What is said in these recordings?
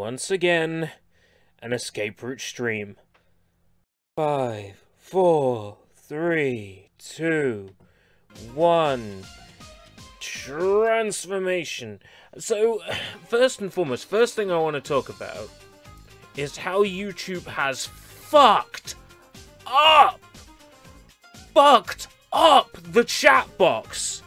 Once again, an escape route stream. 5, 4, 3, 2, 1. Transformation. So, first and foremost, first thing I want to talk about is how YouTube has fucked up the chat box.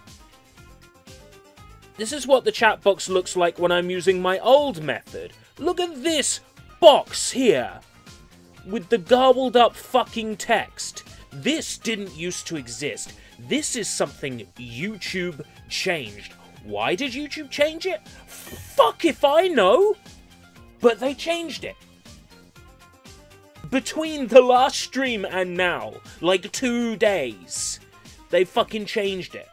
This is what the chat box looks like when I'm using my old method. Look at this box here with the garbled up fucking text. This didn't used to exist. This is something YouTube changed. Why did YouTube change it? Fuck if I know! But they changed it. Between the last stream and now, like 2 days, they fucking changed it.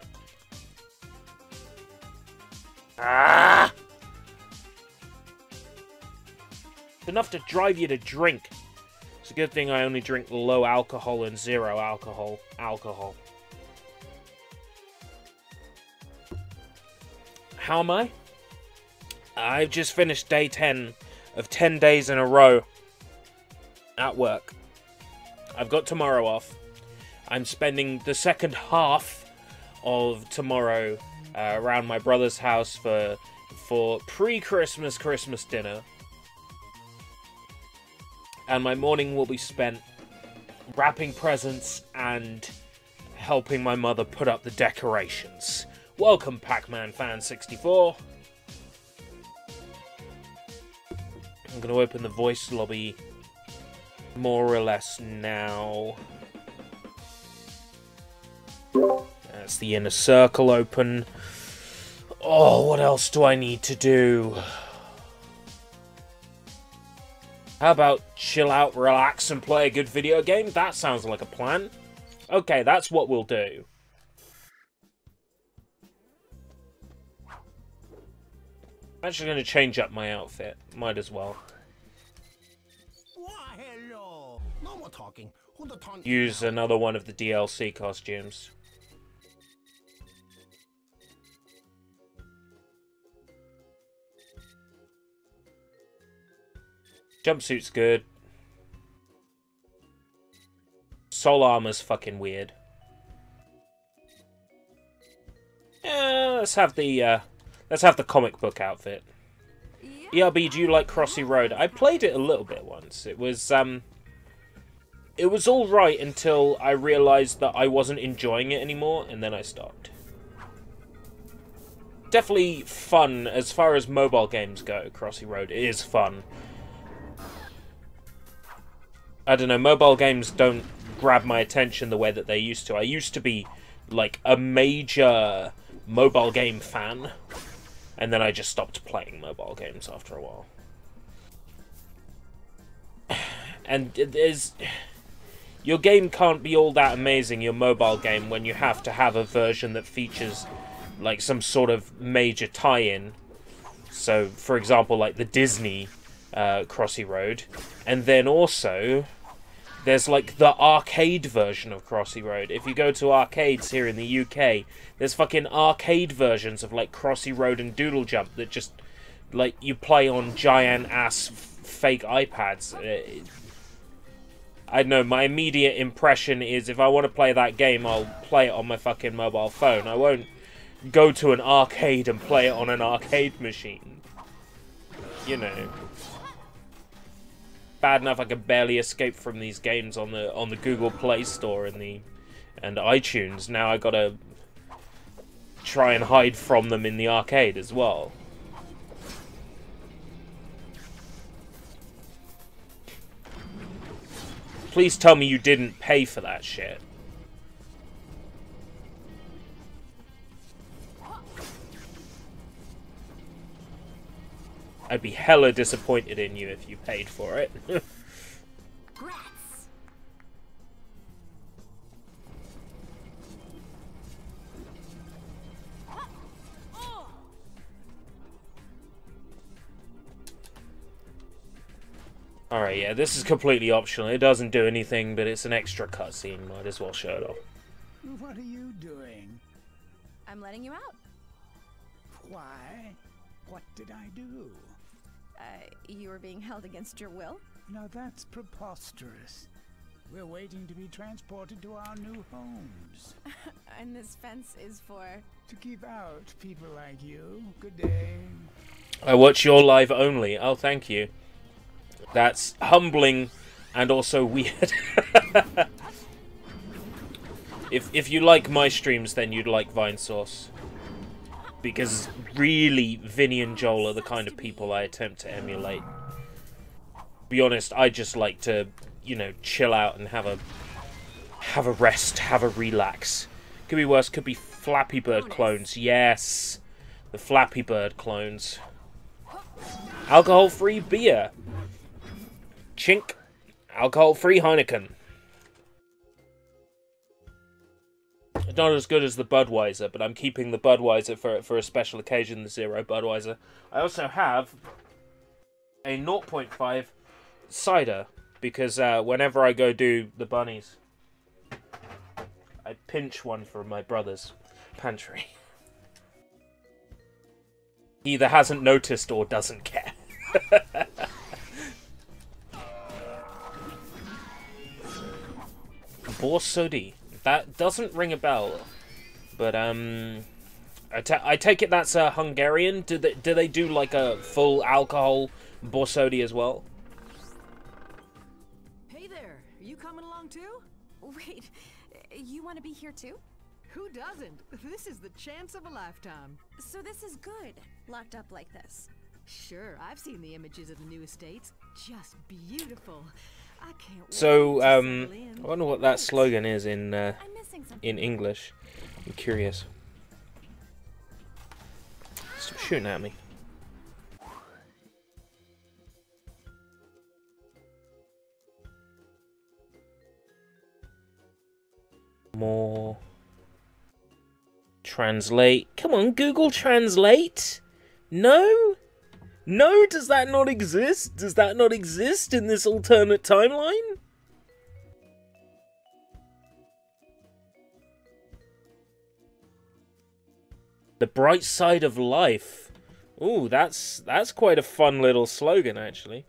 Ah! It's enough to drive you to drink. It's a good thing I only drink low alcohol and zero alcohol. How am I? I've just finished day 10 of 10 days in a row at work. I've got tomorrow off. I'm spending the second half of tomorrow around my brother's house for pre-Christmas Christmas dinner. And my morning will be spent wrapping presents and helping my mother put up the decorations. Welcome, Pac-Man Fan 64. I'm going to open the voice lobby more or less now. That's the inner circle open. Oh, what else do I need to do? How about chill out, relax, and play a good video game? That sounds like a plan. Okay, that's what we'll do. I'm actually going to change up my outfit. Might as well. No more talking. Use another one of the DLC costumes. Jumpsuit's good. Soul armor's fucking weird. Yeah, let's have the comic book outfit. ERB, do you like Crossy Road? I played it a little bit once. It was alright until I realised that I wasn't enjoying it anymore, and then I stopped. Definitely fun as far as mobile games go, Crossy Road. It is fun. I don't know, mobile games don't grab my attention the way that they used to. I used to be, like, a major mobile game fan, and then I just stopped playing mobile games after a while. And your game can't be all that amazing, your mobile game, when you have to have a version that features, like, some sort of major tie-in. So, for example, like the Disney Crossy Road, and then also there's like the arcade version of Crossy Road. If you go to arcades here in the UK, there's fucking arcade versions of like Crossy Road and Doodle Jump that just like you play on giant ass fake iPads. I don't know, my immediate impression is if I want to play that game, I'll play it on my fucking mobile phone. I won't go to an arcade and play it on an arcade machine. You know. Bad enough I can barely escape from these games on the Google Play Store and iTunes. Now I gotta try and hide from them in the arcade as well. Please tell me you didn't pay for that shit. I'd be hella disappointed in you if you paid for it. Alright, yeah, this is completely optional. It doesn't do anything, but it's an extra cutscene. Might as well show it off. What are you doing? I'm letting you out. Why? What did I do? You were being held against your will? Now that's preposterous. We're waiting to be transported to our new homes. And this fence is for... To keep out people like you. Good day. I watch your live only. Oh, thank you. That's humbling and also weird. If you like my streams, then you'd like Vinesauce. Because really, Vinny and Joel are the kind of people I attempt to emulate. To be honest, I just like to, you know, chill out and have a rest, have a relax. Could be worse, could be Flappy Bird clones. Yes, the Flappy Bird clones. Alcohol-free beer. Chink. Alcohol-free Heineken. Not as good as the Budweiser, but I'm keeping the Budweiser for a special occasion, the Zero Budweiser. I also have a 0.5 cider, because whenever I go do the bunnies, I pinch one from my brother's pantry. He either hasn't noticed or doesn't care. Borsodi. That doesn't ring a bell, but I take it that's Hungarian. Do they do like a full alcohol borsodi as well? Hey there, are you coming along too? Wait, you want to be here too? Who doesn't? This is the chance of a lifetime. So this is good, locked up like this. Sure, I've seen the images of the new estates. Just beautiful. I can't wait So, to settle in. I wonder what that slogan is in I'm missing something. English. I'm curious. Stop shooting at me. More. Translate. Come on, Google Translate. No? No? Does that not exist? Does that not exist in this alternate timeline? The bright side of life. Ooh, that's quite a fun little slogan, actually.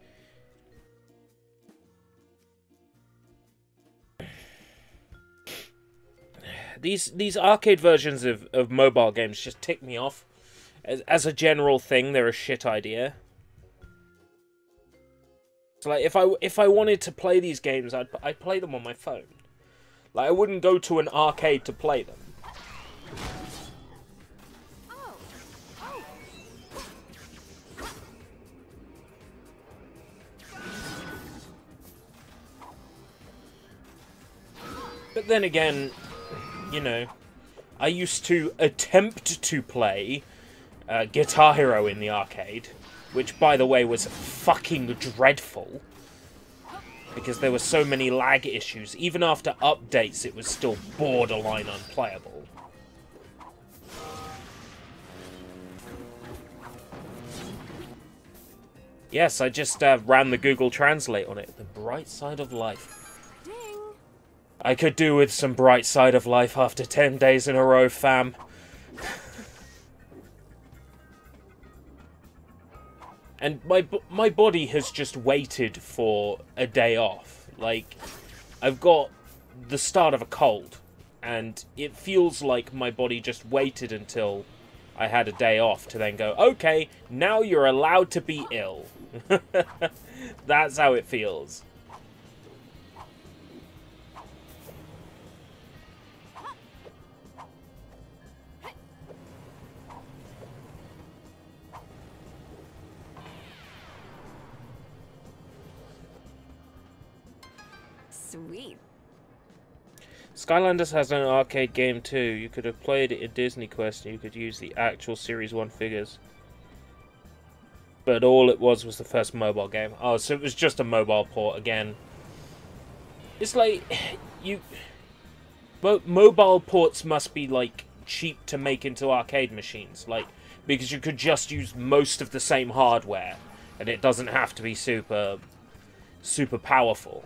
These arcade versions of mobile games just tick me off. As a general thing, they're a shit idea. So like, if I wanted to play these games, I'd play them on my phone. Like, I wouldn't go to an arcade to play them. Oh. But then again, you know, I used to attempt to play Guitar Hero in the arcade, which, by the way, was fucking dreadful, because there were so many lag issues. Even after updates, it was still borderline unplayable. Yes, I just ran the Google Translate on it. The bright side of life. Ding. I could do with some bright side of life after 10 days in a row, fam. And my body has just waited for a day off. Like, I've got the start of a cold, and it feels like my body just waited until I had a day off to then go, okay, now you're allowed to be ill. That's how it feels. Sweet. Skylanders has an arcade game too. You could have played it in Disney Quest and you could use the actual Series 1 figures. But all it was the first mobile game. Oh, so it was just a mobile port again. It's like, mobile ports must be, like, cheap to make into arcade machines. Like, because you could just use most of the same hardware. And it doesn't have to be super powerful.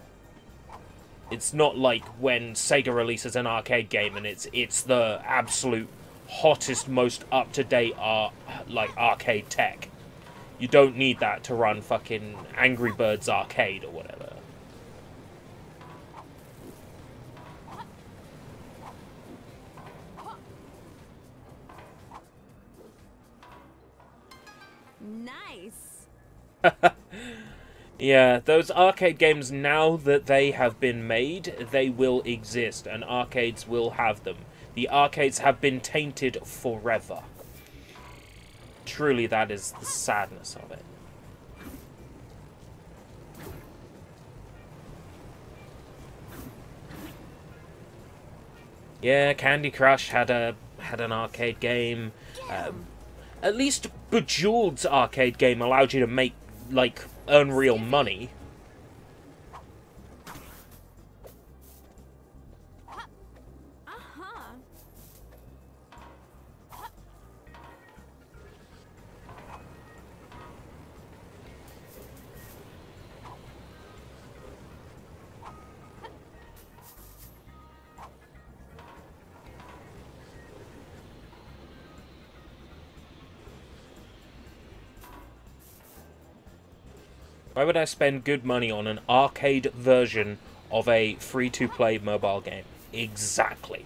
It's not like when Sega releases an arcade game and it's the absolute hottest, most up-to-date arcade tech. You don't need that to run fucking Angry Birds Arcade or whatever. Nice. Yeah, those arcade games, now that they have been made, they will exist, and arcades will have them. The arcades have been tainted forever. Truly, that is the sadness of it. Yeah, Candy Crush had an arcade game. At least Bejeweled's arcade game allowed you to make, like, earn real money. Uh-huh. Why would I spend good money on an arcade version of a free-to-play mobile game? Exactly.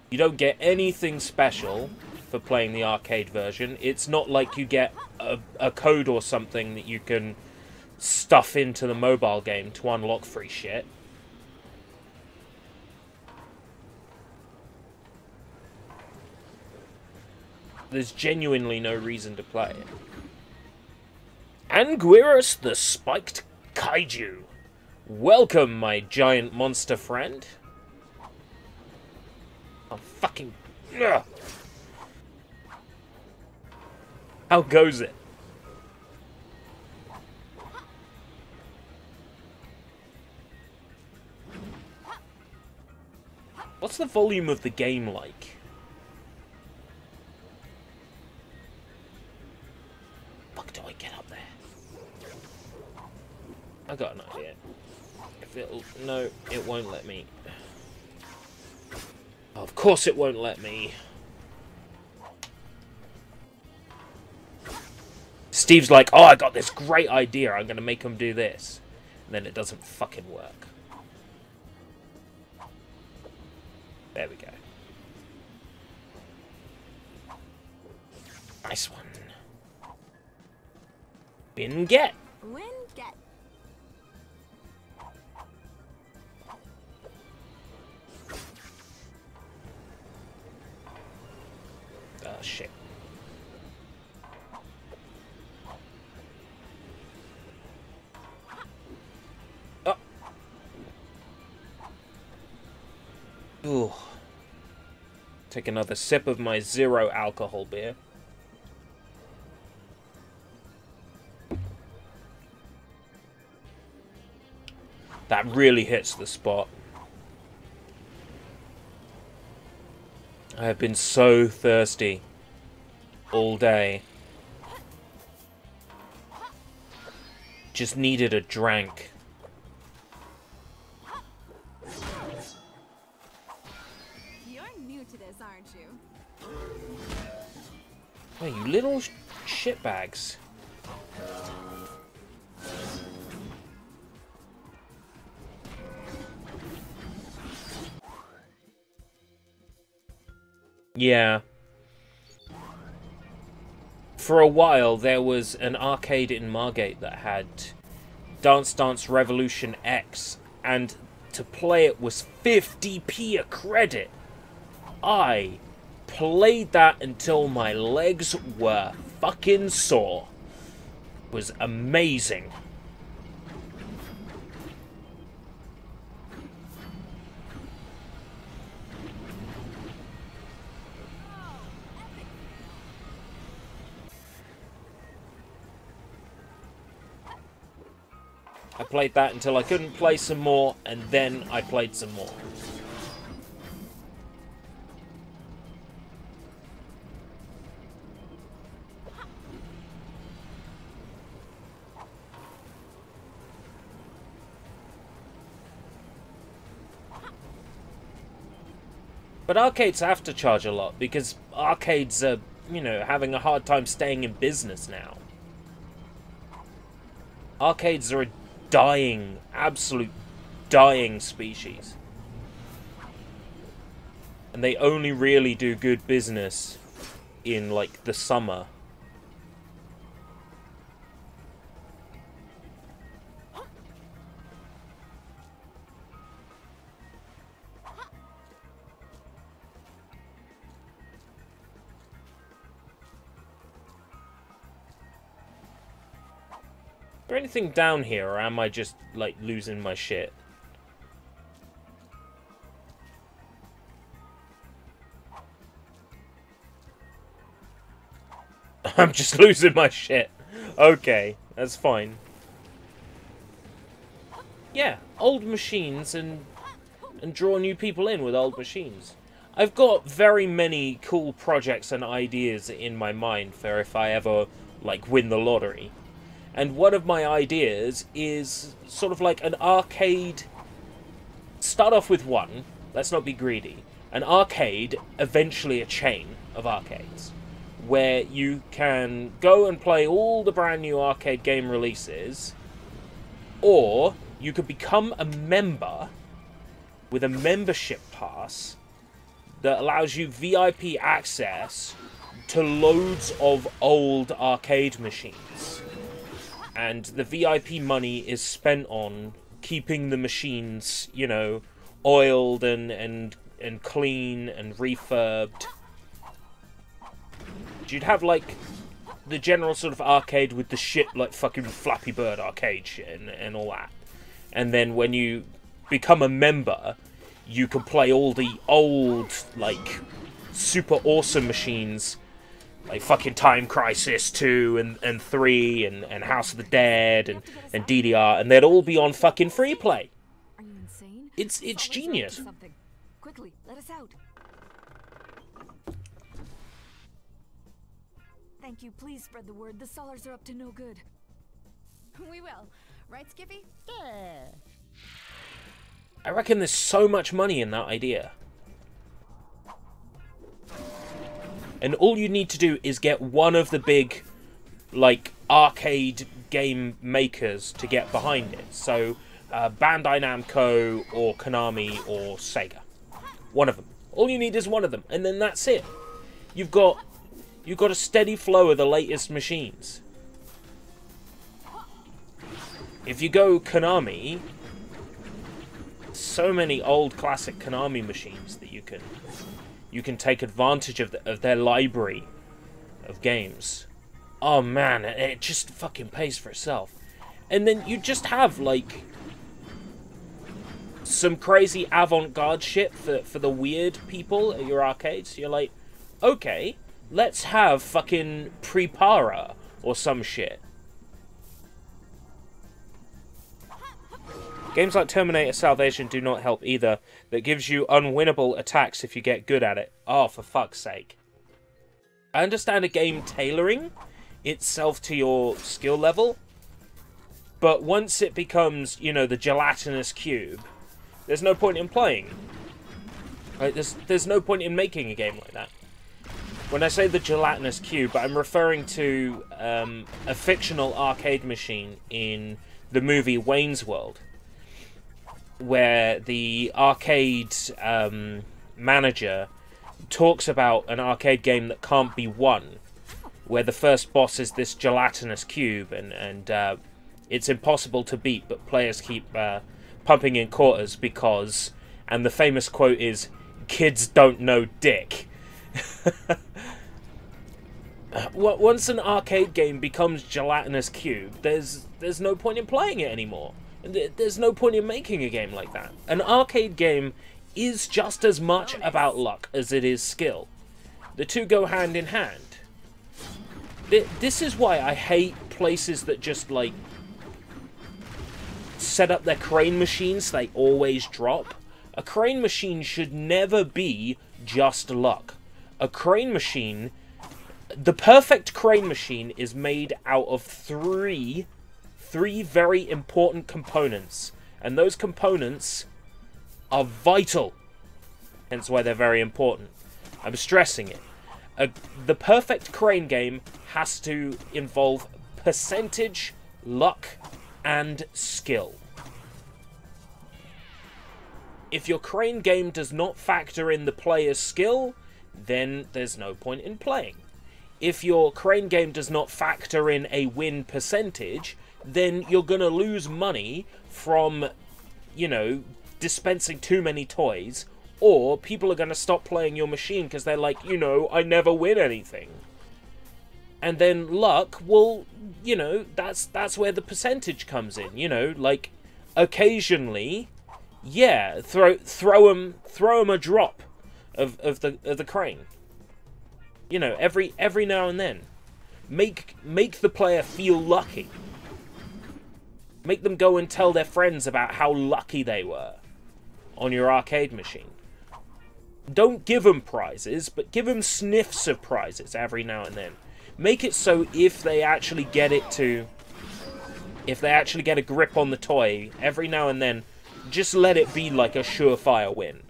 You don't get anything special for playing the arcade version. It's not like you get a code or something that you can stuff into the mobile game to unlock free shit. There's genuinely no reason to play it. Anguirus the Spiked Kaiju. Welcome, my giant monster friend. I'm fucking... Ugh. How goes it? What's the volume of the game like? Fuck, do I get up there? I got an idea. If it'll... No, it won't let me. Of course it won't let me. Steve's like, oh, I got this great idea. I'm going to make him do this. And then it doesn't fucking work. There we go. Nice one. Win, get. Win, get. Oh, shit. Oh. Ooh. Take another sip of my zero alcohol beer. That really hits the spot. I have been so thirsty all day. Just needed a drink. You're new to this, aren't you? Hey, you little shitbags. Yeah. For a while, there was an arcade in Margate that had Dance Dance Revolution X, and to play it was 50p a credit. I played that until my legs were fucking sore. It was amazing. I played that until I couldn't play some more, and then I played some more. But arcades have to charge a lot, because arcades are you know, having a hard time staying in business now. Arcades are a dying, absolute dying species. And they only really do good business in, like, the summer. Is there anything down here, or am I just, like, losing my shit? I'm just losing my shit. Okay, that's fine. Yeah, old machines and draw new people in with old machines. I've got very many cool projects and ideas in my mind for if I ever, like, win the lottery. And one of my ideas is sort of like an arcade... Start off with one, let's not be greedy. An arcade, eventually a chain of arcades, where you can go and play all the brand new arcade game releases, or you could become a member with a membership pass that allows you VIP access to loads of old arcade machines. And the VIP money is spent on keeping the machines, you know, oiled and clean and refurbed. You'd have, like, the general sort of arcade with the shit, like, fucking Flappy Bird arcade shit and all that. And then when you become a member, you can play all the old, like, super awesome machines, like fucking Time Crisis 2 and 3 and House of the Dead and DDR, and they'd all be on fucking free play. Are you insane? It's genius. Quickly, let us out. Thank you. Please spread the word. The Solars are up to no good. We will. Right, Skippy? Yeah. I reckon there's so much money in that idea. And all you need to do is get one of the big, like, arcade game makers to get behind it. So, Bandai Namco, or Konami, or Sega. One of them. All you need is one of them, and then that's it. You've got a steady flow of the latest machines. If you go Konami, so many old classic Konami machines that you can take advantage of their library of games. Oh man, it just fucking pays for itself. And then you just have, like, some crazy avant-garde shit for the weird people at your arcades. You're like, okay, let's have fucking Prepara or some shit. Games like Terminator Salvation do not help either. That gives you unwinnable attacks if you get good at it. Oh, for fuck's sake. I understand a game tailoring itself to your skill level, but once it becomes, you know, the gelatinous cube, there's no point in playing. Right? There's no point in making a game like that. When I say the gelatinous cube, I'm referring to a fictional arcade machine in the movie Wayne's World, where the arcade manager talks about an arcade game that can't be won, where the first boss is this gelatinous cube, and it's impossible to beat, but players keep pumping in quarters because, and the famous quote is, "Kids don't know dick." Once an arcade game becomes gelatinous cube, there's no point in playing it anymore. There's no point in making a game like that. An arcade game is just as much about luck as it is skill. The two go hand in hand. This is why I hate places that just, like, set up their crane machines so they always drop. A crane machine should never be just luck. A crane machine... The perfect crane machine is made out of three very important components, and those components are vital, hence why they're very important. I'm stressing it. The perfect crane game has to involve percentage, luck, and skill. If your crane game does not factor in the player's skill, then there's no point in playing. If your crane game does not factor in a win percentage, then you're going to lose money from, you know, dispensing too many toys, or people are going to stop playing your machine because they're like, you know, I never win anything. And then luck, well, you know, that's where the percentage comes in, you know, like, occasionally, yeah, throw 'em a drop of the crane. You know, every now and then. Make the player feel lucky. Make them go and tell their friends about how lucky they were on your arcade machine. Don't give them prizes, but give them sniffs of prizes every now and then. Make it so if they actually get a grip on the toy every now and then, just let it be like a surefire win.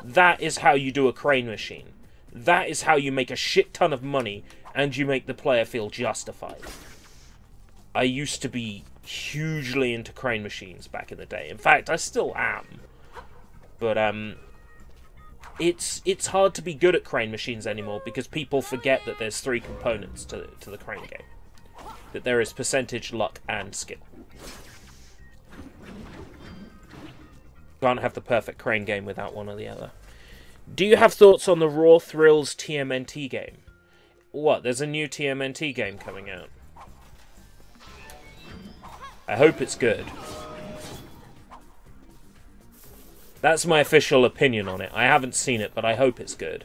That is how you do a crane machine. That is how you make a shit ton of money and you make the player feel justified. I used to be hugely into crane machines back in the day. In fact, I still am. But it's hard to be good at crane machines anymore because people forget that there's 3 components to the crane game. That there is percentage, luck, and skill. Can't have the perfect crane game without one or the other. Do you have thoughts on the Raw Thrills TMNT game? What, there's a new TMNT game coming out? I hope it's good. That's my official opinion on it. I haven't seen it, but I hope it's good.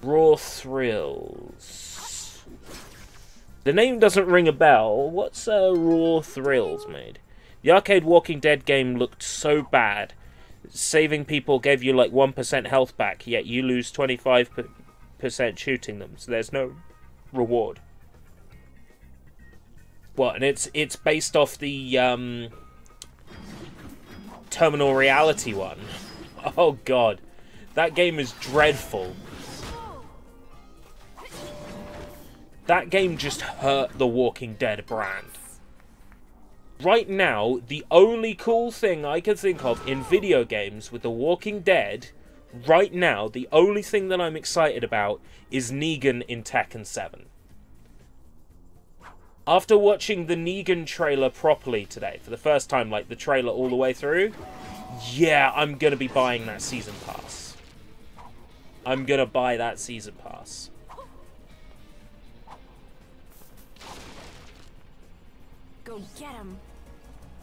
Raw Thrills. The name doesn't ring a bell. What's Raw Thrills made? The arcade Walking Dead game looked so bad. Saving people gave you like 1% health back, yet you lose 25% shooting them, so there's no reward. What, and it's based off the Terminal Reality one? Oh god. That game is dreadful. That game just hurt the Walking Dead brand. Right now, the only cool thing I can think of in video games with The Walking Dead, right now, the only thing that I'm excited about is Negan in Tekken 7. After watching the Negan trailer properly today, for the first time, like the trailer all the way through, yeah, I'm gonna be buying that season pass. I'm gonna buy that season pass. Go get him.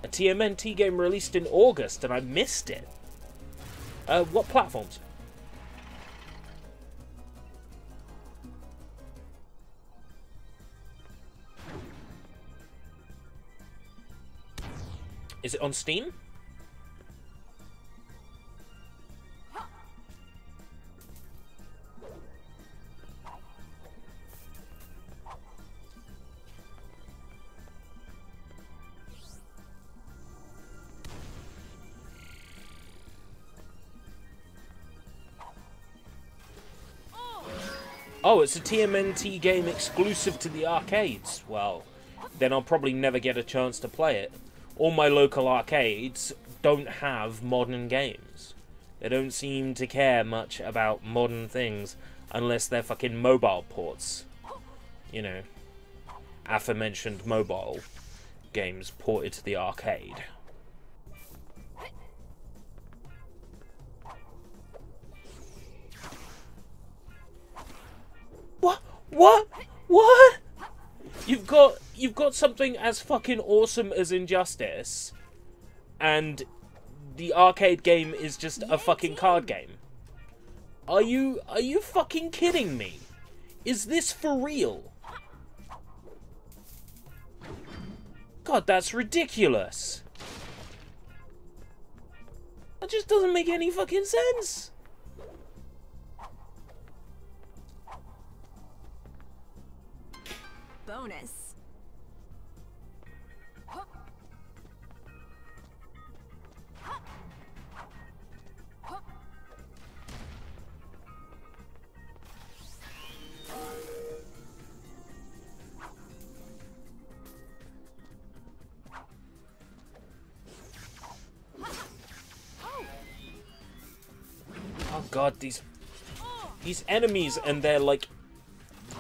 A TMNT game released in August, and I missed it. What platforms? Is it on Steam? Oh, it's a TMNT game exclusive to the arcades. Well, then I'll probably never get a chance to play it. All my local arcades don't have modern games. They don't seem to care much about modern things unless they're fucking mobile ports. You know, aforementioned mobile games ported to the arcade. What? You've got something as fucking awesome as Injustice, and the arcade game is just a fucking card game. Are you fucking kidding me? Is this for real? God, that's ridiculous. That just doesn't make any fucking sense. Bonus. god, these enemies and their, like,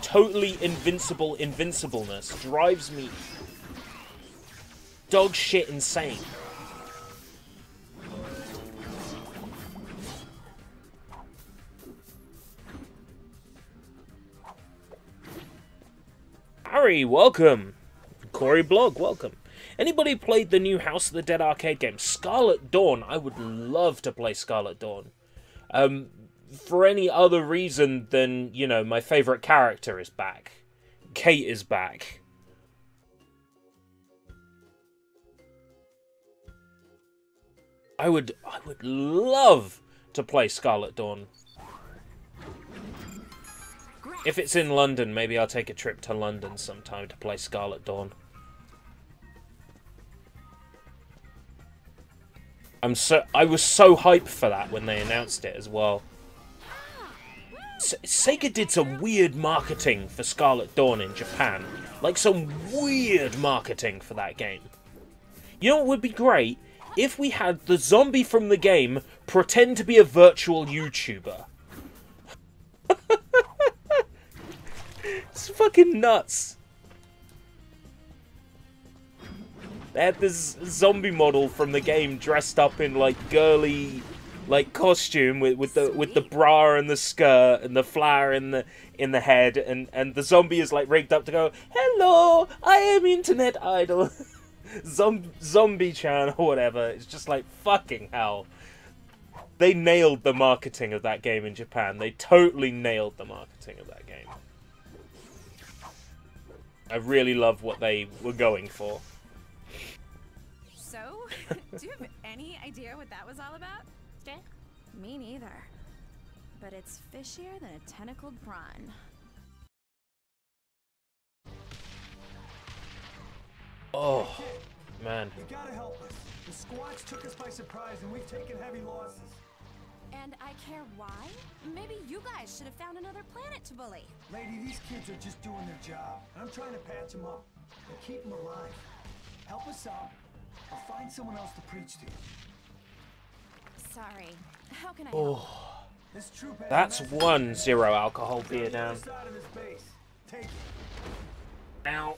totally invincibleness drives me dog shit insane. Harry, welcome. Corey Blog, welcome. Anybody played the new House of the Dead arcade game? Scarlet Dawn. I would love to play Scarlet Dawn. For any other reason than, you know, my favourite character is back. Kate is back. I would love to play Scarlet Dawn. If it's in London, maybe I'll take a trip to London sometime to play Scarlet Dawn. I was so hyped for that when they announced it as well. Sega did some weird marketing for Scarlet Dawn in Japan. Like, some weird marketing for that game. You know what would be great? If we had the zombie from the game pretend to be a virtual YouTuber. It's fucking nuts. They had this zombie model from the game dressed up in, like, girly, like, costume with the bra and the skirt and the flower in the head, and the zombie is, like, rigged up to go, "Hello, I am internet idol." Zombie-chan or whatever. It's just like, fucking hell. They nailed the marketing of that game in Japan. They totally nailed the marketing of that game. I really love what they were going for. So, do you have any idea what that was all about? Me neither. But it's fishier than a tentacled prawn. Oh, man. You gotta help us. The squads took us by surprise and we've taken heavy losses. And I care why? Maybe you guys should have found another planet to bully. Lady, these kids are just doing their job. I'm trying to patch them up and keep them alive. Help us out or find someone else to preach to. Sorry. How can I help? Oh, This troop has that's a message. one zero alcohol beer On the down. other side of this base. Take it. Now,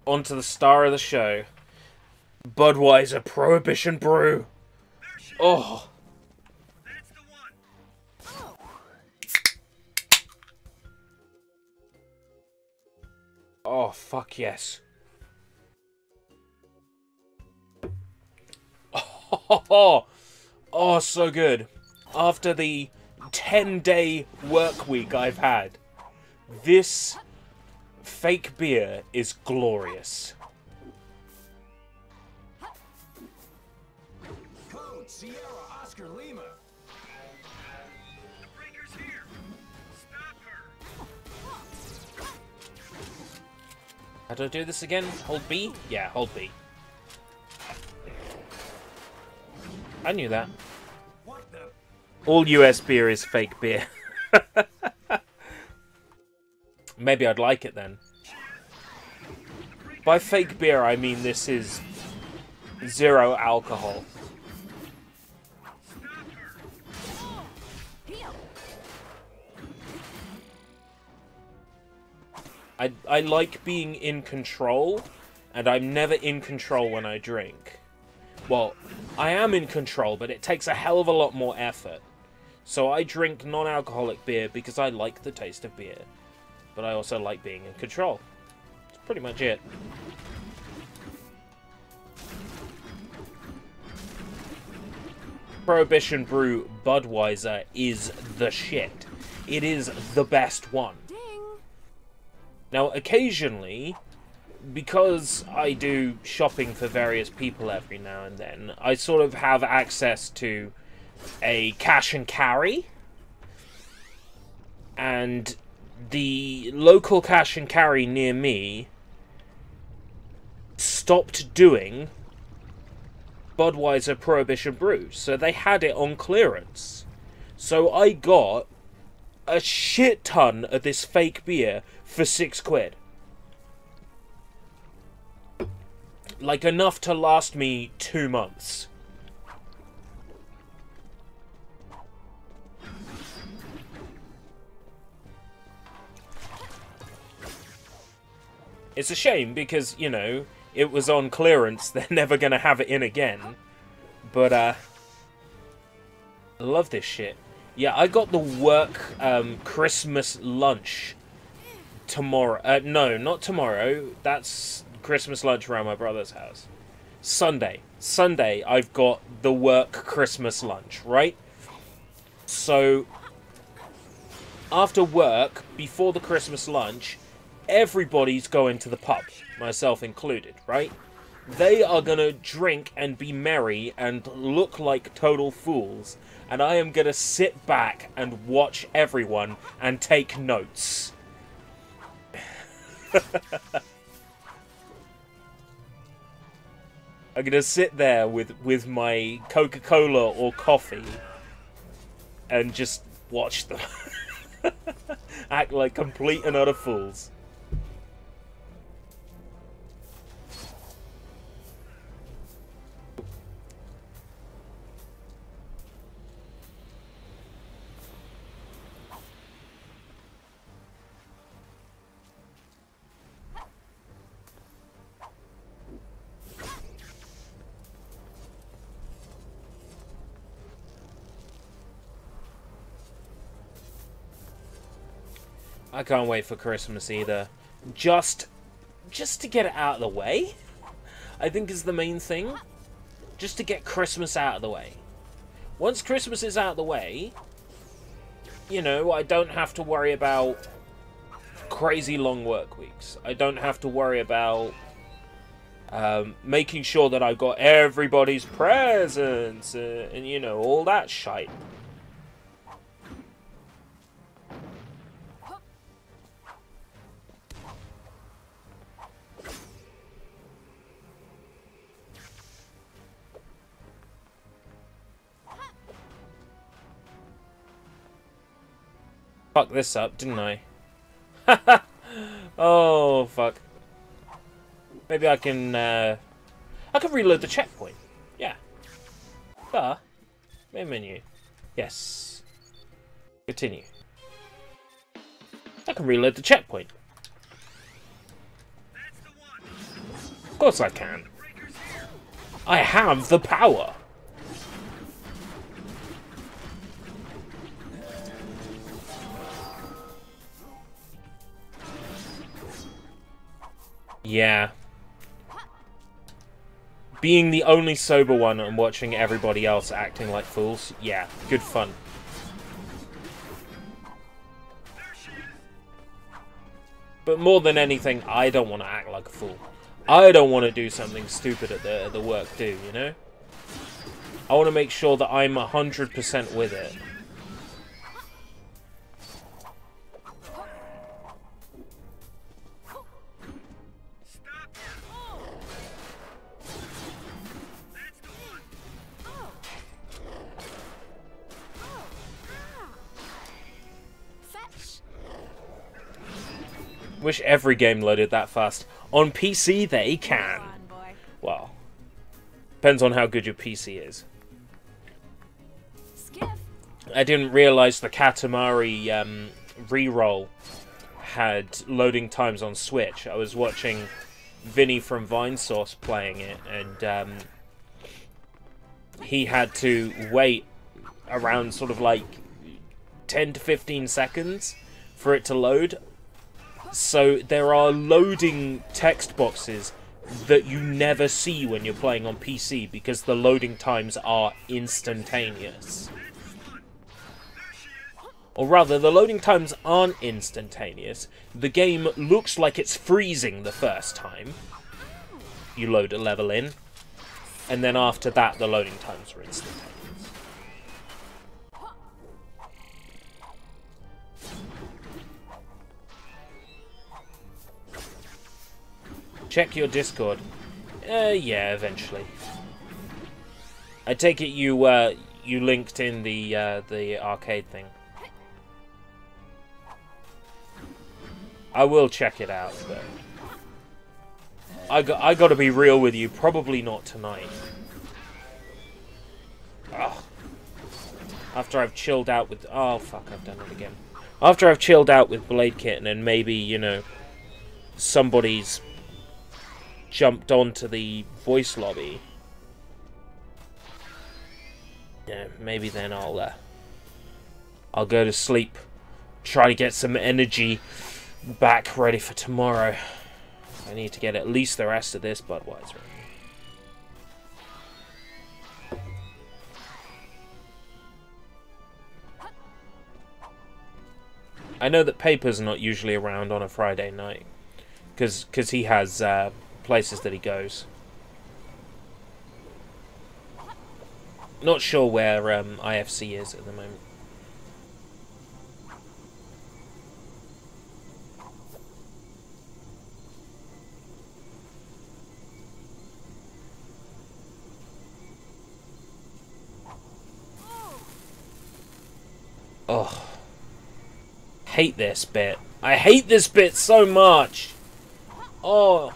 on to the star of the show. Budweiser Prohibition Brew. Oh. That's the one. Oh, fuck yes. Oh, so good. After the 10-day work week I've had, this fake beer is glorious. Code Sierra Oscar Lima. The breaker's here. Stop her. How do I do this again? Hold B? Yeah, hold B. I knew that. What the? All US beer is fake beer. Maybe I'd like it then. By fake beer, I mean this is zero alcohol. I like being in control, and I'm never in control when I drink. Well, I am in control, but it takes a hell of a lot more effort. So I drink non-alcoholic beer because I like the taste of beer. But I also like being in control. That's pretty much it. Prohibition Brew Budweiser is the shit. It is the best one. Ding! Now, occasionally, because I do shopping for various people every now and then, I sort of have access to a cash and carry. And the local cash and carry near me stopped doing Budweiser Prohibition Brew. So they had it on clearance. So I got a shit ton of this fake beer for £6. Like, enough to last me 2 months. It's a shame because, you know, it was on clearance. They're never going to have it in again. But, I love this shit. Yeah, I got the work Christmas lunch tomorrow. No, not tomorrow. That's Christmas lunch around my brother's house. Sunday. Sunday, I've got the work Christmas lunch, right? So, after work, before the Christmas lunch, everybody's going to the pub, myself included, right? They are gonna drink and be merry and look like total fools, and I am gonna sit back and watch everyone and take notes. I'm gonna sit there with my Coca-Cola or coffee and just watch them act like complete and utter fools. I can't wait for Christmas either. Just to get it out of the way, I think is the main thing. Just to get Christmas out of the way. Once Christmas is out of the way, you know, I don't have to worry about crazy long work weeks. I don't have to worry about making sure that I got everybody's presents and you know, all that shite. Fuck this up, didn't I? Oh, fuck. Maybe I can reload the checkpoint. Yeah. Main menu. Yes. Continue. I can reload the checkpoint. Of course I can. I have the power. Yeah. Being the only sober one and watching everybody else acting like fools, yeah, good fun. But more than anything, I don't want to act like a fool. I don't want to do something stupid at the work do, you know? I want to make sure that I'm 100% with it. Wish every game loaded that fast. On PC, they can. Well, depends on how good your PC is. I didn't realize the Katamari reroll had loading times on Switch. I was watching Vinny from Vinesauce playing it, and he had to wait around sort of like 10 to 15 seconds for it to load. So there are loading text boxes that you never see when you're playing on PC because the loading times are instantaneous. Or rather, the loading times aren't instantaneous. The game looks like it's freezing the first time you load a level in, and then after that the loading times are instantaneous. Check your Discord. Yeah, eventually. I take it you linked in the arcade thing. I will check it out, but I got to be real with you. Probably not tonight. Ugh. After I've chilled out with... Oh, fuck, I've done it again. After I've chilled out with Blade Kitten and maybe, you know, somebody's jumped onto the voice lobby, yeah, maybe then I'll go to sleep, try to get some energy back ready for tomorrow. I need to get at least the rest of this Budweiser. I know that Paper's not usually around on a Friday night, because he has places that he goes. Not sure where IFC is at the moment. Oh, hate this bit. I hate this bit so much. Oh.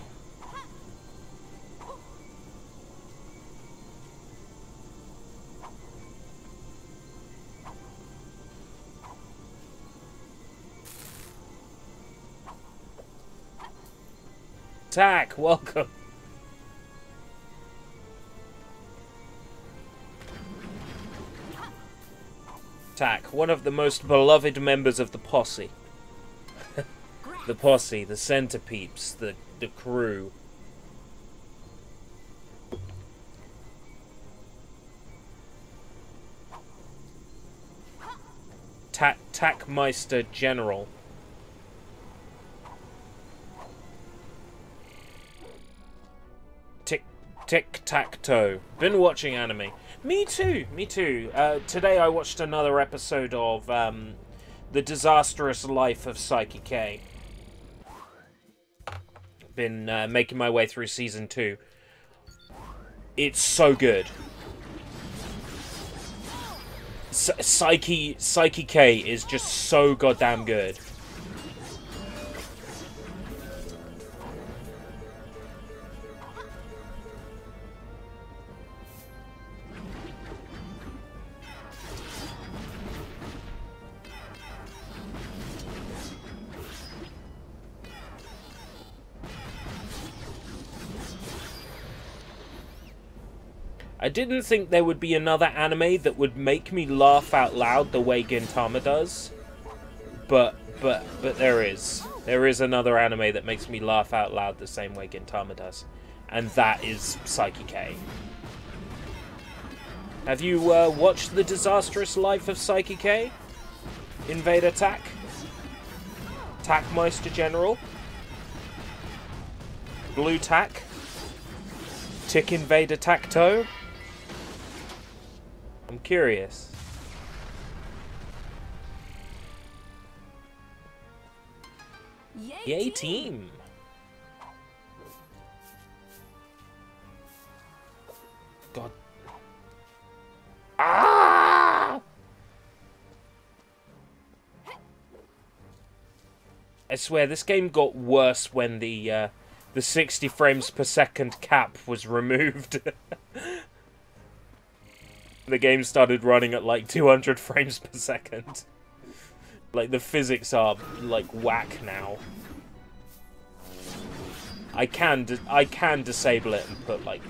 Tack, welcome. Tack, one of the most beloved members of the posse. The posse, the centipeeps, the crew. Tackmeister General. Tic-tac-toe. Been watching anime. Me too, me too. Today I watched another episode of The Disastrous Life of Psyche K. Been making my way through season 2. It's so good. Psyche K is just so goddamn good. I didn't think there would be another anime that would make me laugh out loud the way Gintama does. But there is. There is another anime that makes me laugh out loud the same way Gintama does. And that is Psyche K. Have you watched The Disastrous Life of Psyche K? Invade Attack? Tackmeister General? Blue Tack? Tick Invade Attack Toe? I'm curious. Yay team! God. Ah! I swear, this game got worse when the 60 frames per second cap was removed. The game started running at like 200 frames per second. Like, the physics are like whack now. I can disable it and put like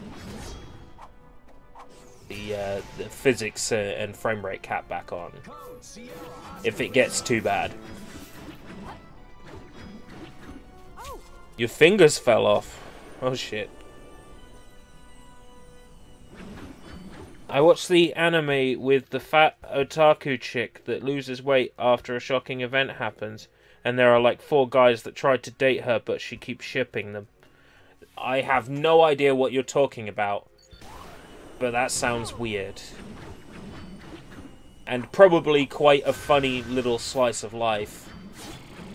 the physics and frame rate cap back on if it gets too bad. Your fingers fell off. Oh shit. I watched the anime with the fat otaku chick that loses weight after a shocking event happens, and there are like 4 guys that tried to date her, but she keeps shipping them. I have no idea what you're talking about, but that sounds weird. And probably quite a funny little slice of life.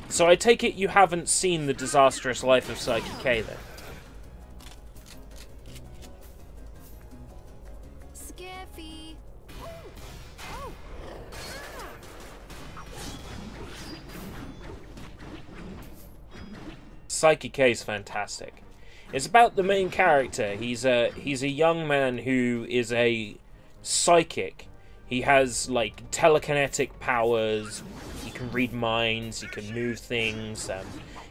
So I take it you haven't seen The Disastrous Life of Psyche K then? Psyche K is fantastic. It's about the main character. He's a young man who is a psychic. He has like telekinetic powers. He can read minds. He can move things.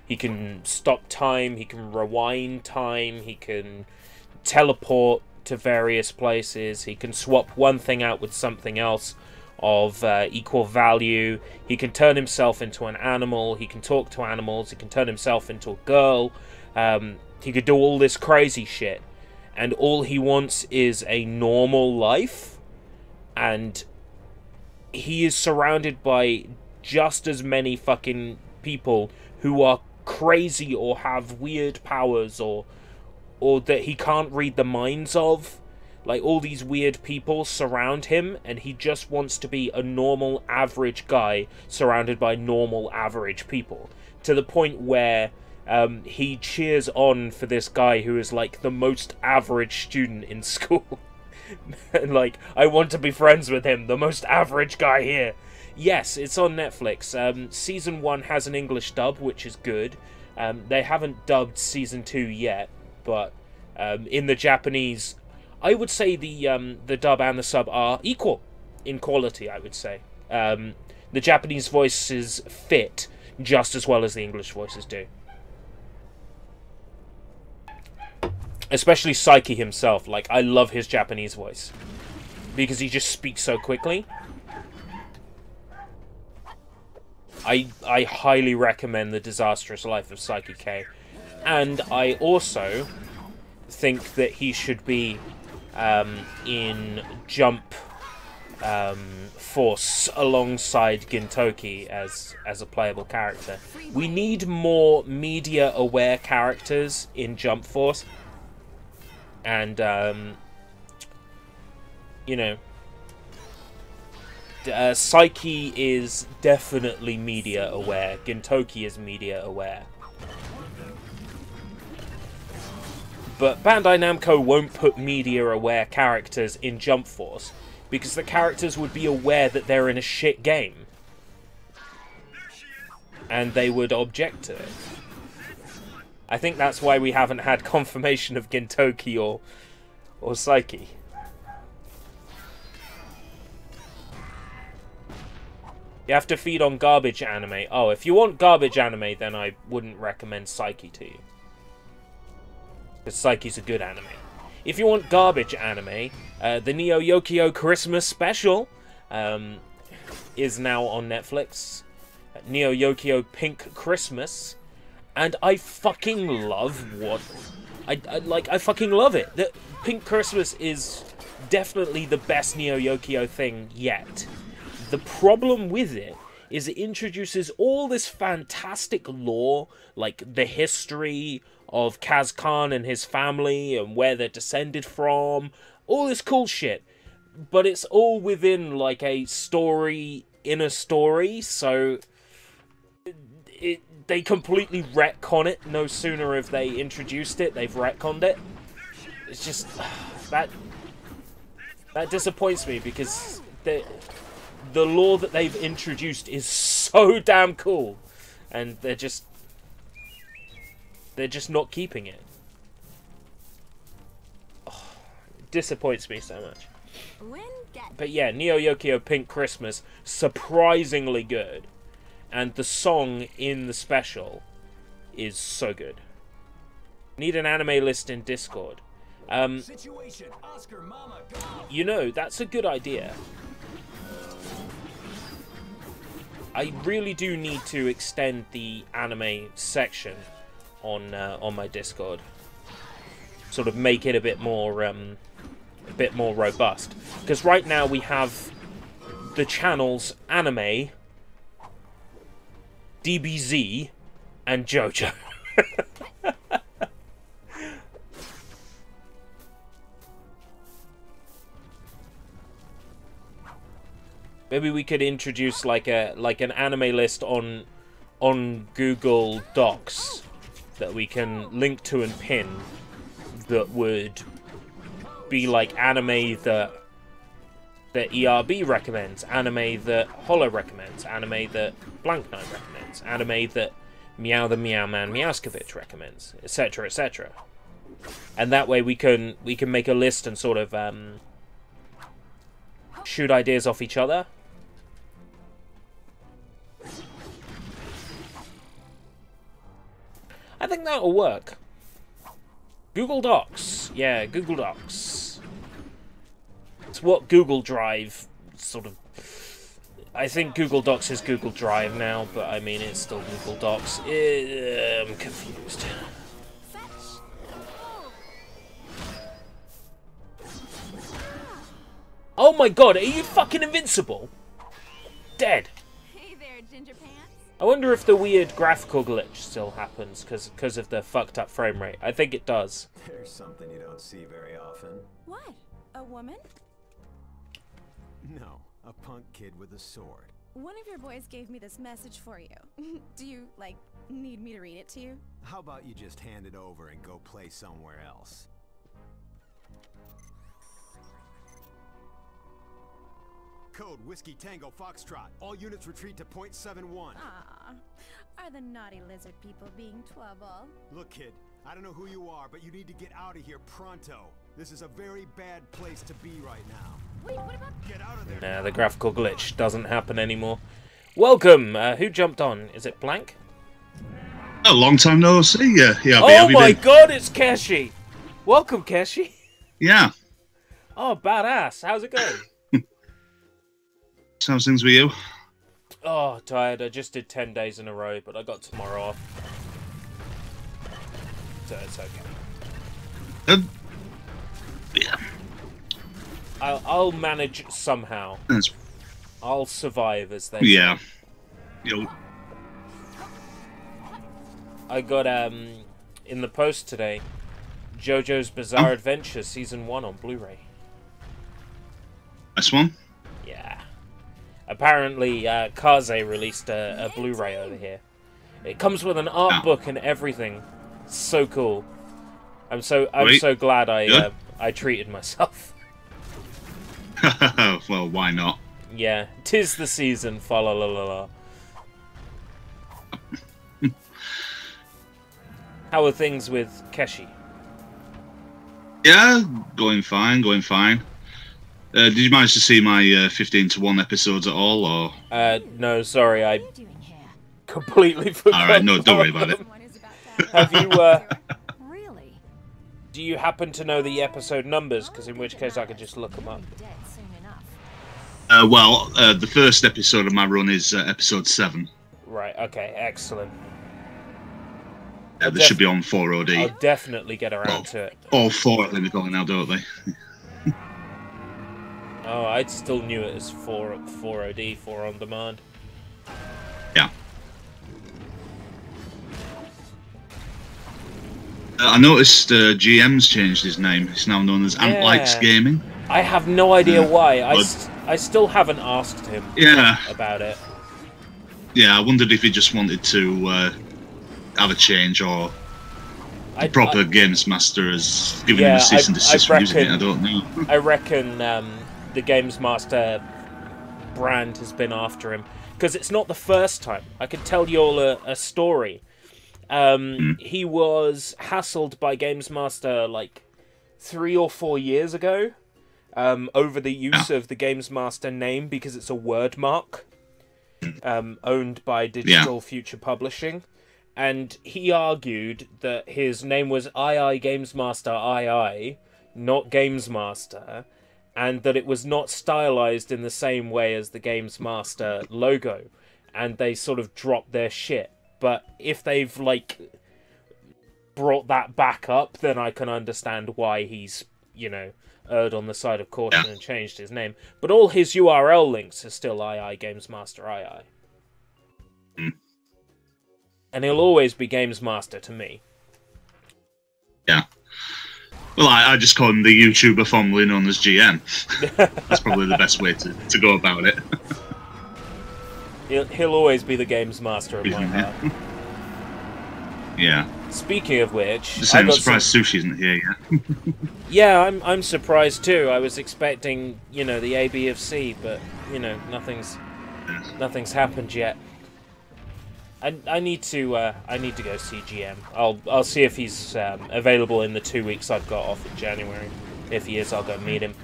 He can stop time, he can rewind time, he can teleport to various places, he can swap one thing out with something else of equal value, he can turn himself into an animal, he can talk to animals, he can turn himself into a girl, he could do all this crazy shit, and all he wants is a normal life, and he is surrounded by just as many fucking people who are crazy or have weird powers or that he can't read the minds of. Like, all these weird people surround him, and he just wants to be a normal, average guy surrounded by normal, average people. To the point where he cheers on for this guy who is, like, the most average student in school. And, like, I want to be friends with him, the most average guy here. Yes, it's on Netflix. Season 1 has an English dub, which is good. They haven't dubbed Season 2 yet, but in the Japanese, I would say the dub and the sub are equal in quality, I would say. The Japanese voices fit just as well as the English voices do. Especially Saiki himself. Like, I love his Japanese voice, because he just speaks so quickly. I highly recommend The Disastrous Life of Saiki K. And I also think that he should be in Jump Force alongside Gintoki as a playable character. We need more media-aware characters in Jump Force. And, you know, Saiki is definitely media aware. Gintoki is media aware. But Bandai Namco won't put media aware characters in Jump Force because the characters would be aware that they're in a shit game. And they would object to it. I think that's why we haven't had confirmation of Gintoki or Saiki. You have to feed on garbage anime. Oh, if you want garbage anime, then I wouldn't recommend Saiki to you. Because Saiki's a good anime. If you want garbage anime, the Neo Yokio Christmas special is now on Netflix. Neo Yokio Pink Christmas. And I fucking love what... I fucking love it. The Pink Christmas is definitely the best Neo Yokio thing yet. The problem with it is it introduces all this fantastic lore, like the history of Kaz Khan and his family and where they're descended from, all this cool shit. But it's all within, like, a story in a story, so... They completely retcon it. No sooner have they introduced it, they've retconned it. It's just... That disappoints me, because the lore that they've introduced is so damn cool. And they're just not keeping it. Oh, it disappoints me so much. But yeah, Neo Yokio Pink Christmas, surprisingly good. And the song in the special is so good. Need an anime list in Discord. You know, that's a good idea. I really do need to extend the anime section on my Discord. Sort of make it a bit more robust. Because right now we have the channels Anime, DBZ, and JoJo. Maybe we could introduce like an anime list on Google Docs that we can link to and pin, that would be like anime that ERB recommends, anime that Hollow recommends, anime that Blank Knight recommends, anime that Meow the Meow Man Meowskovich recommends, etc., etc. And that way we can make a list and sort of shoot ideas off each other. I think that'll work. Google Docs. Yeah, Google Docs. It's what Google Drive sort of... I think Google Docs is Google Drive now, but I mean, it's still Google Docs. I'm confused. Oh my god, are you fucking invincible? Dead. Hey there, Ginger Pants. I wonder if the weird graphical glitch still happens because of the fucked up frame rate. I think it does. There's something you don't see very often. What? A woman? No, a punk kid with a sword. One of your boys gave me this message for you. Do you, like, need me to read it to you? How about you just hand it over and go play somewhere else? Code Whiskey Tango Foxtrot. All units retreat to point 71. Ah, are the naughty lizard people being trouble? Look, kid, I don't know who you are, but you need to get out of here pronto. This is a very bad place to be right now. Wait, what about... Get out of there. Nah, the graphical glitch doesn't happen anymore. Welcome! Who jumped on? Is it Blank? A long time no see. Yeah. Oh my god, it's Keshi! Welcome, Keshi! Yeah. Oh, badass. How's it going? How's things with you? Oh, tired. I just did 10 days in a row, but I got tomorrow off. So it's okay. Yeah. I'll manage somehow. I'll survive, as they say. Yeah. Yo. I got, in the post today, JoJo's Bizarre Adventure Season 1 on Blu-ray. Nice one. Yeah. Apparently, Kaze released a Blu-ray over here. It comes with an art book and everything. So cool. I'm so glad I treated myself. Well, why not? Yeah, 'tis the season. Fa la la la la. How are things with Keshi? Yeah, going fine, going fine. Did you manage to see my 15-to-1 episodes at all, or? No, sorry, I completely forgot. Alright, no, don't worry about it. Have you, Really? do you happen to know the episode numbers? Because in which case I could just look them up. Well, the first episode of my run is episode 7. Right, okay, excellent. They should be on 4OD. I'll definitely get around to it. All 4 I think they call it now, don't they? Oh, I still knew it as 4OD, 4 on demand. Yeah. I noticed GM's changed his name. It's now known as Antlights Gaming. I have no idea why. I still haven't asked him about it. Yeah, I wondered if he just wanted to have a change, or the proper Games Master has given him a cease and desist from using it. I don't know. I reckon the Games Master brand has been after him, because it's not the first time. I could tell you all a story. He was hassled by Games Master like 3 or 4 years ago over the use of the Games Master name, because it's a word mark owned by Digital Future Publishing. And he argued that his name was II Games Master II, not Games Master, and that it was not stylized in the same way as the Games Master logo, and they sort of dropped their shit. But if they've, like, brought that back up, then I can understand why he's, you know, erred on the side of caution and changed his name. But all his URL links are still II Games Master II. And he'll always be Games Master to me. Yeah. Well, I just call him the YouTuber formerly known as GM. That's probably the best way to go about it. He'll always be the Games Master of my heart. Yeah. Speaking of which, I'm surprised Sushi isn't here yet. Yeah, I'm surprised too. I was expecting, you know, the A, B of C, but you know, nothing's happened yet. I need to go see GM. I'll see if he's available in the 2 weeks I've got off in January. If he is, I'll go meet him.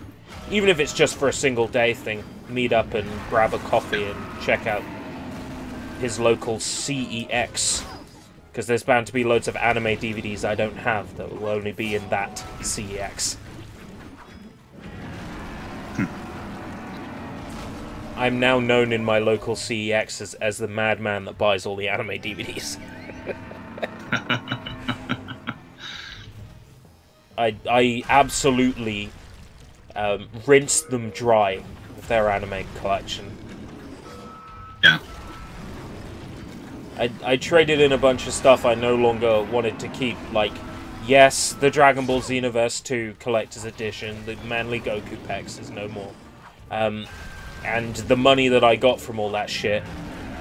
Even if it's just for a single day thing, meet up and grab a coffee and check out his local CEX. Because there's bound to be loads of anime DVDs I don't have that will only be in that CEX. I'm now known in my local CEX as the madman that buys all the anime DVDs. I absolutely rinsed them dry of their anime collection. Yeah. I traded in a bunch of stuff I no longer wanted to keep, like, yes, the Dragon Ball Xenoverse 2 Collector's Edition, the Manly Goku Pex is no more. And the money that I got from all that shit,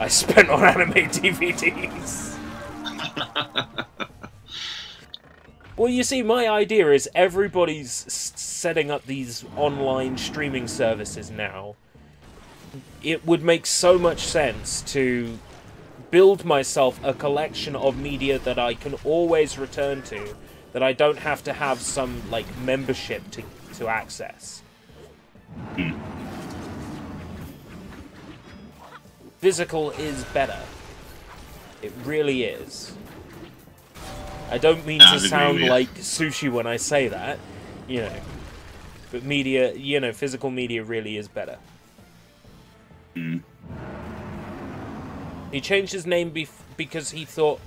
I spent on anime DVDs. Well, you see, my idea is everybody's setting up these online streaming services now. It would make so much sense to build myself a collection of media that I can always return to, that I don't have to have some, like, membership to access. Physical is better. It really is. I don't mean to sound like sushi when I say that, you know. But media, you know, physical media really is better. He changed his name because he thought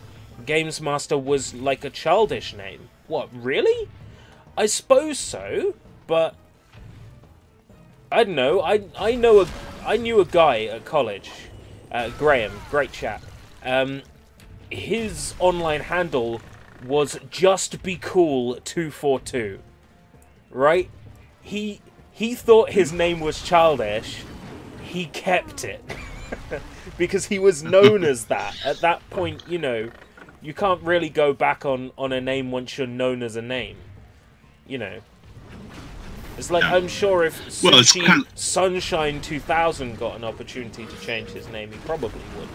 Games Master was like a childish name. What, really? I suppose so, but I don't know. I knew a guy at college, Graham, great chap. His online handle was Just Be Cool 242. Right? He thought his name was childish. He kept it. Because he was known as that. At that point, you know, you can't really go back on a name once you're known as a name. You know. It's like, I'm sure if Sushi Sunshine 2000 got an opportunity to change his name, he probably would.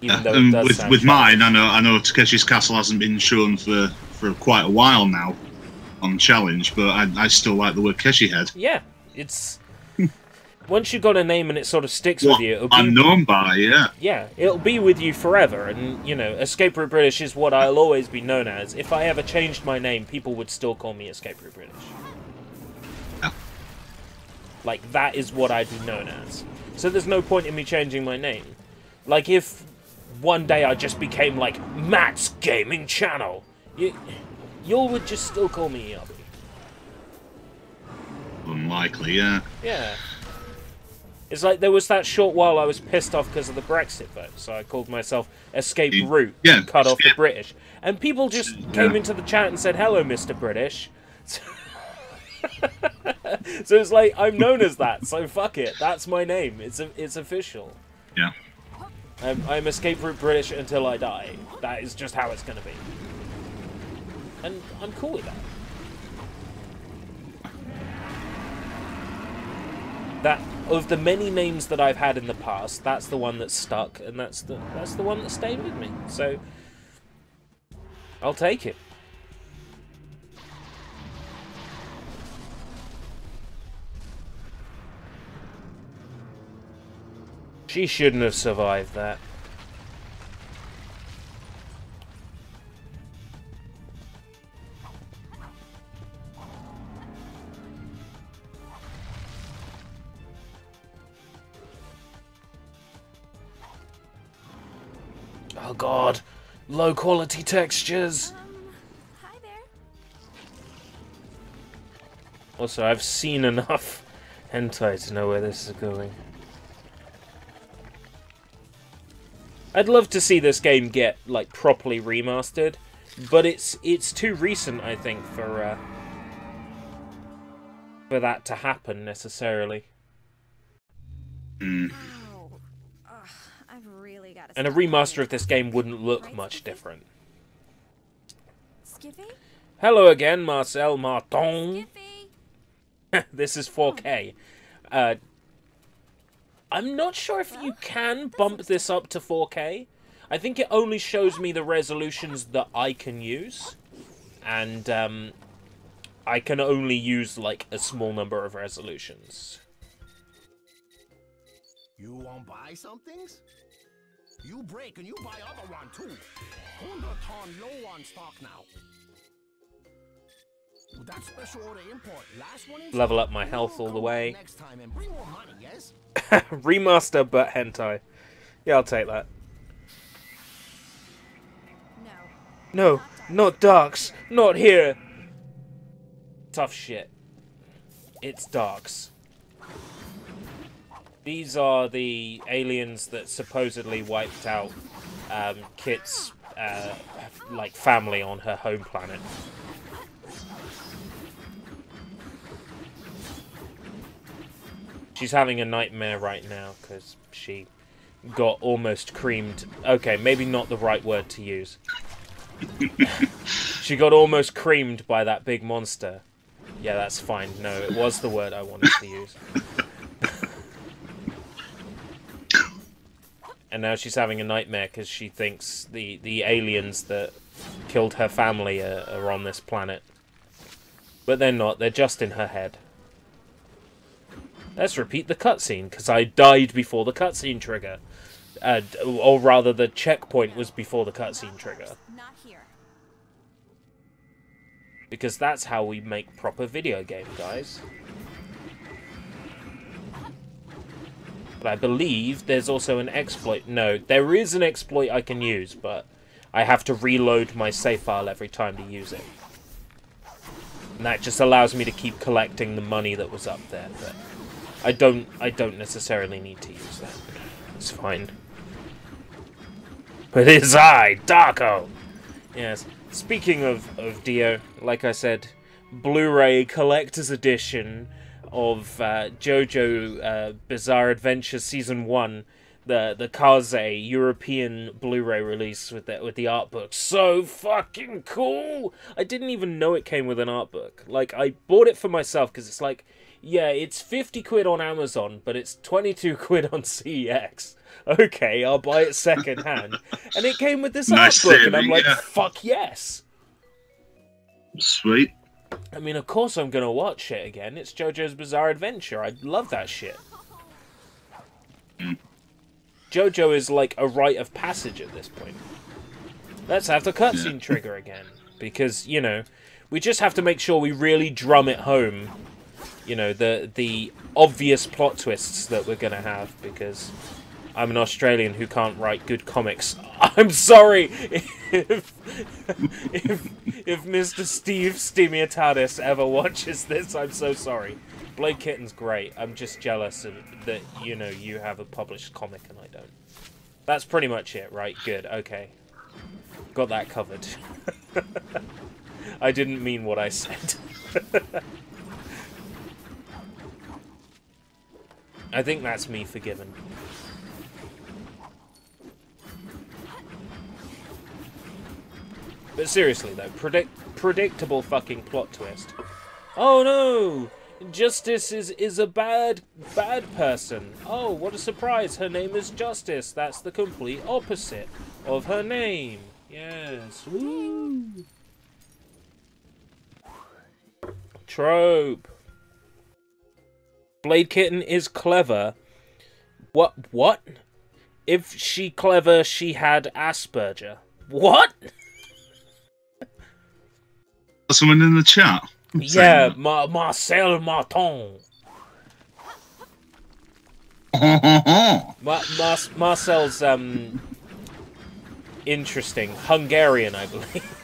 Even though it does sound with mine, I know Takeshi's Castle hasn't been shown for quite a while now on Challenge, but I still like the word Keshi Head. Yeah, it's... Once you've got a name and it sort of sticks with you... It'll be, I'm known by, yeah. Yeah, it'll be with you forever, and, you know, Escape Route British is what I'll always be known as. If I ever changed my name, people would still call me Escape Route British. Yeah. Like, that is what I'd be known as. So there's no point in me changing my name. Like, if one day I just became, like, Matt's Gaming Channel, you would just still call me Yabi. Unlikely, yeah. Yeah. It's like there was that short while I was pissed off because of the Brexit vote, so I called myself Escape Route, cut off the British. And people just came into the chat and said, hello, Mr. British. So it's like, I'm known as that, so fuck it. That's my name. It's official. Yeah. I'm Escape Route British until I die. That is just how it's going to be. And I'm cool with that. That, of the many names that I've had in the past, that's the one that stuck, and that's the one that stayed with me. So, I'll take it. She shouldn't have survived that. Oh god, low quality textures. Hi there. Also, I've seen enough hentai to know where this is going. I'd love to see this game get, like, properly remastered, but it's too recent, I think, for that to happen necessarily. Mm. I've really got to. And a remaster of this game wouldn't look much different. Skippy? Hello again, Marcel Martin. Skippy? This is 4K. I'm not sure if you can bump this up to 4K. I think it only shows me the resolutions that I can use. And, I can only use, like, a small number of resolutions. You want to buy some things? You break and you buy other one too. 100-ton low on stock now. That special order import. Last one in Level up my health all the way. next time and bring more money, yes? Remaster but hentai. Yeah, I'll take that. No, not Darks. Not here. Tough shit. It's Darks. These are the aliens that supposedly wiped out Kit's like family on her home planet. She's having a nightmare right now because she got almost creamed. Okay, maybe not the right word to use. She got almost creamed by that big monster. Yeah, that's fine. No, it was the word I wanted to use. And now she's having a nightmare because she thinks the aliens that killed her family are on this planet. But they're not. They're just in her head. Let's repeat the cutscene, because I died before the cutscene trigger. Or rather, the checkpoint was before the cutscene trigger. Not here. Because that's how we make proper video game, guys. But I believe there's also an exploit. No, there is an exploit I can use, but I have to reload my save file every time to use it. And that just allows me to keep collecting the money that was up there, but I don't necessarily need to use that. It's fine. But it is I, Darko! Yes. Speaking of Dio, like I said, Blu-ray Collector's Edition of JoJo Bizarre Adventure Season 1, the Kaze European Blu-ray release with the art book. So fucking cool! I didn't even know it came with an art book. Like, I bought it for myself because it's like, yeah, it's 50 quid on Amazon, but it's 22 quid on CEX. Okay, I'll buy it second hand. And it came with this art book, and I'm like, fuck yes! Sweet. I mean, of course I'm gonna watch it again. It's JoJo's Bizarre Adventure. I love that shit. JoJo is like a rite of passage at this point. Let's have the cutscene trigger again. Because, you know, we just have to make sure we really drum it home. You know, the obvious plot twists that we're gonna have, because I'm an Australian who can't write good comics. I'm sorry if Mr. Steve Stemiatadis ever watches this. I'm so sorry. Blade Kitten's great. I'm just jealous that, you know, you have a published comic and I don't. That's pretty much it, right? Good. Okay. Got that covered. I didn't mean what I said. I think that's me forgiven. But seriously though, predictable fucking plot twist. Oh no! Justice is a bad person. Oh, what a surprise. Her name is Justice. That's the complete opposite of her name. Yes. Woo! Trope. Blade Kitten is clever. What? If she clever, she had Asperger. What? Someone in the chat. Yeah, Marcel Martin. Marcel's interesting. Hungarian, I believe.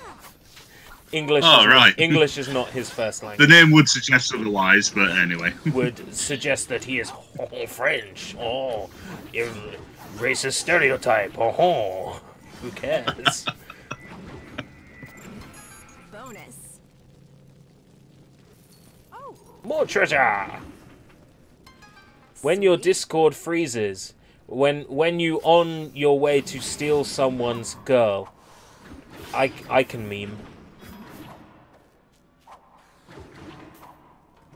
English. Oh, right. English is not his first language. The name would suggest otherwise, but anyway. Would suggest that he is French. Oh, racist stereotype. Oh, who cares? Bonus. Oh. More treasure. When your Discord freezes, when you on your way to steal someone's girl, I can meme.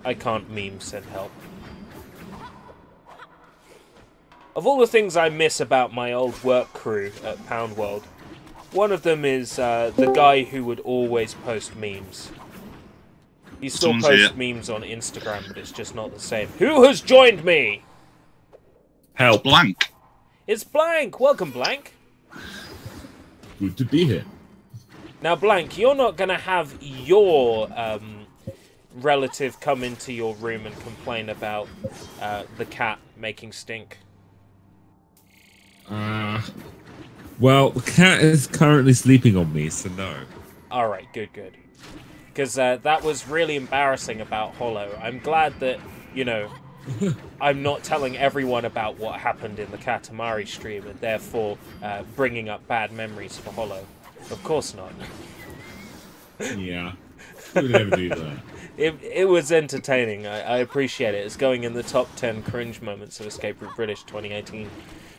I can't meme, send help. Of all the things I miss about my old work crew at Pound World, one of them is the guy who would always post memes. He still posts memes on Instagram, but it's just not the same. Who has joined me? Help. Blank. It's Blank! Welcome, Blank! good to be here. Now, Blank, you're not going to have your relative come into your room and complain about the cat making stink. Well, the cat is currently sleeping on me, so no. Alright, good. Because that was really embarrassing about Hollow. I'm glad that, you know, I'm not telling everyone about what happened in the Katamari stream and therefore bringing up bad memories for Hollow. Of course not. Yeah. Who would ever do that? It was entertaining. I appreciate it. It's going in the top 10 cringe moments of Escape Route British 2018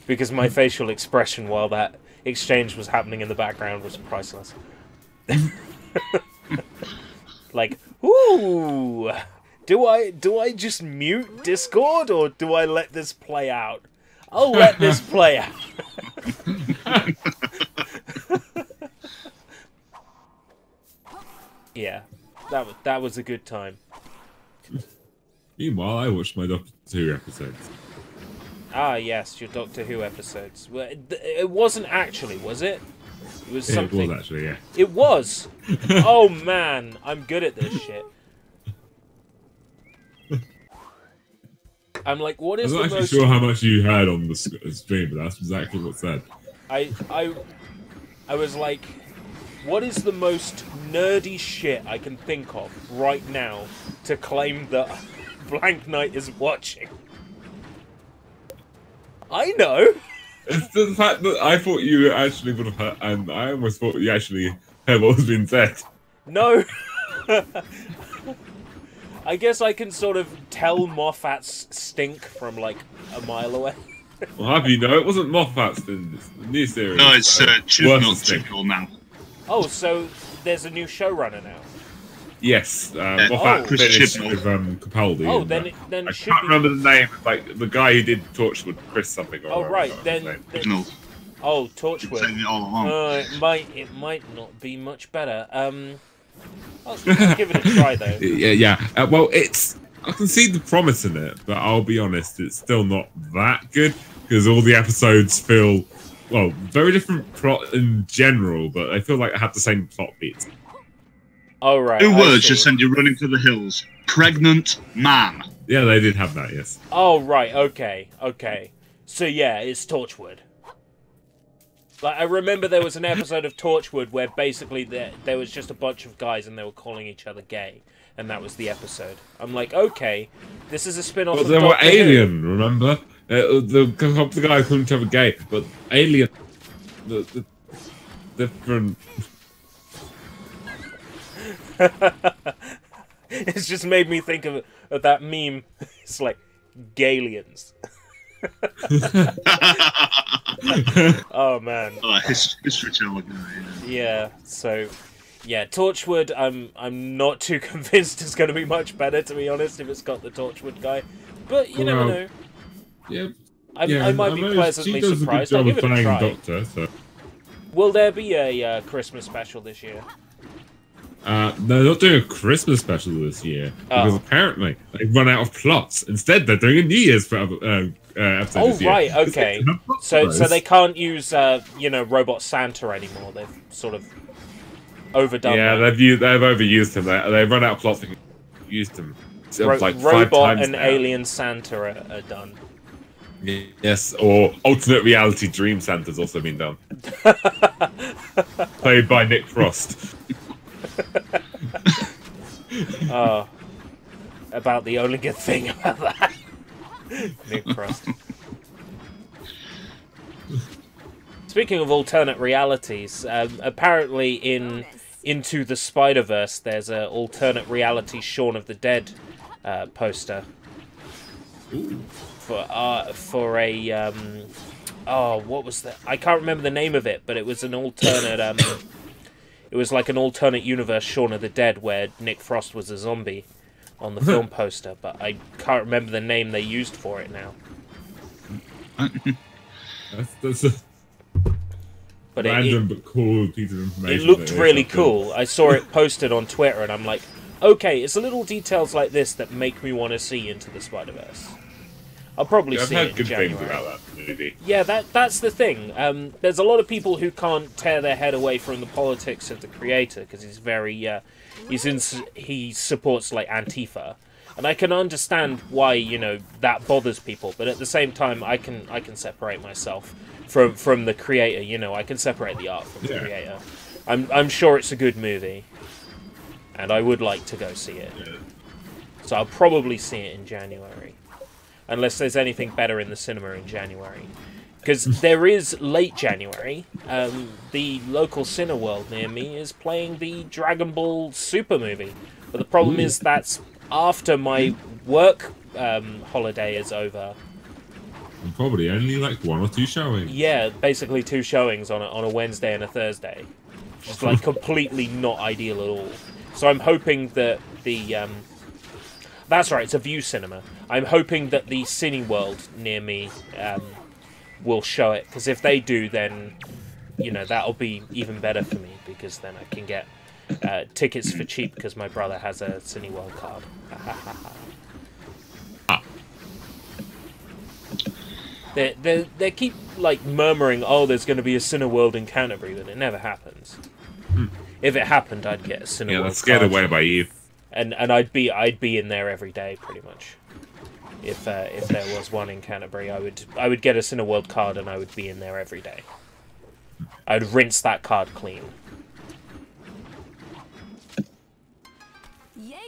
because my facial expression while that exchange was happening in the background was priceless. Like, ooh, do I just mute Discord or do I let this play out? I'll let this play out. Yeah, that was a good time. Meanwhile, I watched my Doctor Who episodes. Ah, yes, your Doctor Who episodes. Well, it wasn't actually, was it? It was something. It was actually, yeah. It was. Oh man, I'm good at this shit. I'm like, what is the most? I'm not actually sure how much you heard on the stream, but that's exactly what said. I was like, what is the most nerdy shit I can think of right now to claim that Blank Knight is watching? I know. It's the fact that I thought you actually would have heard, and I almost thought you actually heard what was being said. No. I guess I can sort of tell Moffat's stink from like a mile away. Well, have you know it wasn't Moffat's in this new series? No, it's Chibnall now. Oh, so there's a new showrunner now. Yes, Moffat finished with Capaldi. Oh, then I can't remember the name. Like the guy who did Torchwood, Chris something. Oh right, then oh, Torchwood. It might not be much better. I'll give it a try though. Yeah. Well, I can see the promise in it, but I'll be honest, it's still not that good because all the episodes feel very different plot in general, but I feel like I have the same plot beats. Oh, right. 2 words just send you running for the hills. Pregnant man. Yeah, they did have that, yes. Oh, right. Okay. So, yeah, it's Torchwood. Like, I remember there was an episode of Torchwood where basically there was just a bunch of guys and they were calling each other gay. And that was the episode. I'm like, okay, this is a spin-off of they were Doctor Alien, Who. remember? The guy calling each other gay, but Alien... The different... It's just made me think of that meme. It's like Galians. Oh man. History telling. Yeah. So, yeah, Torchwood. I'm not too convinced it's going to be much better, to be honest, if it's got the Torchwood guy. But you never know. Yeah. I might be pleasantly surprised. I'll give it a try. Doctor, so. Will there be a Christmas special this year? They're not doing a Christmas special this year because apparently they've run out of plots. Instead, they're doing a New Year's episode this year. Right, okay. So they can't use Robot Santa anymore. They've sort of overdone. Yeah, that. they've overused him. They've run out of plots. They've used him like 5 Robot times and now. Alien Santa are done. Yes, or alternate reality Dream Santa's also been done. Played by Nick Frost. About the only good thing about that. Nick Frost. Speaking of alternate realities, apparently in Into the Spider-Verse there's an alternate reality Shaun of the Dead poster. Ooh. For a what was that? I can't remember the name of it, but it was an alternate it was like an alternate universe Shaun of the Dead where Nick Frost was a zombie on the film poster, but I can't remember the name they used for it now. That's a random but cool piece of information. It looked really cool. I saw it posted on Twitter and I'm like, okay, it's little details like this that make me want to see Into the Spider-Verse. I'll probably I've see heard it in good January. things about that movie. Yeah, that's the thing. There's a lot of people who can't tear their head away from the politics of the creator because he's very he supports like Antifa, and I can understand why that bothers people. But at the same time, I can separate myself from the creator. I can separate the art from the creator. I'm sure it's a good movie, and I would like to go see it. Yeah. So I'll probably see it in January. Unless there's anything better in the cinema in January. Because there is late January. The local Cineworld near me is playing the Dragon Ball Super movie. But the problem is that's after my work holiday is over. And probably only like 1 or 2 showings. Yeah, basically 2 showings on a Wednesday and a Thursday. Which is like completely not ideal at all. So I'm hoping that the... That's right, it's a View Cinema. I'm hoping that the Cineworld near me will show it, because if they do, then, that'll be even better for me, because then I can get tickets for cheap, because my brother has a Cineworld card. They keep, like, murmuring, oh, there's going to be a Cineworld in Canterbury, but it never happens. If it happened, I'd get a Cineworld card. Yeah, that's scared away by you. And I'd be in there every day pretty much. If there was one in Canterbury, I would get a Cineworld card and I would be in there every day. I'd rinse that card clean.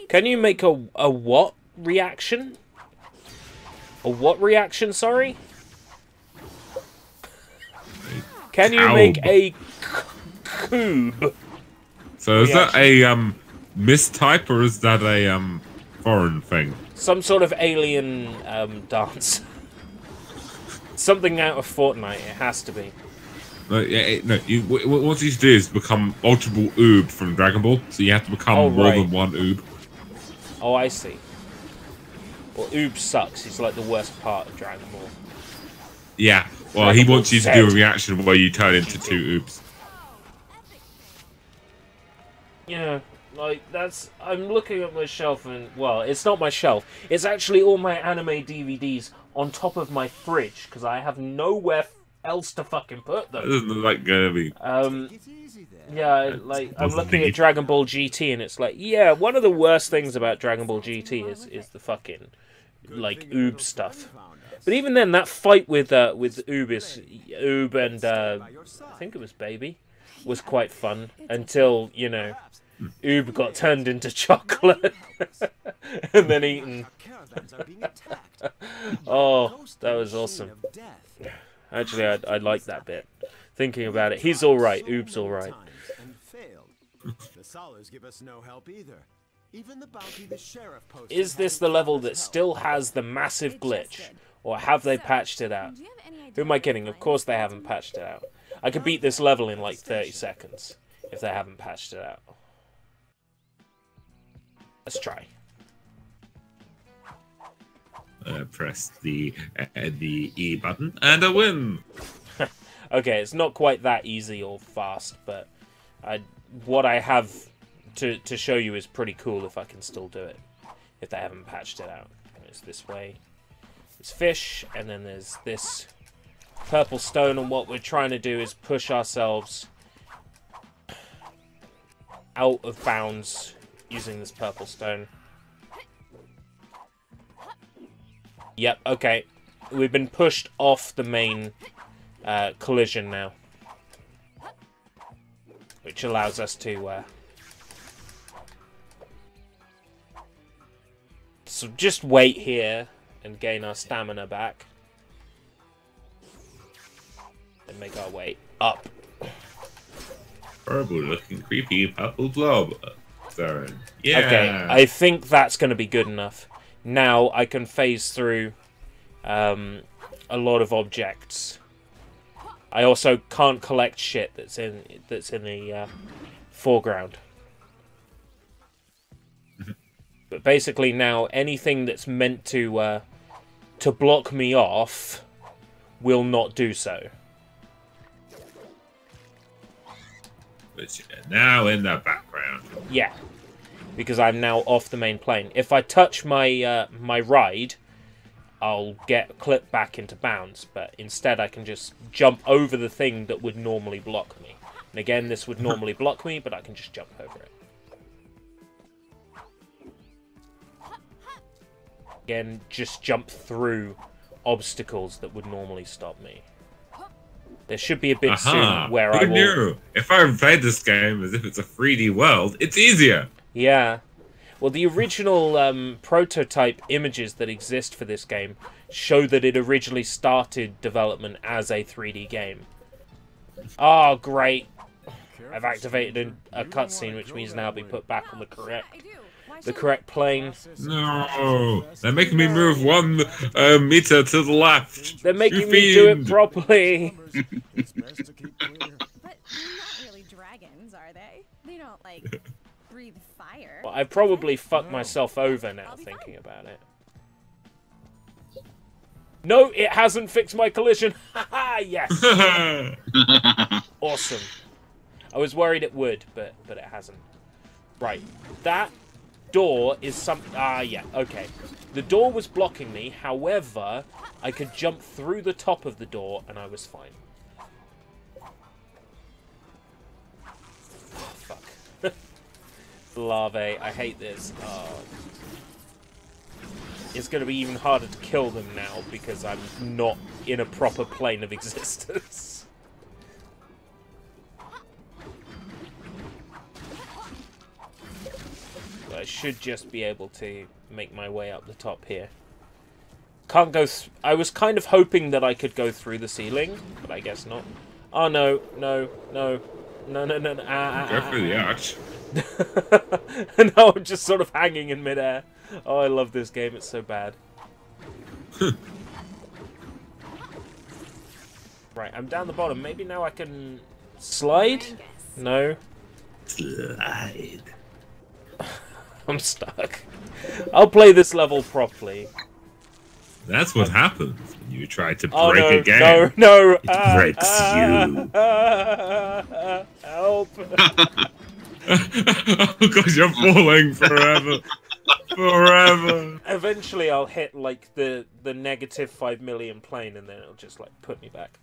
Can you make a what reaction? A what reaction? Sorry. Can you make a cube? So is that a mistype, or is that a foreign thing? Some sort of alien dance. Something out of Fortnite, it has to be. No, what you do is become multiple Oob from Dragon Ball, so you have to become more than one Oob. Oh, I see. Well, Oob sucks. He's like the worst part of Dragon Ball. Yeah, well, he wants you to do a reaction where you turn into 2 Oobs. Yeah. Like, I'm looking at my shelf and, well, it's not my shelf. It's actually all my anime DVDs on top of my fridge, because I have nowhere else to fucking put them. That doesn't like gonna be... yeah, like, I'm looking at Dragon Ball GT and it's like, yeah, one of the worst things about Dragon Ball GT is the fucking, like, Oob stuff. But even then, that fight with Oob and, I think it was Baby, was quite fun, until, Oob got turned into chocolate and then eaten. Oh, that was awesome. Actually, I like that bit. Thinking about it, he's all right. Oob's all right. The Solars give us no help either. Even the bounty the sheriff posted. Is this the level that still has the massive glitch, or have they patched it out? Who am I kidding? Of course they haven't patched it out. I could beat this level in like 30 seconds if they haven't patched it out. Let's try. Press the E button and a win. Okay, it's not quite that easy or fast, but what I have to show you is pretty cool if I can still do it. If they haven't patched it out. It's this way. There's fish, and then there's this purple stone, and what we're trying to do is push ourselves out of bounds using this purple stone. Yep, okay. We've been pushed off the main collision now. Which allows us to... So just wait here and gain our stamina back. And make our way up. Horrible looking creepy purple blob. Yeah. Okay, I think that's going to be good enough. Now I can phase through a lot of objects. I also can't collect shit that's in the foreground. But basically now anything that's meant to block me off will not do so. But now in the background. Yeah, because I'm now off the main plane. If I touch my my ride, I'll get clipped back into bounds, but instead I can just jump over the thing that would normally block me. And again, this would normally block me, but I can just jump over it. Again, just jump through obstacles that would normally stop me. There should be a bit soon where I will... knew? If I played this game as if it's a 3D world, it's easier! Yeah. Well, the original prototype images that exist for this game show that it originally started development as a 3D game. Oh, great. I've activated a cutscene, which means now I'll be put back on the correct plane. No! They're making me move 1 meter to the left! They're making me do it properly! But they're not really dragons, are they? They don't, like, breathe fire. Well, I probably fucked myself over now thinking about it. No, it hasn't fixed my collision! Haha, yes! Awesome. I was worried it would, but it hasn't. Right, that door is something... Ah, yeah, okay. The door was blocking me, however, I could jump through the top of the door and I was fine. Fuck. Larvae, I hate this. Oh. It's going to be even harder to kill them now because I'm not in a proper plane of existence. I should just be able to make my way up the top here. Can't go... I was kind of hoping that I could go through the ceiling, but I guess not. Oh, no, no, no. No, no, no, no. Go through the arch. And now I'm just sort of hanging in midair. Oh, I love this game. It's so bad. Right, I'm down the bottom. Maybe now I can slide? No. Slide. I'm stuck. I'll play this level properly. That's what happens when you try to break no, a game. No, no. It breaks you. Help. Oh god, you're falling forever. Forever. Eventually I'll hit like the negative 5 million plane and then it'll just like put me back.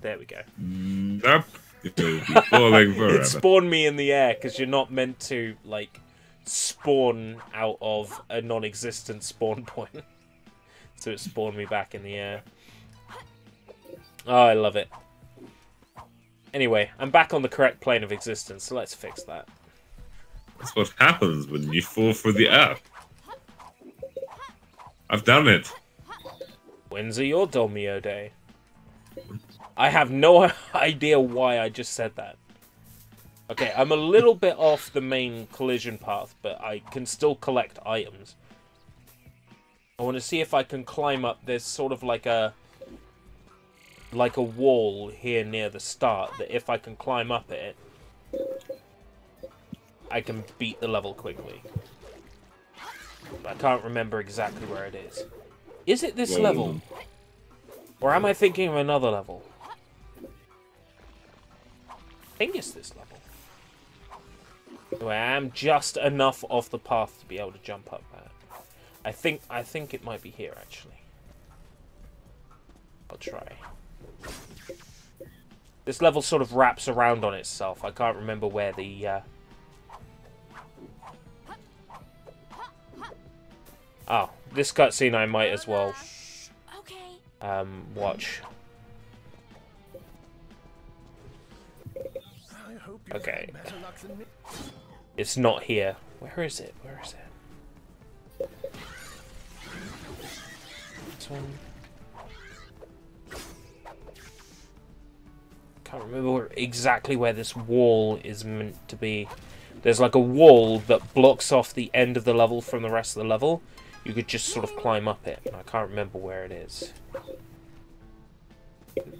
There we go. Nope. You'll be falling forever. It spawned me in the air because you're not meant to like spawn out of a non-existent spawn point. So it spawned me back in the air. Oh, I love it. Anyway, I'm back on the correct plane of existence, so let's fix that. That's what happens when you fall for the earth. I've done it. When's your Domio Day? I have no idea why I just said that. Okay, I'm a little bit off the main collision path, but I can still collect items. I want to see if I can climb up. There's sort of like a wall here near the start that if I can climb up it, I can beat the level quickly. But I can't remember exactly where it is. Is it this level? Or am I thinking of another level? I think it's this level. Anyway, I am just enough off the path to be able to jump up that. I think it might be here, actually. I'll try. This level sort of wraps around on itself. I can't remember where the... Oh, this cutscene I might as well watch. Okay. It's not here. Where is it? Where is it? This one. Can't remember exactly where this wall is meant to be. There's like a wall that blocks off the end of the level from the rest of the level. You could just sort of climb up it. And I can't remember where it is.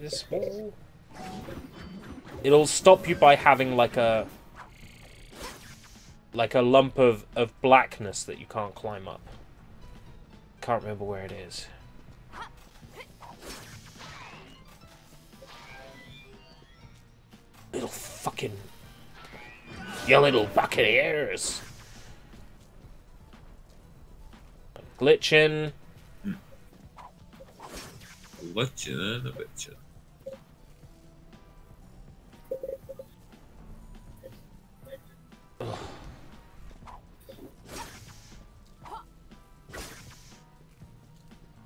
This wall? It'll stop you by having like a lump of blackness that you can't climb up. Can't remember where it is. Little fucking... You little buccaneers! Glitching. Legend of it.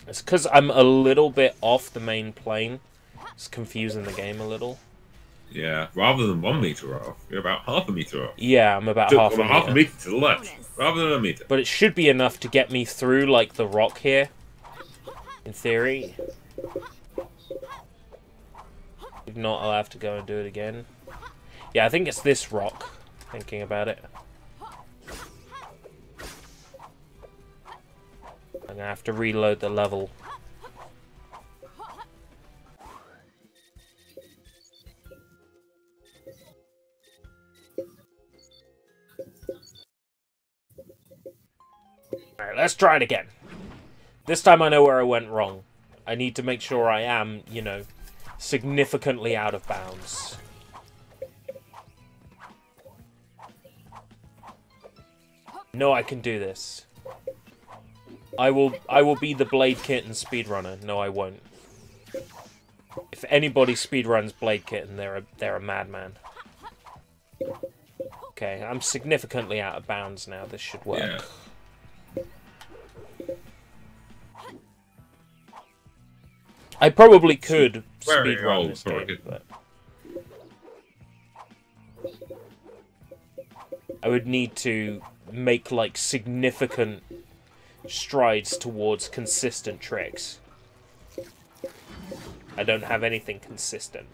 It's because I'm a little bit off the main plane. It's confusing the game a little. Yeah, rather than 1 meter off, you're about half a meter off. Yeah, I'm about half a meter. To the left, rather than a meter. But it should be enough to get me through, like, the rock here. In theory. If not, I'll have to go and do it again. Yeah, I think it's this rock, thinking about it. I'm gonna have to reload the level. Alright, let's try it again. This time I know where I went wrong. I need to make sure I am, you know, significantly out of bounds. No, I can do this. I will be the Blade Kitten speedrunner. No, I won't. If anybody speedruns Blade Kitten, they're a madman. Okay, I'm significantly out of bounds now. This should work. Yeah. I probably could speedrun this game, but I would need to make, like, significant strides towards consistent tricks. I don't have anything consistent.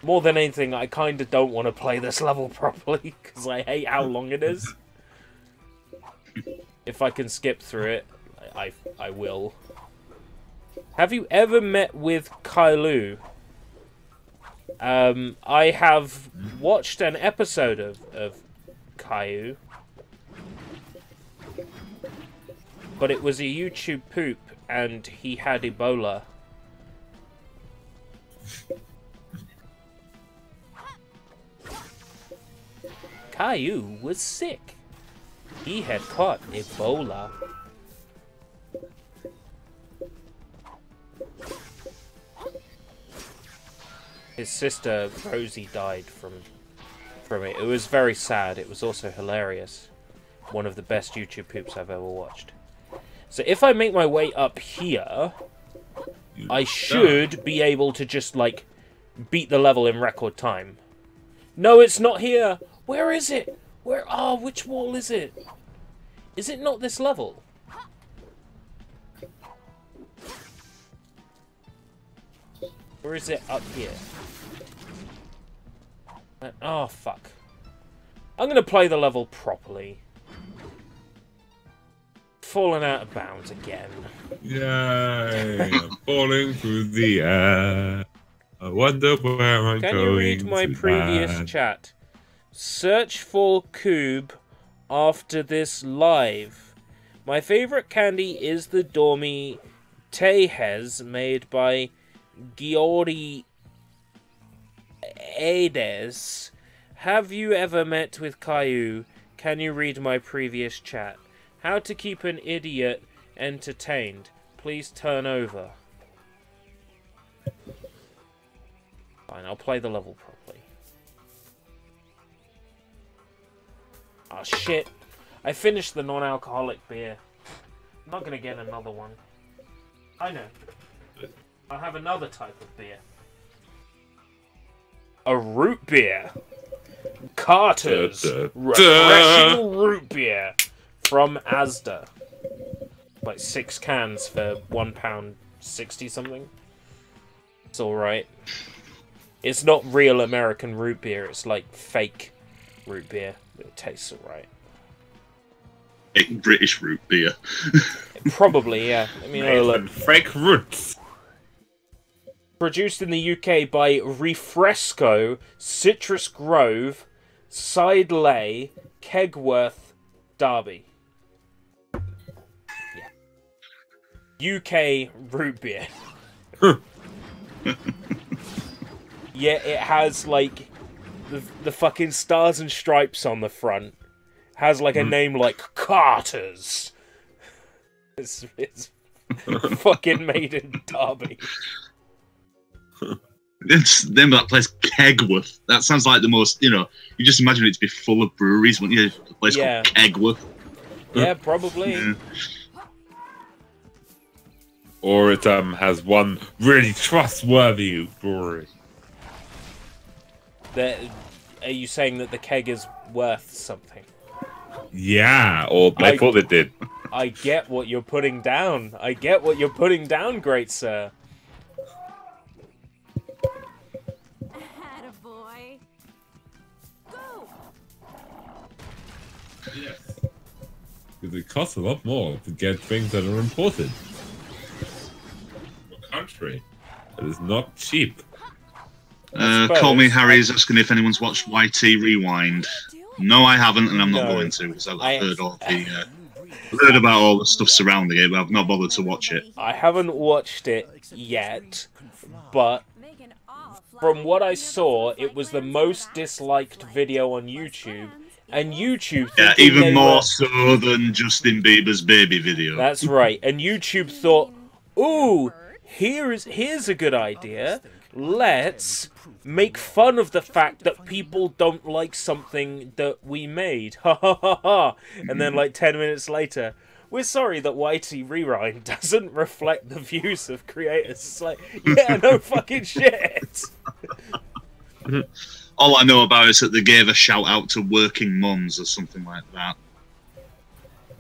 More than anything, I kind of don't want to play this level properly, because I hate how long it is. If I can skip through it, I will. Have you ever met with Kailu? I have watched an episode of Caillou, but it was a YouTube poop, and he had Ebola. Caillou was sick. He had caught Ebola. His sister Rosie died from it. It was very sad. It was also hilarious. One of the best YouTube poops I've ever watched. So if I make my way up here, I should be able to just, like, beat the level in record time. No, it's not here. Where is it? Where? Oh, which wall is it? Is it not this level? Or is it up here? Oh, fuck. I'm gonna play the level properly. Falling out of bounds again. Yay! I'm falling through the air. I wonder where I'm going. Can you read my previous chat? Search for Coob after this live. My favorite candy is the Dormy Tejes made by Giori Ades. Have you ever met with Caillou? Can you read my previous chat? How to keep an idiot entertained. Please turn over. Fine, I'll play the level properly. Oh shit. I finished the non-alcoholic beer. I'm not gonna get another one. I know. I'll have another type of beer. A root beer. Carter's refreshing root beer from Asda. Like 6 cans for £1.60 something. It's alright. It's not real American root beer, it's like fake root beer. It tastes alright. British root beer. Probably, yeah. I mean, fake roots. Produced in the UK by Refresco, Citrus Grove, Sideley, Kegworth, Derby. Yeah. UK root beer. Yeah, it has, like, the fucking stars and stripes on the front. has like a name like Carter's. It's fucking made in Derby. It's the name of that place, Kegworth. That sounds like the most, you just imagine it to be full of breweries, wouldn't you? A place called Kegworth. Yeah, probably. Yeah. Or it has one really trustworthy brewery. Are you saying that the keg is worth something? Yeah, or they thought it did. I get what you're putting down. I get what you're putting down, great sir. Attaboy. Go! Yes. Because it costs a lot more to get things that are imported. A country that is not cheap. Call Me Harry's asking if anyone's watched YT Rewind. No, I haven't, and I'm not going to, because I've heard all the... heard about all the stuff surrounding it, but I've not bothered to watch it. I haven't watched it yet, but from what I saw, it was the most disliked video on YouTube, and YouTube... Yeah, even more so than Justin Bieber's baby video. That's right, and YouTube thought, ooh, here's a good idea. Let's make fun of the fact that people don't like something that we made. Ha ha ha ha. And then like 10 minutes later, we're sorry that YT Rewind doesn't reflect the views of creators. It's like, yeah, no fucking shit. All I know about it is that they gave a shout out to working mums or something like that.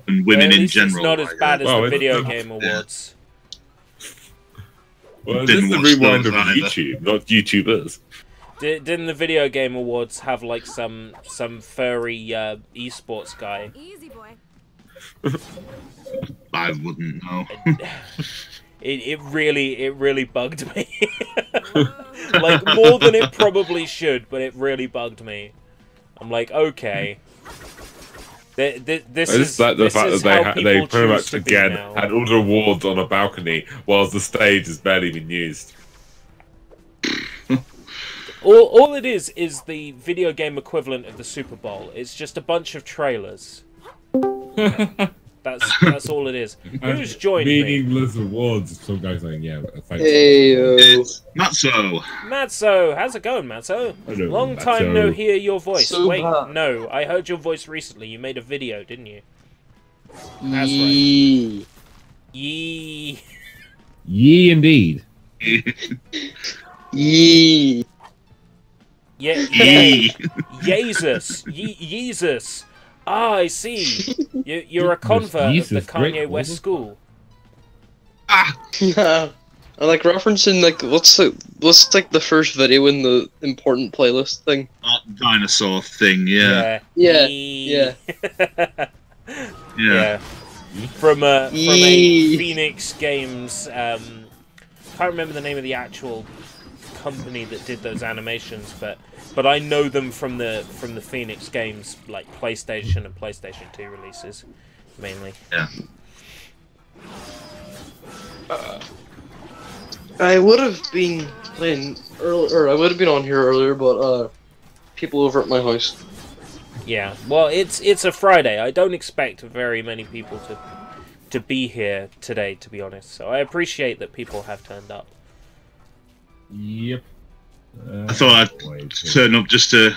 And women in general. It's not as bad as the Video Game Awards. Well, this is the rewind of YouTube, not YouTubers. Didn't the Video Game Awards have like some furry esports guy? Easy boy. I wouldn't know. It really bugged me. Like more than it probably should, but it really bugged me. I'm like, okay. This is like the fact that they pretty much again had all the awards on a balcony whilst the stage has barely been used. All it is the video game equivalent of the Super Bowl. It's just a bunch of trailers. That's all it is. Who's joined me? Meaningless awards. Some guy saying, yeah. Hey, Matzo. Matzo, how's it going, Matzo? Hello, Long Matzo. time no hear your voice. So Wait, bad. no, I heard your voice recently. You made a video, didn't you? That's Yee. right. Yee. Yee indeed. Yee. Yeah. Jesus. Jesus. Ah, I see. You're a convert of the Kanye West school. Yeah. I like referencing like what's like the first video in the important playlist thing. That dinosaur thing, yeah. Yeah. Yeah. From a Phoenix Games. Can't remember the name of the actual company that did those animations, but I know them from the Phoenix Games, like PlayStation and PlayStation 2 releases, mainly. Yeah. I would have been playing earlier. I would have been on here earlier, but people over at my house. Yeah. Well, it's a Friday. I don't expect very many people to be here today, to be honest. So I appreciate that people have turned up. Yep. I thought I'd turn up just to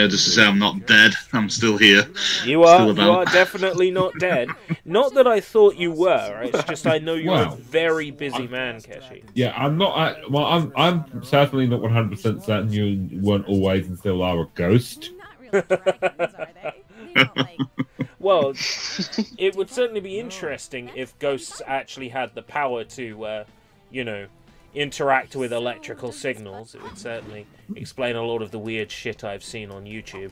say I'm not dead. I'm still here. You are definitely not dead. Not that I thought you were. It's just I know you're a very busy man, Keshi. Yeah, I'm not. I'm certainly not 100% certain you weren't always and still are a ghost. Not really dragons, are they? They don't, like... Well, it would certainly be interesting if ghosts actually had the power to, interact with electrical signals. It would certainly explain a lot of the weird shit I've seen on YouTube.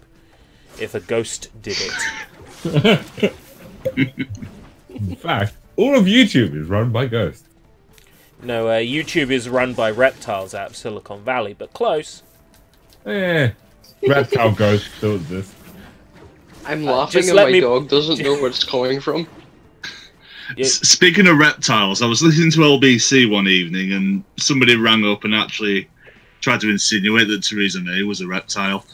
If a ghost did it. In fact, all of YouTube is run by ghosts. No, YouTube is run by reptiles out of Silicon Valley, but close. Reptile ghosts still exist. I'm laughing and my dog doesn't know where it's coming from. Speaking of reptiles, I was listening to LBC one evening and somebody rang up and actually tried to insinuate that Theresa May was a reptile.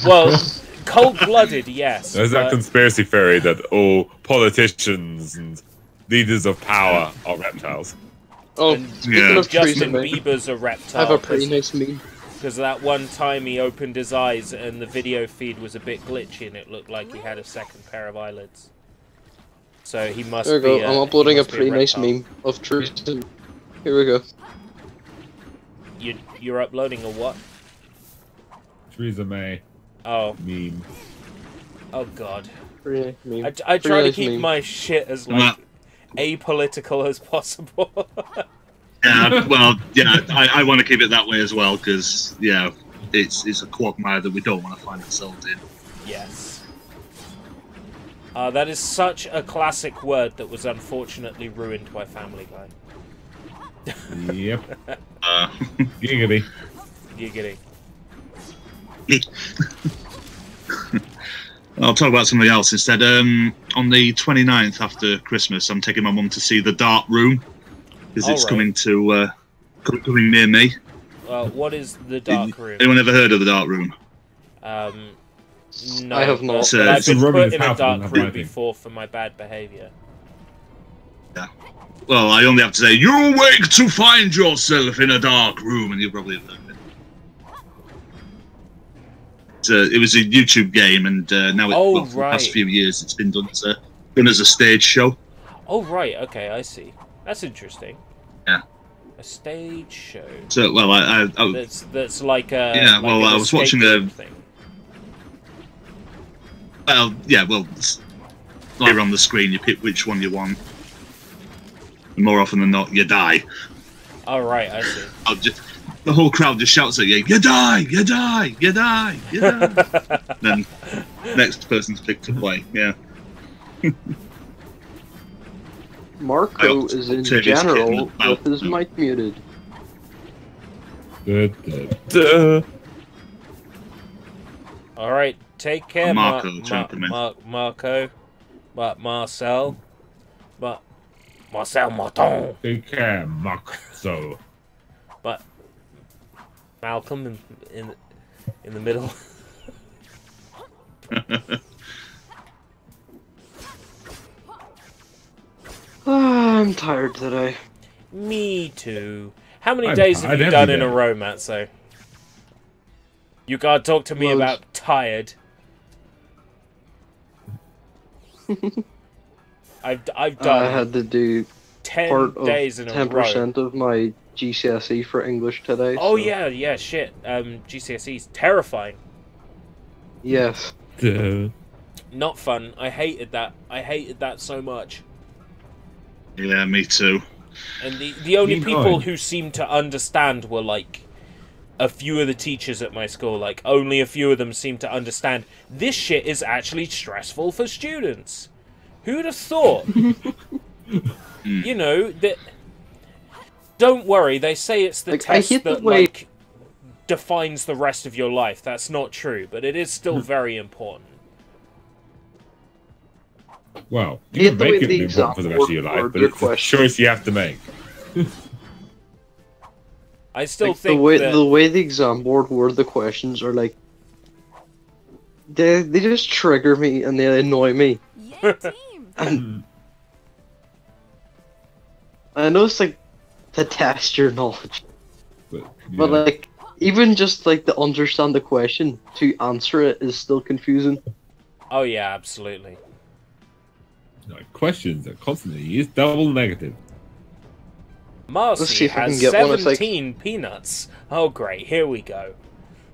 Well, Cold-blooded, yes. There's that conspiracy theory that all politicians and leaders of power are reptiles. Oh, speaking of Justin Bieber's a reptile. I have a pretty nice meme. Because that one time he opened his eyes and the video feed was a bit glitchy and it looked like he had a second pair of eyelids. So he must be. There we go. I'm uploading a pretty nice meme of Theresa. Here we go. You're uploading a what? Theresa May. Oh. Meme. Oh god. Pretty meme. I try to nice keep meme. my shit as like apolitical as possible. Yeah, well, yeah, I want to keep it that way as well because yeah, it's a quagmire that we don't want to find ourselves in. Yes. That is such a classic word that was unfortunately ruined by Family Guy. Yep. Giggity. Giggity. I'll talk about something else instead. On the 29th after Christmas, I'm taking my mum to see The Dark Room because it's coming near me. What is The Dark Room? Anyone ever heard of The Dark Room? No, I have not. I've been put in a dark room before for my bad behaviour. Yeah. Well, I only have to say, you awake to find yourself in a dark room, and you'll probably have heard it. It was a YouTube game, and now for the past few years it's been done as a stage show. Oh right, okay, I see. That's interesting. Yeah. A stage show. So well, that's like a I was watching a thing. Well, yeah, well, later on the screen you pick which one you want. And more often than not, you die. Oh right, I see. The whole crowd just shouts at you, "You die! You die! You die! You die!" Then next person's picked to play. Yeah. Marco is in general with his mic muted. All right, take care, Marco. Marcel, Marcel Martin. Take care, Marco. But Malcolm in the middle. I'm tired today. Me too. How many days have you done in a row, Matzo? You gotta talk to me about tired. I've done. I had to do 10 days in a row. 10% of my GCSE for English today. Oh yeah, shit. GCSE's terrifying. Yes. Not fun. I hated that. I hated that so much. Yeah, me too. And the only people who seemed to understand were like a few of the teachers at my school. Like only a few of them seemed to understand this shit is actually stressful for students. Who'd have thought? You know that. Don't worry. They say it's the test that like defines the rest of your life. That's not true, but it is still very important. Well, you can make it important for the rest of your life, but it's a choice you have to make. I still think the way the exam board word the questions are like they just trigger me and they annoy me. And I know it's like to test your knowledge, but like even just like to understand the question to answer it is still confusing. Oh yeah, absolutely. Like, questions are constantly used double negative. Marcy has 17 peanuts. Oh great, here we go.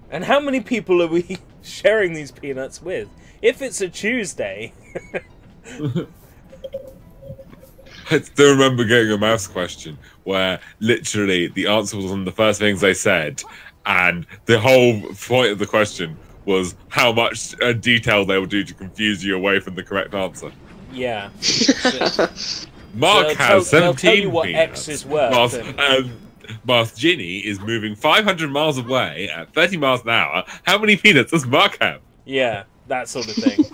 And how many people are we sharing these peanuts with? If it's a Tuesday. I still remember getting a maths question where literally the answer was one of the first things they said, and the whole point of the question was how much detail they would do to confuse you away from the correct answer. Yeah. Mark has 17 they'll tell you what peanuts. X is worth. Whilst Ginny is moving 500 miles away at 30 miles an hour, how many peanuts does Mark have? Yeah, that sort of thing.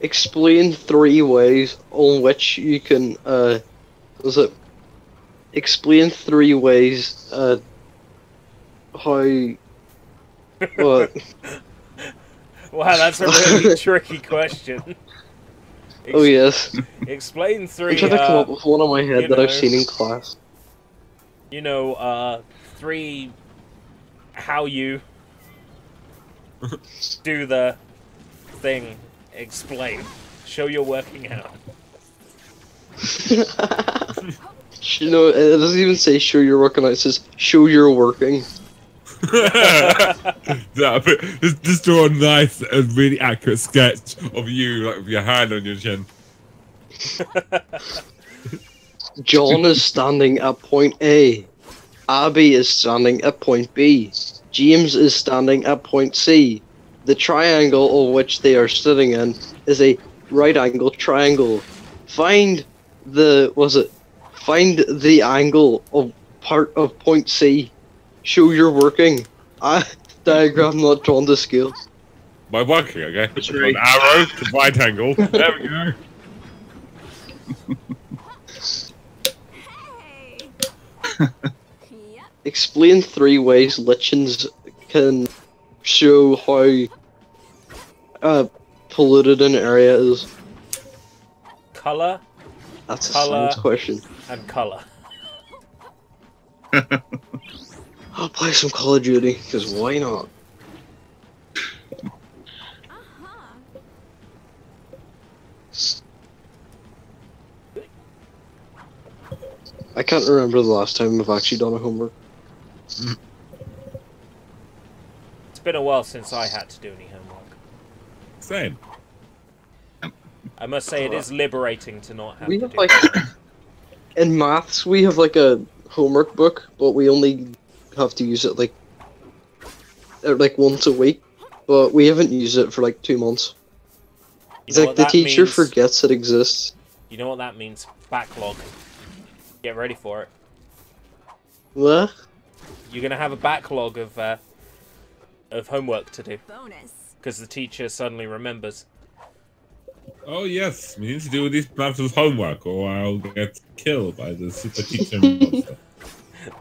Explain 3 ways on which you can, explain 3 ways, how... What? Wow, that's a really tricky question. Oh yes. Explain 3. I'm trying to come up with one in my head that I've seen in class. You know, 3. How you do the thing. Explain. Show you're working out. You know, it doesn't even say show you're working out, it says show you're working. Just draw a nice and really accurate sketch of you, like with your hand on your chin. John is standing at point A. Abby is standing at point B. James is standing at point C. The triangle of which they are sitting in is a right angle triangle. Find the angle of part of point C. Show you're working. Diagram not drawn to scale. By working, okay? An arrow to right angle. There we go. Explain 3 ways lichens can show how polluted an area is. Color. That's a science question. And color. I'll play some Call of Duty, because why not? I can't remember the last time I've actually done a homework. It's been a while since I had to do any homework. Same. I must say it is liberating to not have to do in maths, we have like a homework book, but we only have to use it like once a week. But we haven't used it for like 2 months. It's like the teacher forgets it exists. You know what that means? Backlog. Get ready for it. What? You're gonna have a backlog of homework to do. Bonus. Because the teacher suddenly remembers. Oh yes, we need to do these matters of homework, or I'll get killed by the super teacher monster.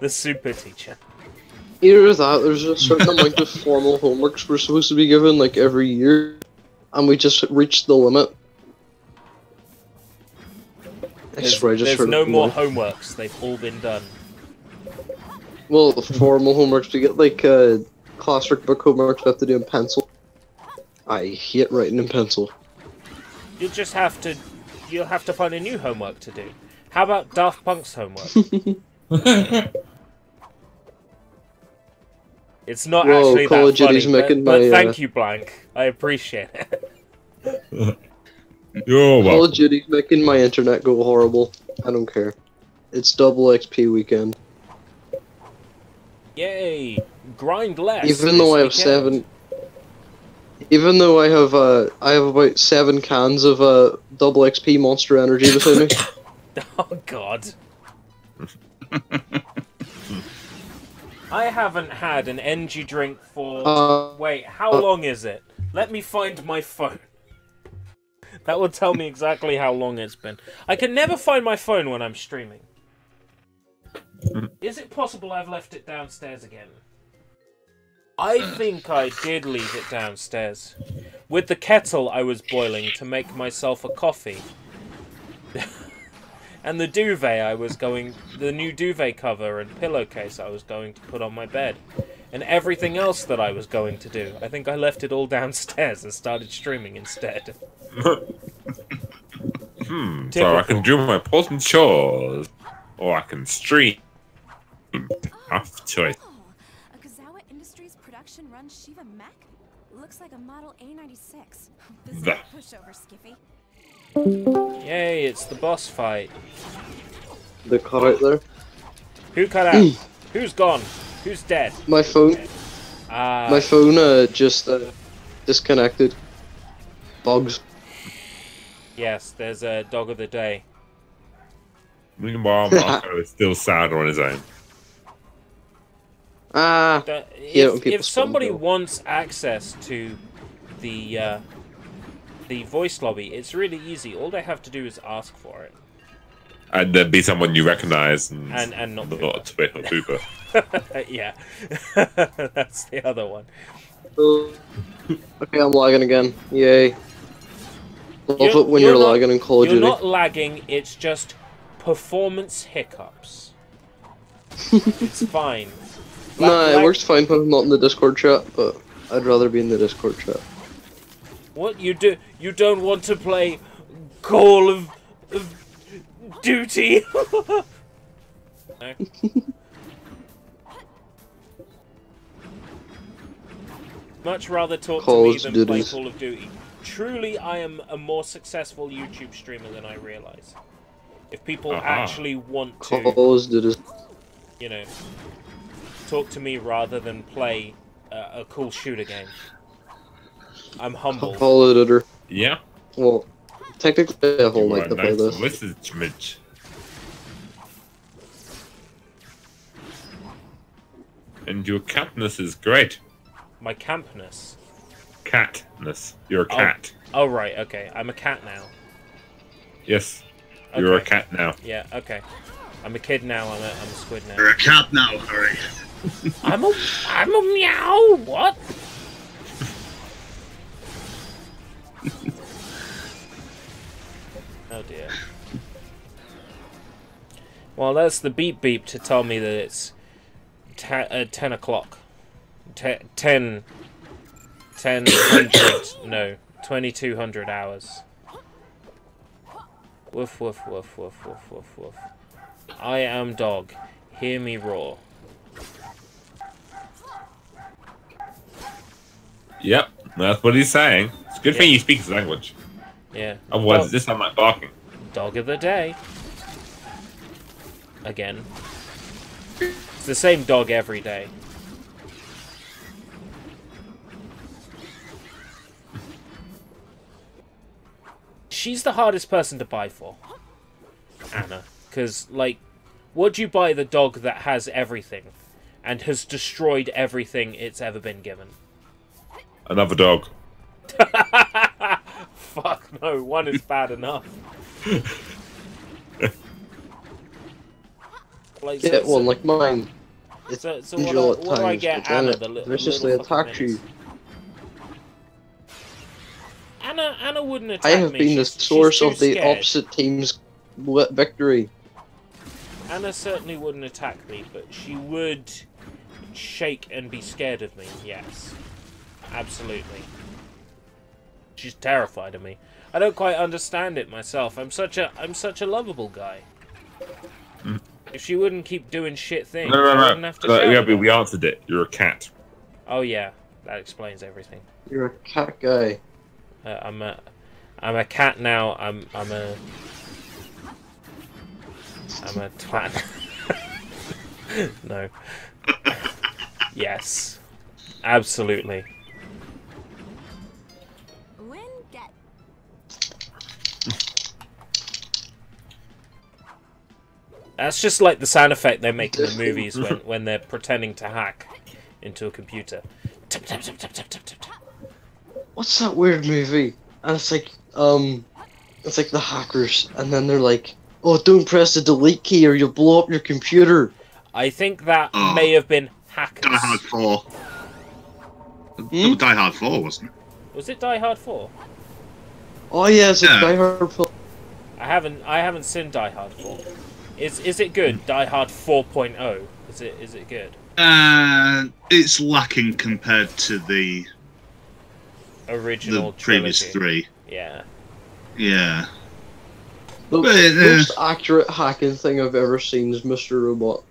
The super teacher. Either that, there's a certain amount of formal homeworks we're supposed to be given like every year, and we just reached the limit. There's no more homeworks, they've all been done. Well, the formal homeworks, we get like classic book homeworks we have to do in pencil. I hate writing in pencil. You'll have to find a new homework to do. How about Daft Punk's homework? It's not actually that funny, but thank you, Blank. I appreciate it. You're welcome. Call of Duty's making my internet go horrible. I don't care. It's double XP weekend. Yay! Grind less. Even though I have weekend. Even though I have about 7 cans of double XP Monster Energy beside me. Oh God. I haven't had an energy drink for... Wait, how long is it? Let me find my phone. That will tell me exactly how long it's been. I can never find my phone when I'm streaming. Is it possible I've left it downstairs again? I think I did leave it downstairs. With the kettle I was boiling to make myself a coffee. And the duvet the new duvet cover and pillowcase I was going to put on my bed. And everything else that I was going to do. I think I left it all downstairs and started streaming instead. So I can do my important chores. Or I can stream. Tough choice. A Kazawa Industries production run Shiva mech? Looks like a model A96. This is a pushover, Skiffy. Yay, it's the boss fight. The cut out there. Who cut out? Who's gone? Who's dead? My phone. My phone just disconnected. Bugs. Yes, there's a dog of the day. Meanwhile, Marco is still sad on his own. If somebody wants access to the voice lobby, it's really easy. All they have to do is ask for it. And then be someone you recognise and not Twit or Pooper. Yeah, that's the other one. Okay, I'm lagging again. Yay. Love it when you're lagging in Call of Duty. You're not lagging, it's just performance hiccups. It's fine. It works fine when I'm not in the Discord chat, but I'd rather be in the Discord chat. What you do? You don't want to play Call of Duty? No. Much rather talk to me than play Call of Duty. Truly, I am a more successful YouTube streamer than I realize. If people actually want to, you know, talk to me rather than play a cool shooter game, I'm humble. Call editor. Yeah. Well, technically, a whole night to play this. And your catness is great. My campness? Catness. You're a cat. Oh, right, okay. I'm a cat now. Yes. You're a cat now. Yeah, okay. I'm a kid now, I'm a squid now. You're a cat now, Harry. I'm a meow! What? Oh dear. Well, that's the beep beep to tell me that it's 10 o'clock. 1000, no, 2200 hours. Woof, woof, woof, woof, woof, woof, woof. I am dog. Hear me roar. Yep, that's what he's saying. It's a good thing you speak his language. Yeah. Otherwise, it just sounds like barking. Dog of the day. Again. It's the same dog every day. She's the hardest person to buy for, Anna. Because, like, would you buy the dog that has everything and has destroyed everything it's ever been given? Another dog. Fuck no, one is bad enough. Like, Get one like mine. So what do I get Anna, the viciously attacks you. Anna wouldn't attack me. I have been the source of the opposite team's victory. Anna certainly wouldn't attack me, but she would shake and be scared of me, yes. Absolutely. She's terrified of me. I don't quite understand it myself. I'm such a lovable guy. Mm. If she wouldn't keep doing shit things, no. I wouldn't have to shout but we answered it. You're a cat. Oh yeah, that explains everything. You're a cat guy. I'm a cat now. I'm a twat. No. Yes. Absolutely. That's just like the sound effect they make in the movies when they're pretending to hack into a computer. Tap, tap, tap, tap, tap, tap, tap. What's that weird movie? And it's like the hackers, and then they're like, "Oh, don't press the delete key or you'll blow up your computer." I think that may have been hackers. Die Hard 4. Die Hard 4, wasn't it? Was it Die Hard 4? Oh yeah, it's Die Hard 4. I haven't seen Die Hard 4. Is it good? Die Hard 4.0. Is it good? It's lacking compared to the original previous trilogy. 3. Yeah. Yeah. The most accurate hacking thing I've ever seen is Mr. Robot.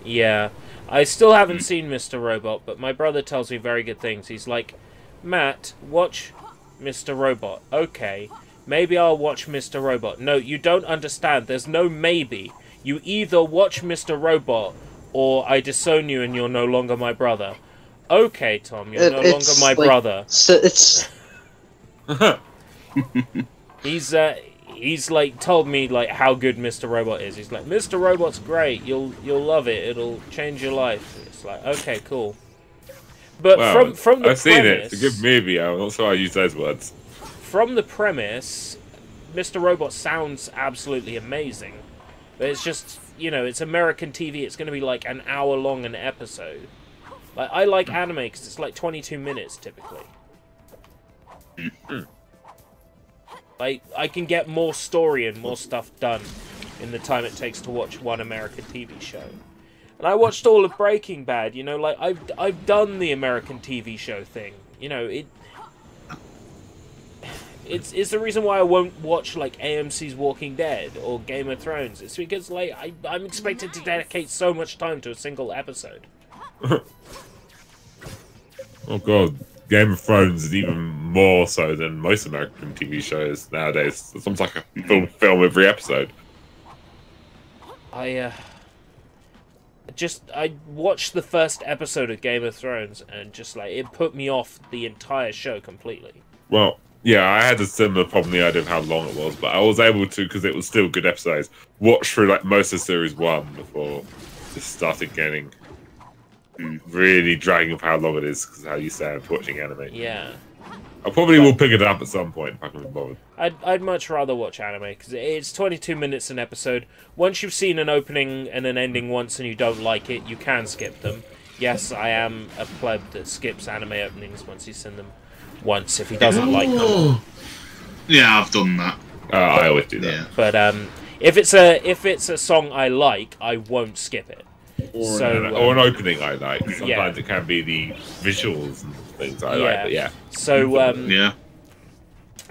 Yeah. I still haven't seen Mr. Robot, but my brother tells me very good things. He's like, Matt, watch Mr. Robot. Okay. Maybe I'll watch Mr. Robot. No, you don't understand. There's no maybe. You either watch Mr. Robot, or I disown you and you're no longer my brother. Okay, Tom, you're no longer my brother. It's... He's like told me like how good Mr. Robot is. He's like, Mr. Robot's great. You'll love it. It'll change your life. It's like, okay, cool. But well, from the I've seen it. It's a good movie. I'm not sure I use those words. From the premise, Mr. Robot sounds absolutely amazing. But it's just, you know, it's American TV. It's going to be like an hour long an episode. Like, I like anime because it's like 22 minutes typically. Like, I can get more story and more stuff done in the time it takes to watch one American TV show. And I watched all of Breaking Bad, you know, like, I've done the American TV show thing. You know, it's the reason why I won't watch, like, AMC's Walking Dead or Game of Thrones. It's because, like, I'm expected to dedicate so much time to a single episode. Oh god, Game of Thrones is even more so than most American TV shows nowadays. It's almost like a full film every episode. I watched the first episode of Game of Thrones and just, like, it put me off the entire show completely. Well, yeah, I had a similar problem, the idea of how long it was, but I was able to, because it was still good episodes, watch through, like, most of Series 1 before it started getting really dragging of how long it is, because how you sound watching anime. Yeah. I probably will pick it up at some point if I can be bothered. I'd much rather watch anime, because it's 22 minutes an episode. Once you've seen an opening and an ending once and you don't like it, you can skip them. Yes, I am a pleb that skips anime openings once he's seen them once if he doesn't like them. Yeah, I've done that. I always do that. Yeah. But if it's a song I like, I won't skip it. Or an opening I like. Sometimes it can be the visuals and things I like. But yeah. So yeah.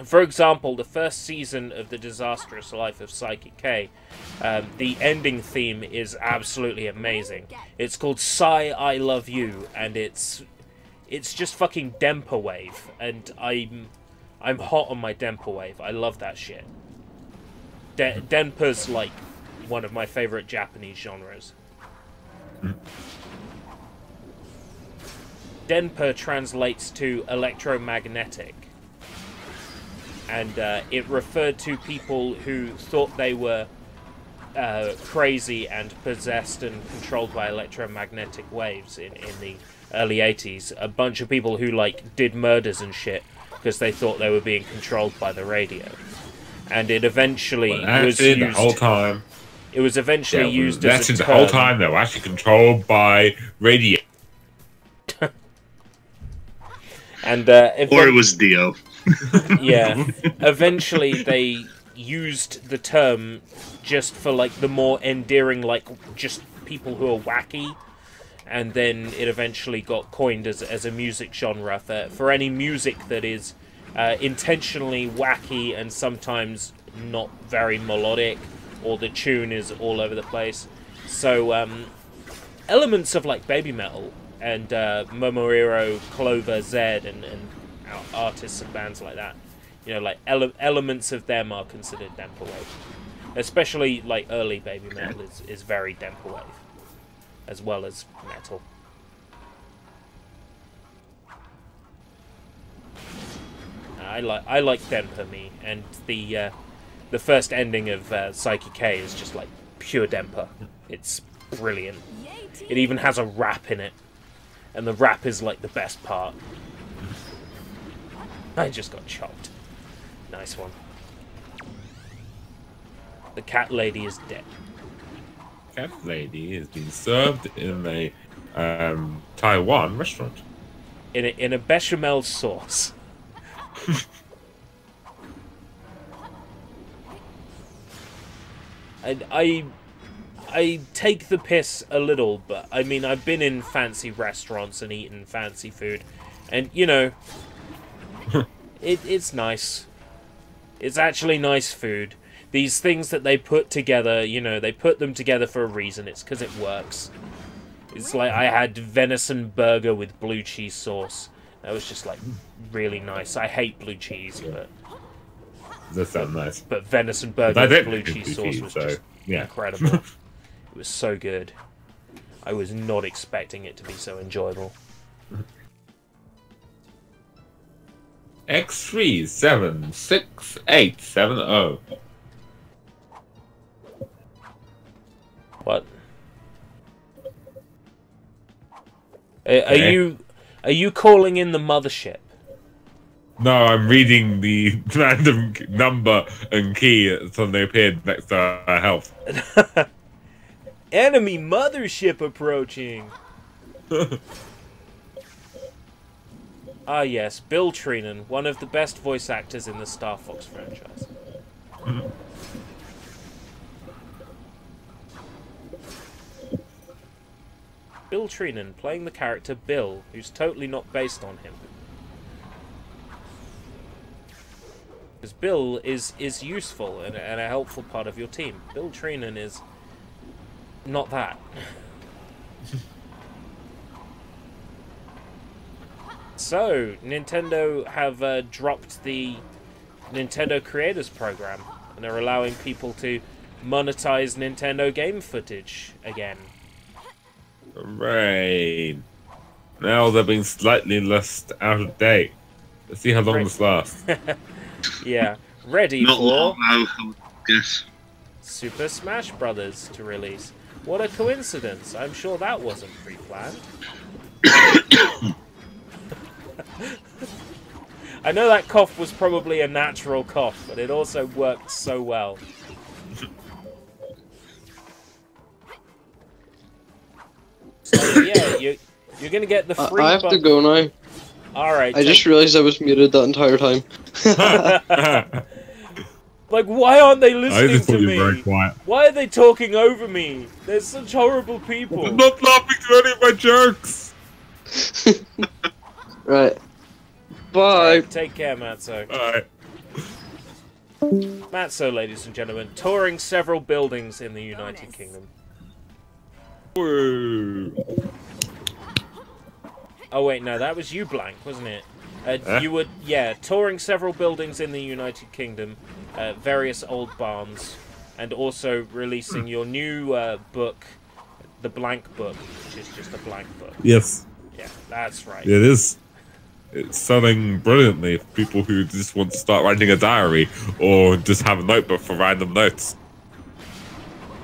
For example, the first season of The Disastrous Life of Psychic K, the ending theme is absolutely amazing. It's called Sigh I Love You, and it's just fucking Denpa Wave, and I'm hot on my Denpa Wave. I love that shit. Denpa's like one of my favorite Japanese genres. Denpa translates to electromagnetic, and it referred to people who thought they were crazy and possessed and controlled by electromagnetic waves in the early 80s. A bunch of people who, like, did murders and shit because they thought they were being controlled by the radio. And it eventually was used... the whole time. It was eventually used as a term. The whole time they were actually controlled by radio. And or it was Dio. Yeah. Eventually they used the term just for, like, the more endearing, like, just people who are wacky. And then it eventually got coined as a music genre for any music that is intentionally wacky and sometimes not very melodic, or the tune is all over the place. So elements of, like, baby metal and Momohiro, Clover, Zed, and artists and bands like that, you know, like elements of them are considered Denpa Wave. Especially, like, early baby metal is very Denpa Wave, as well as metal. I like Denpa me, and the first ending of Psyche K is just, like, pure Denpa. It's brilliant. It even has a rap in it, and the rap is, like, the best part. I just got chopped. Nice one. The cat lady is dead. Cat lady is being served in a Taiwan restaurant. In a bechamel sauce. And I take the piss a little, but I mean, I've been in fancy restaurants and eaten fancy food, and, you know, it's nice. It's actually nice food. These things that they put together, you know, they put them together for a reason. It's because it works. It's like I had venison burger with blue cheese sauce. That was just, like, really nice. I hate blue cheese, but... That sounds nice. But venison burger with blue cheese sauce was just incredible. It was so good. I was not expecting it to be so enjoyable. X376870. What? Are you calling in the mothership? No, I'm reading the random number and key suddenly appeared next to our health. Enemy mothership approaching. Ah yes, Bill Treenan, one of the best voice actors in the Star Fox franchise. Bill Treenan playing the character Bill, who's totally not based on him. Because Bill is useful and a helpful part of your team. Bill Treenan is not that. So, Nintendo have dropped the Nintendo Creators Program and are allowing people to monetize Nintendo game footage again. Hooray! Now they're being slightly less out of date. Let's see how long this lasts. Yeah, ready Not for long, I would guess. Super Smash Brothers to release. What a coincidence! I'm sure that wasn't pre-planned. I know that cough was probably a natural cough, but it also worked so well. So yeah, you're gonna get the free. I have to go now. All right. I just realized I was muted that entire time. Like, why aren't they listening to me? Very quiet. Why are they talking over me? They're such horrible people. I'm not laughing to any of my jokes. Right. Bye. Right, take care, Matzo. Bye. Matzo, ladies and gentlemen, touring several buildings in the United Kingdom. Woo. Oh wait, no, that was you, Blank, wasn't it? You were, yeah, touring several buildings in the United Kingdom, various old barns, and also releasing your new book, The Blank Book, which is just a blank book. Yes. Yeah, that's right. It is. It's selling brilliantly for people who just want to start writing a diary or just have a notebook for random notes.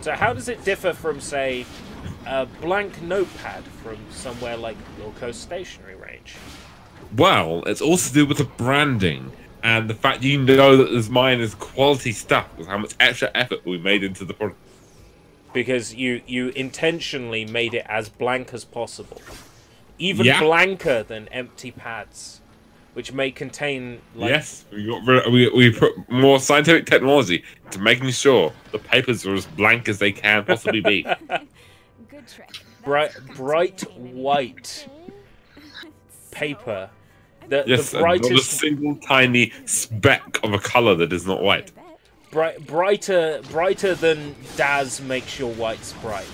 So how does it differ from, say, a blank notepad from somewhere like Wilco Stationery Range? Well, it's also to do with the branding and the fact you know that this mine is quality stuff with how much extra effort we made into the product. Because you intentionally made it as blank as possible. Even Yeah. blanker than empty pads, which may contain, like... Yes, we put more scientific technology to making sure the papers are as blank as they can possibly be. Good trick. Bright white paper. Yes, the brightest... not a single tiny speck of a colour that is not white. Brighter than Daz makes your whites bright.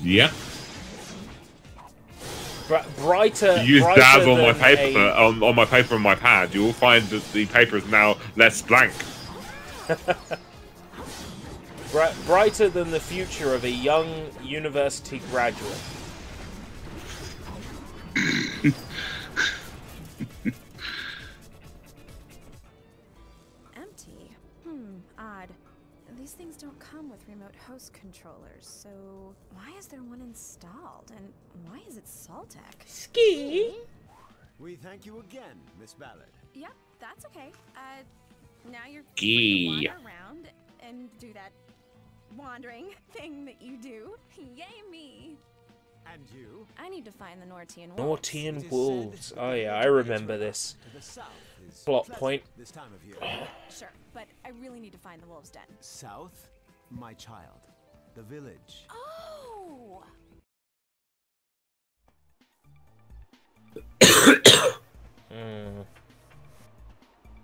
Yeah. Brighter. If you use brighter Daz on my than paper on my paper on my pad, you will find that the paper is now less blank. Brighter than the future of a young university graduate. Empty. Odd. These things don't come with remote host controllers, so why is there one installed? And why is it Saltec? Ski? We thank you again, Miss Ballard. Yep, that's okay. Now you're Gee. free to wander around and do that wandering thing that you do. Yay me! And you? I need to find the Nortian wolves. Nortian wolves. Oh yeah, I remember this plot point. This time of year. Sure, but I really need to find the wolves' den. South, my child. The village. Oh!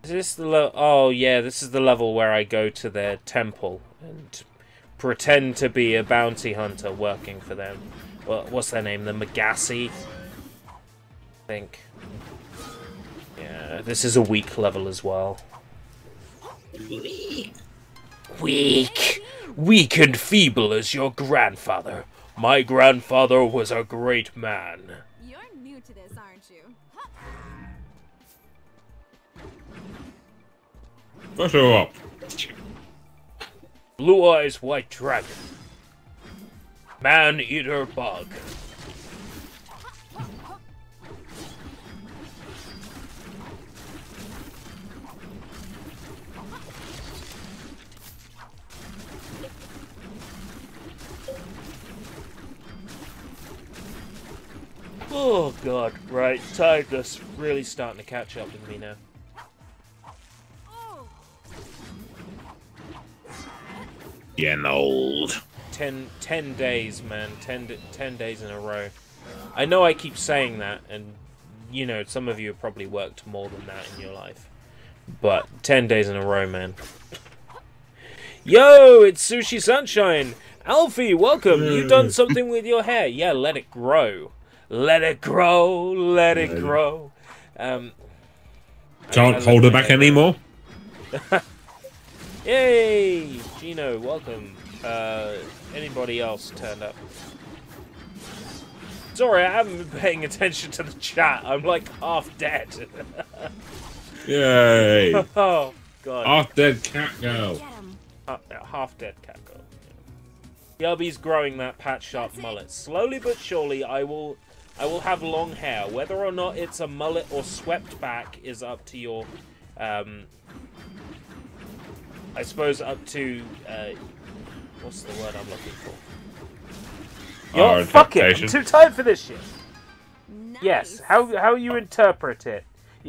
Is this the oh yeah, this is the level where I go to their temple and pretend to be a bounty hunter working for them. Well, what's their name? The Magassi? I think. Yeah, this is a weak level as well. Weak. Weak and feeble as your grandfather. My grandfather was a great man. You're new to this, aren't you? Photo up. Blue Eyes White Dragon. Man-Eater Bug. Oh god, right, tiredness really starting to catch up with me now. Getting old. 10 days, man. 10 days in a row. I know I keep saying that, and, you know, some of you have probably worked more than that in your life. But 10 days in a row, man. Yo, it's Sushi Sunshine! Alfie, welcome! You done something with your hair? Yeah, let it grow. Let it grow, let it grow. Can't hold her back anymore? Yay! Gino, welcome. Anybody else turned up? Sorry, I haven't been paying attention to the chat. I'm like half dead. Yay! Oh, God. Half dead cat girl. Half dead cat girl. Yeah. Yubby's growing that patch sharp mullet. Slowly but surely, I will have long hair. Whether or not it's a mullet or swept back is up to your, I suppose up to, what's the word I'm looking for? Yo, fuck it! I'm too tired for this shit! Nice. Yes, how you interpret it.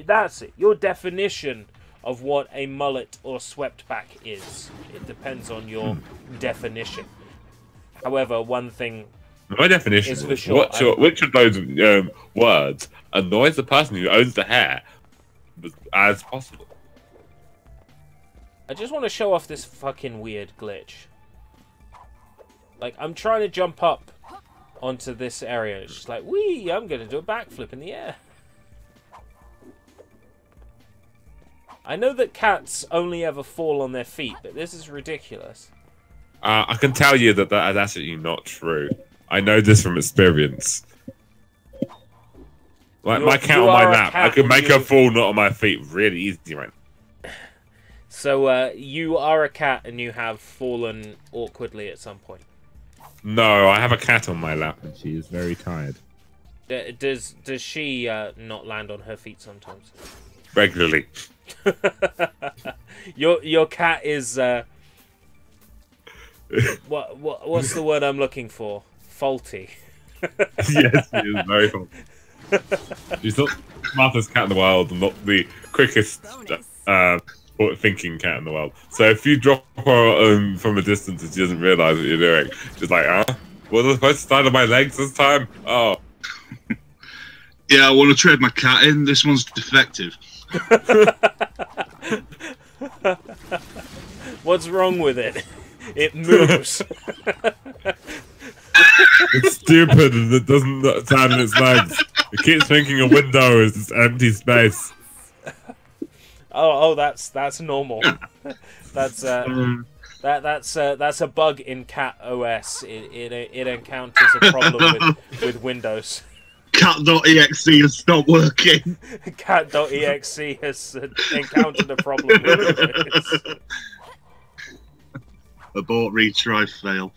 That's it. Your definition of what a mullet or swept back is. It depends on your definition. However, one thing my definition is for sure. Which of those words annoys the person who owns the hair as possible? I just want to show off this fucking weird glitch. Like, I'm trying to jump up onto this area. It's just like, whee, I'm going to do a backflip in the air. I know that cats only ever fall on their feet, but this is ridiculous. I can tell you that is absolutely not true. I know this from experience. Like my cat on my lap, I can make her fall not on my feet really easy right now. So, you are a cat and you have fallen awkwardly at some point? No, I have a cat on my lap and she is very tired. Does she not land on her feet sometimes? Regularly. Your cat is what's the word I'm looking for? Faulty. Yes, she is very faulty. She's not the smartest cat in the world and not the quickest thinking cat in the world. So if you drop her from a distance and she doesn't realise what you're doing, she's like, was I supposed to stand on my legs this time? Oh. Yeah, I want to trade my cat in. This one's defective. What's wrong with it? It moves. It's stupid and it doesn't stand on its legs. It keeps thinking a window is this empty space. Oh, that's normal. That's a bug in Cat OS. It encounters a problem with Windows. Cat.exe has stopped working. Cat.exe has encountered a problem with Windows. Abort, retry, fail.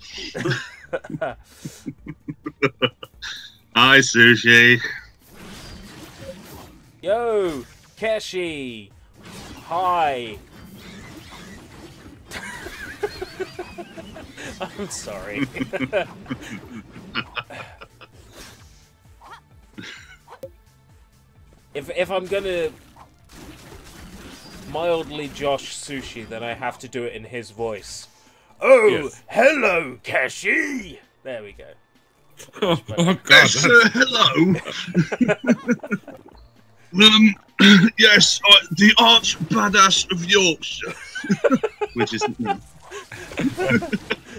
Hi, Sushi. Yo, Keshi. Hi. I'm sorry. If I'm gonna mildly Josh Sushi, then I have to do it in his voice. Oh, yes. Hello, Keshi. There we go. Oh God! Yes, hello. Yes, the arch badass of Yorkshire, which is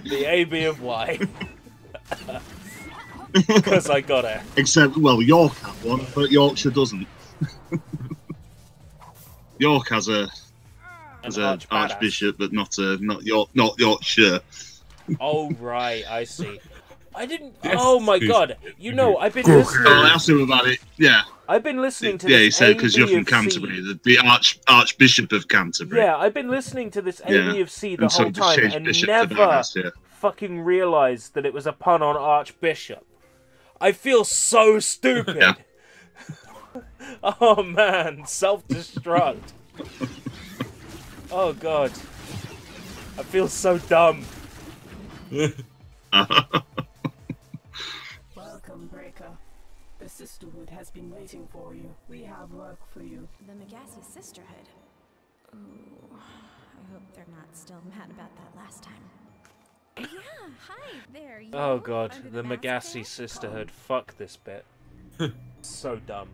the AB of Y. Because I got it. Except, well, York had one, but Yorkshire doesn't. York has an archbishop, but not Yorkshire. Oh right, I see. I didn't. Oh my God! You know, I've been listening. Oh, I asked him about it. Yeah. I've been listening to. Yeah, this he said because you're from Canterbury, the Archbishop of Canterbury. Yeah, I've been listening to this AB of C the whole time and never fucking realised that it was a pun on Archbishop. I feel so stupid. Yeah. Oh man, self-destruct. Oh God, I feel so dumb. Welcome, Breaker. The sisterhood has been waiting for you. We have work for you. The Magassi sisterhood. Ooh, I hope they're not still mad about that last time. Yeah, hi there. Oh god, the Magassi sisterhood. Fuck this bit. So dumb.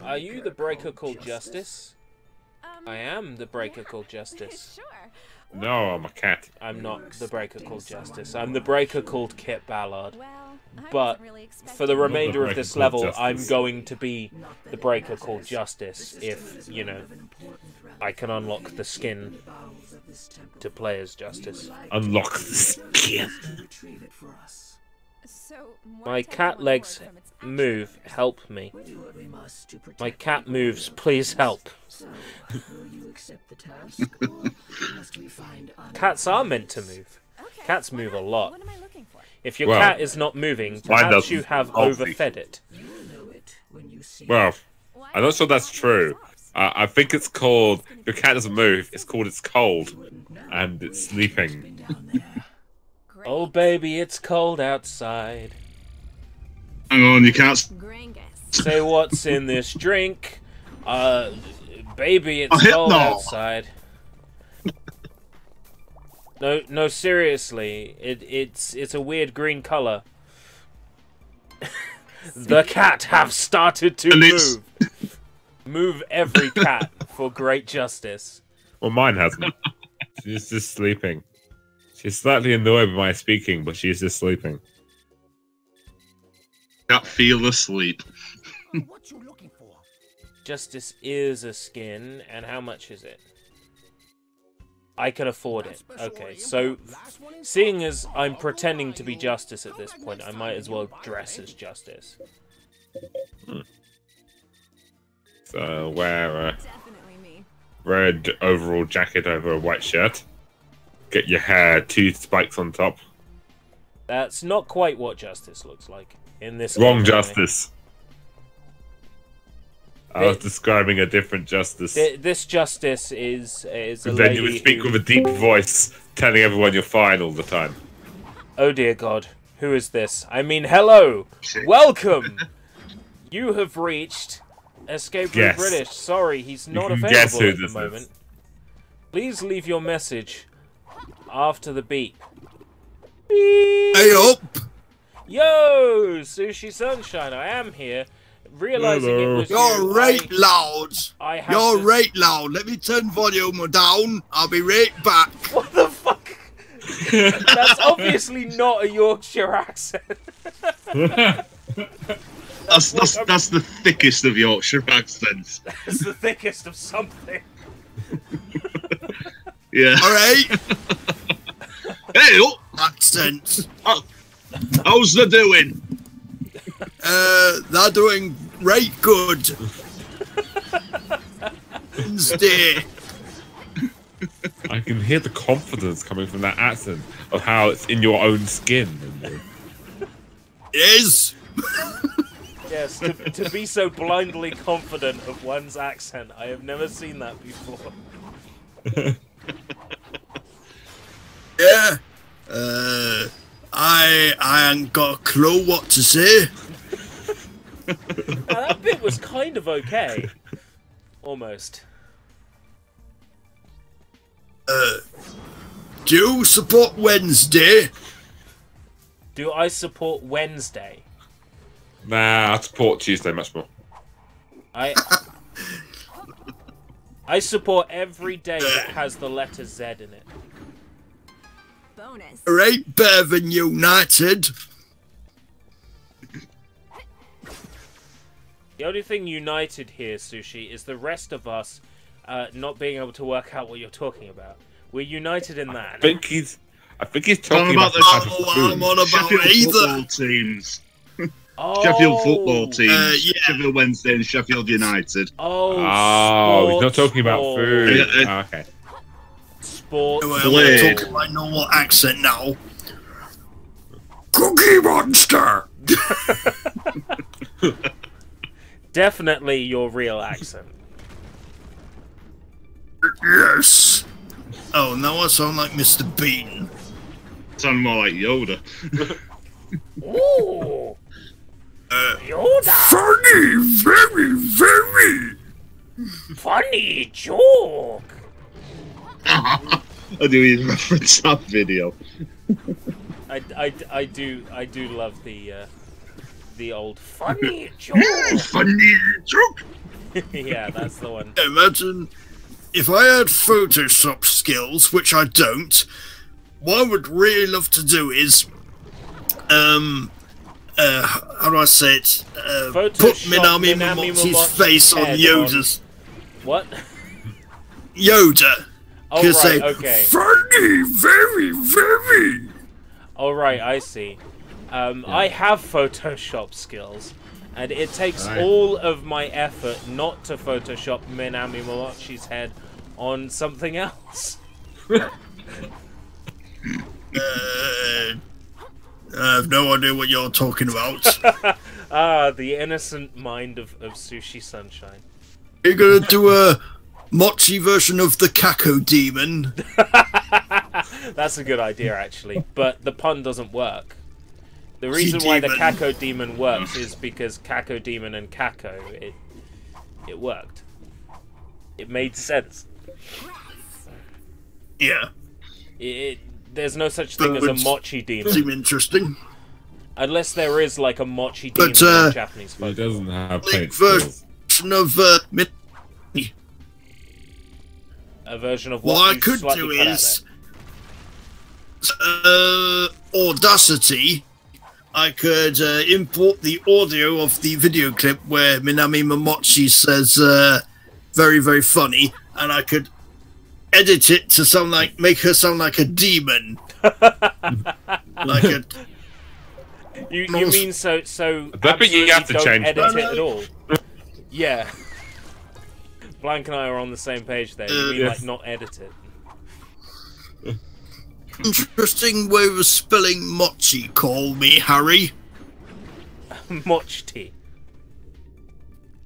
Are you the breaker called Justice? I am the breaker called Justice. Sure. No, I'm a cat. I'm not the breaker called Justice. I'm the breaker called Kit Ballard. Well, but for the remainder of this level, I'm going to be the breaker called Justice if, you know, I can unlock the skin to play as Justice. Unlock the skin. My cat legs move. Help me. My cat moves. Please help. Cats are meant to move. Cats move a lot. If your cat is not moving, perhaps you have overfed it. Well, I'm not sure that's true. I think it's called, your cat doesn't move, it's called it's cold. And it's sleeping. Oh baby, it's cold outside. Hang on, you can't say what's in this drink. Baby, it's cold outside. No, seriously, it's a weird green color. The cat have started to move. Move every cat for great justice. Well, mine hasn't. She's just sleeping. She's slightly annoyed by my speaking, but she's just sleeping. Can't feel asleep. What you looking for? Justice is a skin, and how much is it? I can afford it. Okay, so seeing as I'm pretending to be Justice at this point, I might as well dress as Justice. So wear a red overall jacket over a white shirt. Get your hair 2 spikes on top. That's not quite what Justice looks like in this. Wrong Justice. I was describing a different Justice. This Justice is a and lady then you would speak with a deep voice, telling everyone you're fine all the time. Oh dear God, who is this? I mean, hello, welcome. You have reached Escape Room British. Sorry, he's not available at the moment. Please leave your message after the beep. Beep. Hey up! Yo, Sushi Sunshine, I am here. Realizing it was You're right loud. You're to... right loud. Let me turn volume down. I'll be right back. What the fuck? That's obviously not a Yorkshire accent. That's the thickest of Yorkshire accents. That's the thickest of something. Yeah. All right. Hey, up. Accents. How's they doing? They're doing right good. Wednesday. I can hear the confidence coming from that accent of how it's in your own skin. It is. Yes, to be so blindly confident of one's accent, I have never seen that before. Yeah. I ain't got a clue what to say. Now, that bit was kind of okay. Almost. Do you support Wednesday? Do I support Wednesday? Nah, I support Tuesday much more. I support every day that has the letter Z in it. Bonus. Right, better than United. The only thing united here, Sushi, is the rest of us not being able to work out what you're talking about. We're united in that. I think he's talking about the type of food. I'm on about Sheffield either. football teams. Oh. Sheffield football team. Yeah. Sheffield Wednesday and Sheffield United. Oh, he's not talking about food. Oh, okay. Sport. Well, I'm talking my normal accent now. Cookie Monster! Definitely your real accent. Yes. Oh, now I sound like Mr. Bean. Sound more like Yoda. Ooh! Yoda! Funny, very, very funny joke. I do even reference that video. I do love the old funny joke. Funny joke. Yeah, that's the one. Imagine if I had Photoshop skills, which I don't. What I would really love to do is, how do I say it? Put Minami Momotsu's face on Yoda's. What? Yoda. Oh, right, say, okay. Funny, very, very. Oh, right, I see. I have Photoshop skills, and it takes all of my effort not to Photoshop Minami Momotsu's head on something else. I have no idea what you're talking about. The innocent mind of Sushi Sunshine. Are you gonna do a mochi version of the Kako Demon? That's a good idea, actually, but the pun doesn't work. The reason why the Kako Demon works is because Kako Demon and Kako, it worked. It made sense. Yeah. There's no such thing as a mochi demon. Seem interesting. Unless there is like a mochi demon in Japanese folk. He doesn't have paint version of a version of what I could do is Audacity. I could import the audio of the video clip where Minami Momotsu says very, very funny, and I could edit it to sound like, make her sound like a demon. Like a... You mean so but you have to change edit it at all? Yeah. Blank and I are on the same page there. You mean like not edit it? Interesting way of spelling mochi, call me Harry. Mochi.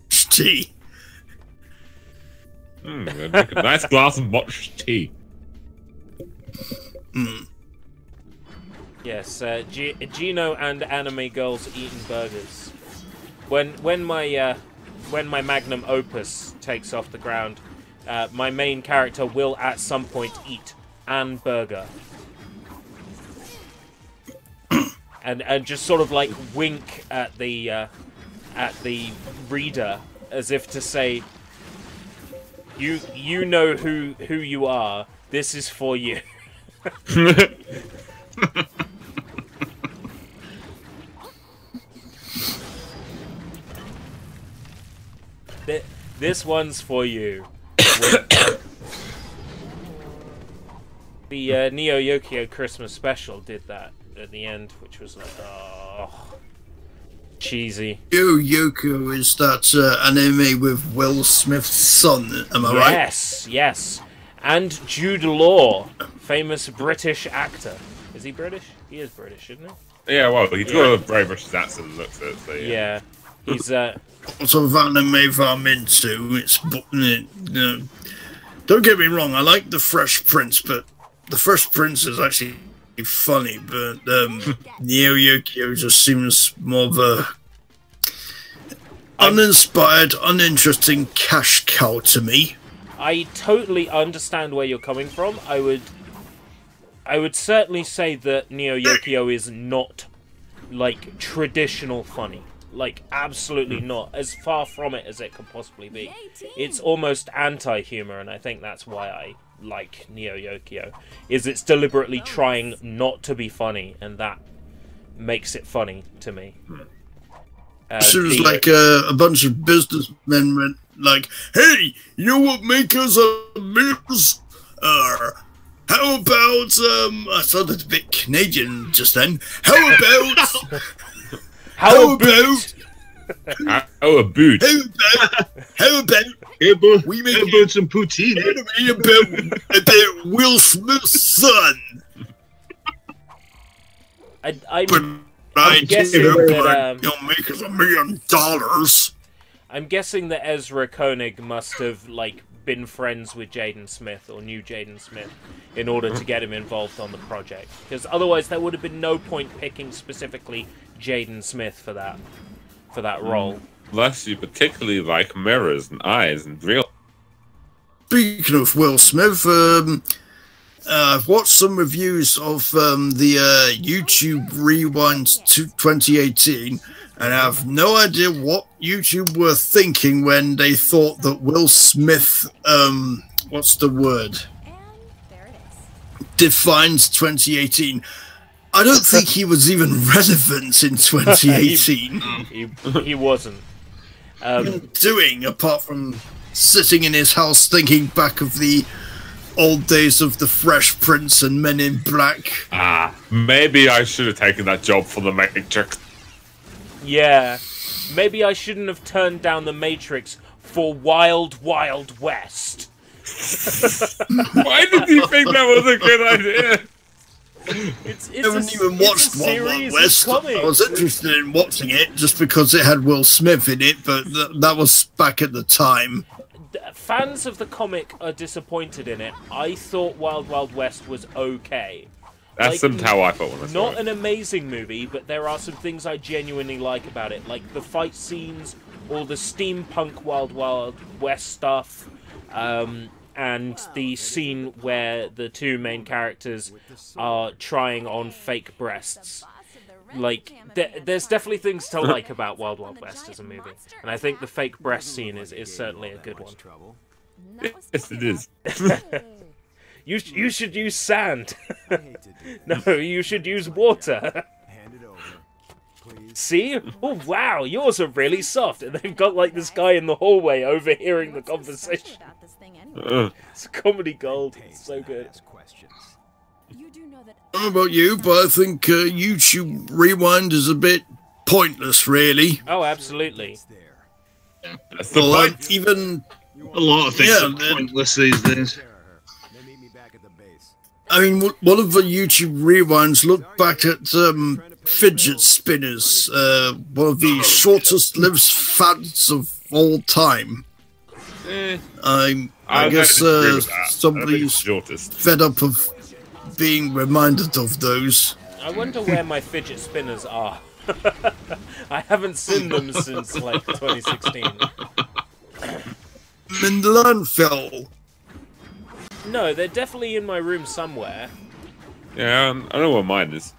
Tea. Make a nice glass of mochi tea. Yes, Gino and anime girls eating burgers. When my magnum opus takes off the ground, my main character will at some point eat an burger. And just sort of like wink at the reader as if to say, you know who you are. This is for you. This one's for you. The Neo Yokio Christmas special did that at the end, which was like, oh, cheesy. Neo Yokio is that anime with Will Smith's son, am I right? Yes. And Jude Law, famous British actor. Is he British? He is British, isn't he? Yeah, well, he's got a very British accent, looks it. So yeah. He's what sort of anime I'm into? It's don't get me wrong, I like the Fresh Prince, but the Fresh Prince is actually funny. But Neo Yokio just seems more of a uninspired, uninteresting cash cow to me. I totally understand where you're coming from. I would certainly say that Neo Yokio is not like traditional funny. Like, absolutely not. As far from it as it could possibly be. It's almost anti-humor, and I think that's why I like Neo Yokio. Is it's deliberately trying not to be funny, and that makes it funny to me. It was like a bunch of businessmen went like, hey, you know what make us a millions? How about, I sounded a bit Canadian just then. How about... How about we make some poutine? About Will Smith's son. I'm guessing that you'll make us $1 million. I'm guessing that Ezra Koenig must have, like, been friends with Jaden Smith, or knew Jaden Smith, in order to get him involved on the project. Because otherwise there would have been no point picking specifically Jaden Smith for that role. Unless you particularly like mirrors and eyes and real. Speaking of Will Smith, I've watched some reviews of the YouTube Rewind to 2018, and I have no idea what YouTube were thinking when they thought that Will Smith, what's the word? Defines 2018. I don't think he was even relevant in 2018. he wasn't. Doing, apart from sitting in his house thinking back of the old days of the Fresh Prince and Men in Black. Maybe I should have taken that job for the Matrix. Yeah, maybe I shouldn't have turned down the Matrix for Wild Wild West. Why did you think that was a good idea? I haven't even watched Wild Wild West. I was interested in watching it just because it had Will Smith in it, but that was back at the time. Fans of the comic are disappointed in it. I thought Wild Wild West was okay. That's how I felt when I saw it. Not an amazing movie, but there are some things I genuinely like about it, like the fight scenes, all the steampunk Wild Wild West stuff, and the scene where the two main characters are trying on fake breasts. Like, there's definitely things to like about Wild Wild West as a movie, and I think the fake breast scene is certainly a good one. Yes, it is. You should use sand. No, you should use water. See? Oh wow, yours are really soft. And they've got like this guy in the hallway overhearing the conversation. It's comedy gold. It's so good. I don't know about you, but I think YouTube Rewind is a bit pointless, really. Oh, absolutely. Yeah. That's the point. Even a lot of things are pointless these days. I mean, one of the YouTube Rewinds looked back at fidget spinners, one of the shortest lived fads of all time. I guess somebody's fed up of being reminded of those. I wonder where my fidget spinners are. I haven't seen them since, like, 2016. In the landfill. No, they're definitely in my room somewhere. Yeah, I know where mine is.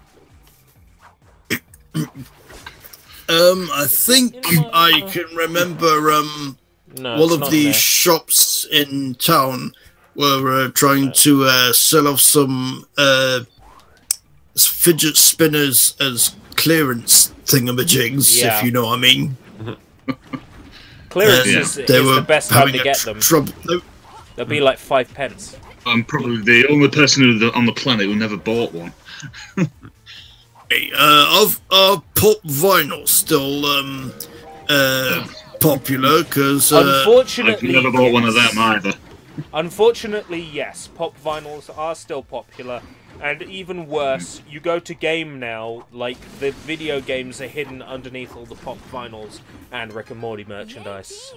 I think I can remember one of the shops in town were trying to sell off some fidget spinners as clearance thingamajigs, if you know what I mean. Clearance is the best time to get them. They'll be like 5 pence. I'm probably the only person on the planet who never bought one. Are pop vinyl still popular? Because unfortunately, I've never bought one of them either. Unfortunately, yes, pop vinyls are still popular, and even worse, you go to game now, like the video games are hidden underneath all the pop vinyls and Rick and Morty merchandise.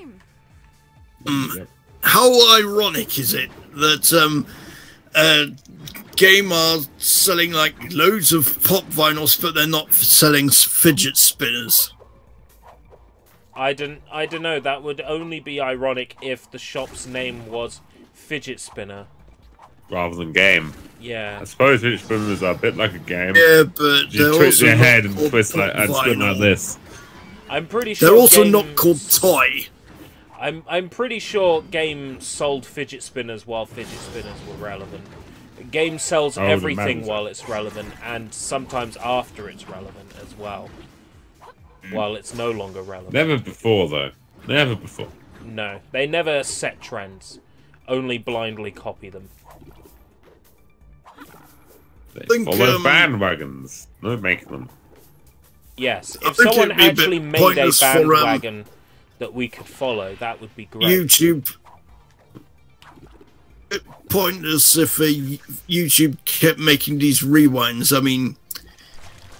How ironic is it that game are selling like loads of pop vinyls, but they're not selling fidget spinners? I don't know. That would only be ironic if the shop's name was Fidget Spinner, rather than game. Yeah. I suppose fidget spinners are a bit like a game. Yeah, but you twist your head and twist like and spin like this. I'm pretty sure they're also not called toy. I'm pretty sure Game sold fidget spinners while fidget spinners were relevant. Game sells everything while it's relevant, and sometimes after it's relevant as well. While it's no longer relevant. Never before, though. Never before. No, they never set trends. Only blindly copy them. They follow bandwagons, not making them. Yes, if someone actually made a bandwagon that we could follow, that would be great. YouTube. Pointless if YouTube kept making these rewinds. I mean,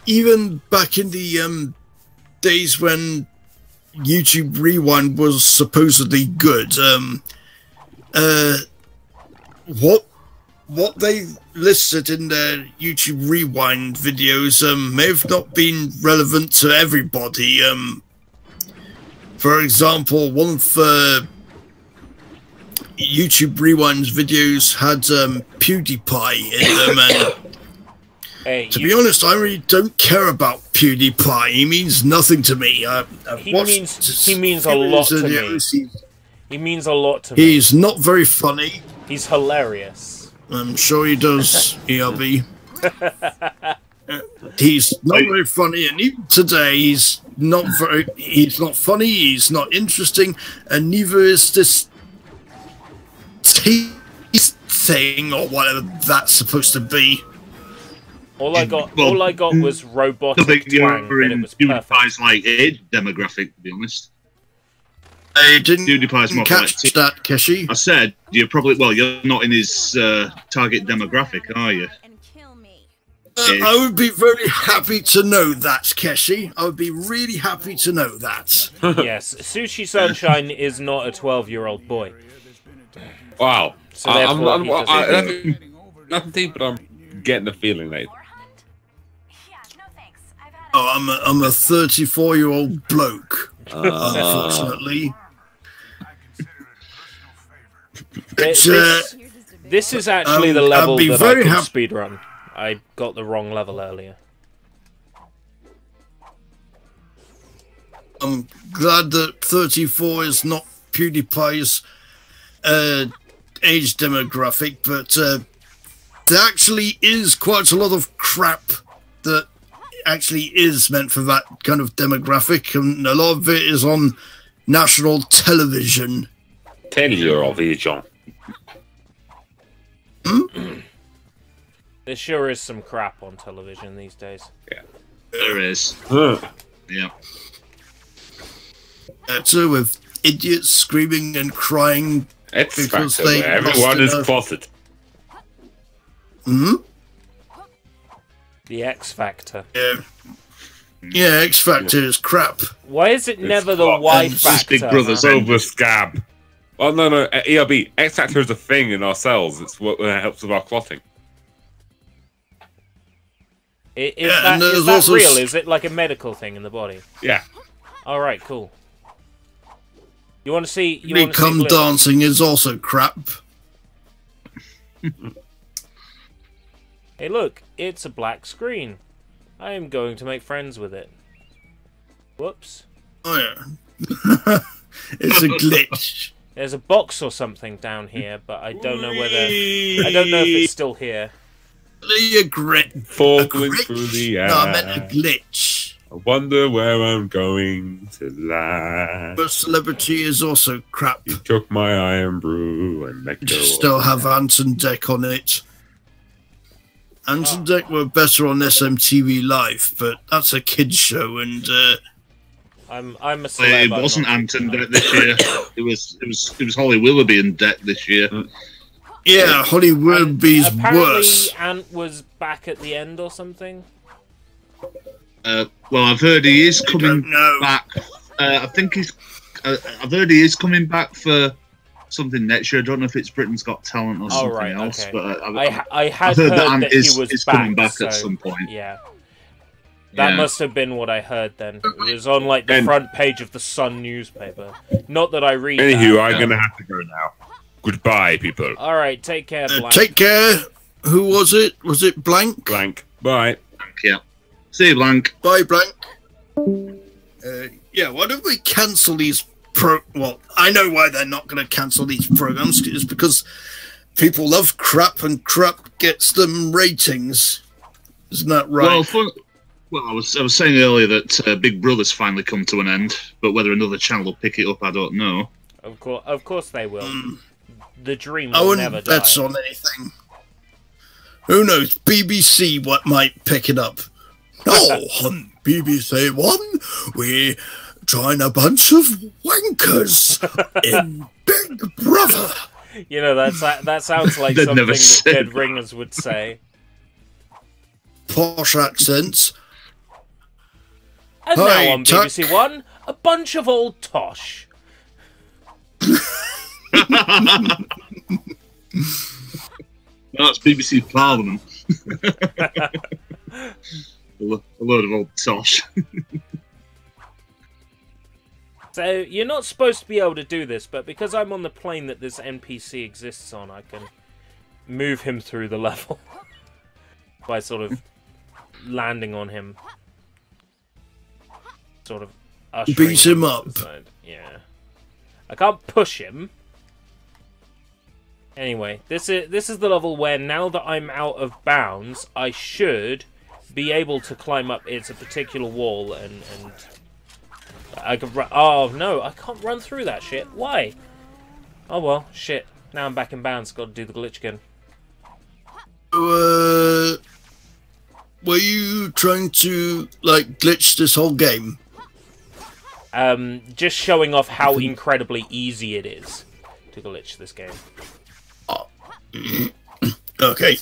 even back in the days when YouTube Rewind was supposedly good. What they listed in their YouTube Rewind videos may have not been relevant to everybody. For example, one of YouTube Rewind's videos had PewDiePie in them, and hey, to be honest, I really don't care about PewDiePie. He means nothing to me. He means a lot to me. He means a lot to me. He's not very funny. He's hilarious. I'm sure he does, ERB. He's not very funny, and even today he's not funny, he's not interesting, and neither is this thing or whatever that's supposed to be. All I got was robotic twang, but it was perfect. PewDiePie's like age demographic, to be honest. I didn't PewDiePie's more catch that, Keshi. I said you're not in his target demographic, are you? I would be very happy to know that, Keshi. I would be really happy to know that. Yes, Sushi Sunshine is not a 12-year-old boy. Wow. So therefore, nothing, but I'm getting the feeling that. Oh, I'm a 34-year-old bloke. Unfortunately. This is actually the level that I could speedrun. I got the wrong level earlier. I'm glad that 34 is not PewDiePie's age demographic, but there actually is quite a lot of crap that actually is meant for that kind of demographic, and a lot of it is on national television. Television. There sure is some crap on television these days. Yeah, there is. Yeah. So with idiots screaming and crying because they everyone is closeted. Hmm. The X Factor. Yeah. Yeah, X Factor is crap. Why is it never the Y Factor? Big Brother's over scab. Oh no, ERB. X Factor is a thing in our cells. It's what helps with our clotting. Is that real? Is it like a medical thing in the body? Yeah. All right, cool. You want to see? Come dancing is also crap. Hey, look! It's a black screen. I am going to make friends with it. Whoops. Oh yeah. It's a glitch. There's a box or something down here, but I don't know whether... I don't know if it's still here. A glitch. Falling through the air. No, I meant a glitch. I wonder where I'm going to land. But Celebrity is also crap. You took my iron brew and let go. Still have Ant and Dec on it. Ant and Dec were better on SMTV Live, but that's a kids show, and I'm a celeb. It wasn't Ant and Dec this year. It was Holly Willoughby and Dec this year. Yeah, Holly Willoughby's worse. Apparently, Ant was back at the end or something. Well, I've heard he is coming back. I think he's. I've heard he is coming back for something next year. I don't know if it's Britain's Got Talent or something else. Okay. But I had heard that he was coming back so, at some point. Yeah. That must have been what I heard then. It was on like the front page of the Sun newspaper. Not that I read. Anywho, I'm gonna have to go now. Goodbye, people. All right, take care, Blank. Take care. Who was it? Was it Blank? Blank. Bye. Blank, yeah. See you, Blank. Bye, Blank. Yeah, why don't we cancel these Well, I know why they're not going to cancel these programs. It's because people love crap, and crap gets them ratings. Isn't that right? Well, I was saying earlier that Big Brother's finally come to an end, but whether another channel will pick it up, I don't know. Of course they will. The dream I will wouldn't never bet die. on anything. Who knows? BBC might pick it up. Oh, on BBC One, we're trying a bunch of wankers in Big Brother. You know, that sounds like something that Dead Ringers would say. Posh accents. And now on BBC One, A bunch of old tosh. That's BBC Parliament. A load of old tosh. So, you're not supposed to be able to do this, but because I'm on the plane that this NPC exists on, I can move him through the level. By sort of landing on him. Sort of ushering beats him up. Yeah. I can't push him. Anyway, this is the level where now that I'm out of bounds, I should be able to climb up. It's a particular wall and I could run. Oh no, I can't run through that shit. Why? Oh well, shit. Now I'm back in bounds. Got to do the glitch again. Were you trying to like glitch this whole game? Just showing off how incredibly easy it is to glitch this game. Okay.